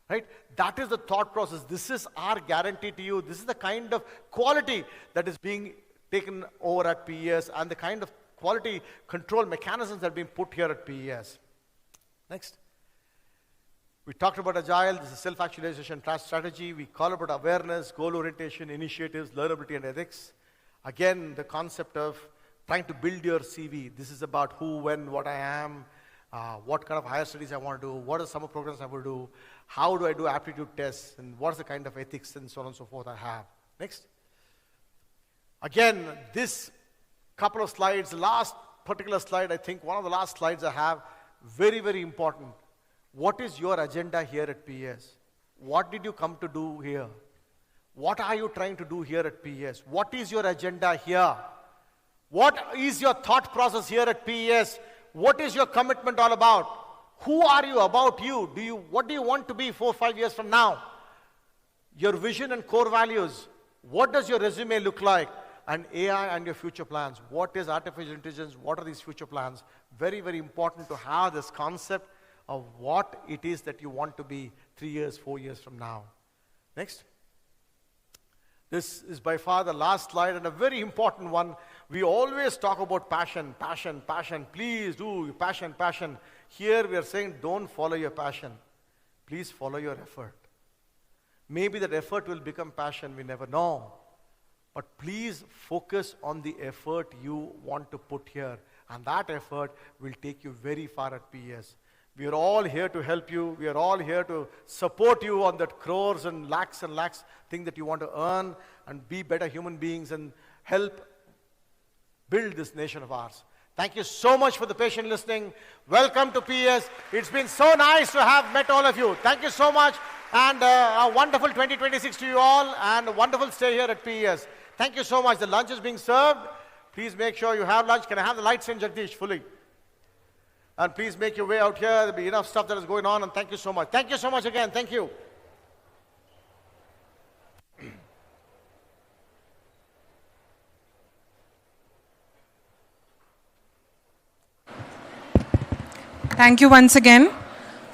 Right? That is the thought process. This is our guarantee to you. This is the kind of quality that is being taken over at PES and the kind of quality control mechanisms that are being put here at PES. Next. We talked about Agile. This is self-actualization strategy. We call about awareness, goal orientation, initiatives, learnability, and ethics. Again, the concept of trying to build your CV. This is about who, when, what I am, what kind of higher studies I want to do, what are the summer programs I will do, how do I do aptitude tests, and what's the kind of ethics and so on and so forth I have. Next. Again, this couple of slides, last particular slide, I think one of the last slides I have, very, very important. What is your agenda here at PES? What did you come to do here? What are you trying to do here at PES? What is your agenda here? What is your thought process here at PES? What is your commitment all about? Who are you about you? What do you want to be 4 or 5 years from now? Your vision and core values. What does your resume look like? And AI and your future plans. What is artificial intelligence? What are these future plans? Very, very important to have this concept of what it is that you want to be 3 years, 4 years from now. Next. This is by far the last slide and a very important one. We always talk about passion, passion, passion. Please do passion, passion. Here we are saying don't follow your passion. Please follow your effort. Maybe that effort will become passion, we never know. But please focus on the effort you want to put here. And that effort will take you very far at PES. We are all here to help you. We are all here to support you on that crores and lakhs thing that you want to earn and be better human beings and help build this nation of ours. Thank you so much for the patient listening. Welcome to PES. It's been so nice to have met all of you. Thank you so much and a wonderful 2026 to you all and a wonderful stay here at PES. Thank you so much. The lunch is being served. Please make sure you have lunch. Can I have the lights in, Jagdish, fully? And please make your way out here. There'll be enough stuff that is going on. And thank you so much. Thank you so much again. Thank you. Thank you once again.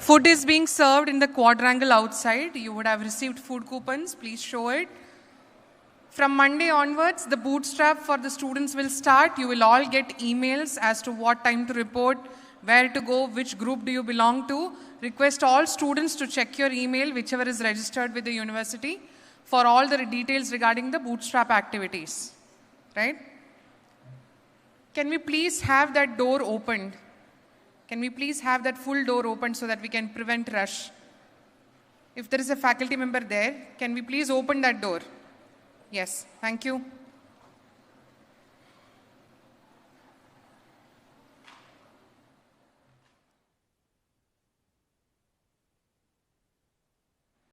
Food is being served in the quadrangle outside. You would have received food coupons. Please show it. From Monday onwards, the bootstrap for the students will start. You will all get emails as to what time to report, where to go, which group do you belong to. Request all students to check your email, whichever is registered with the university, for all the details regarding the bootstrap activities. Right? Can we please have that door opened? Can we please have that full door opened so that we can prevent rush? If there is a faculty member there, can we please open that door? Yes, thank you.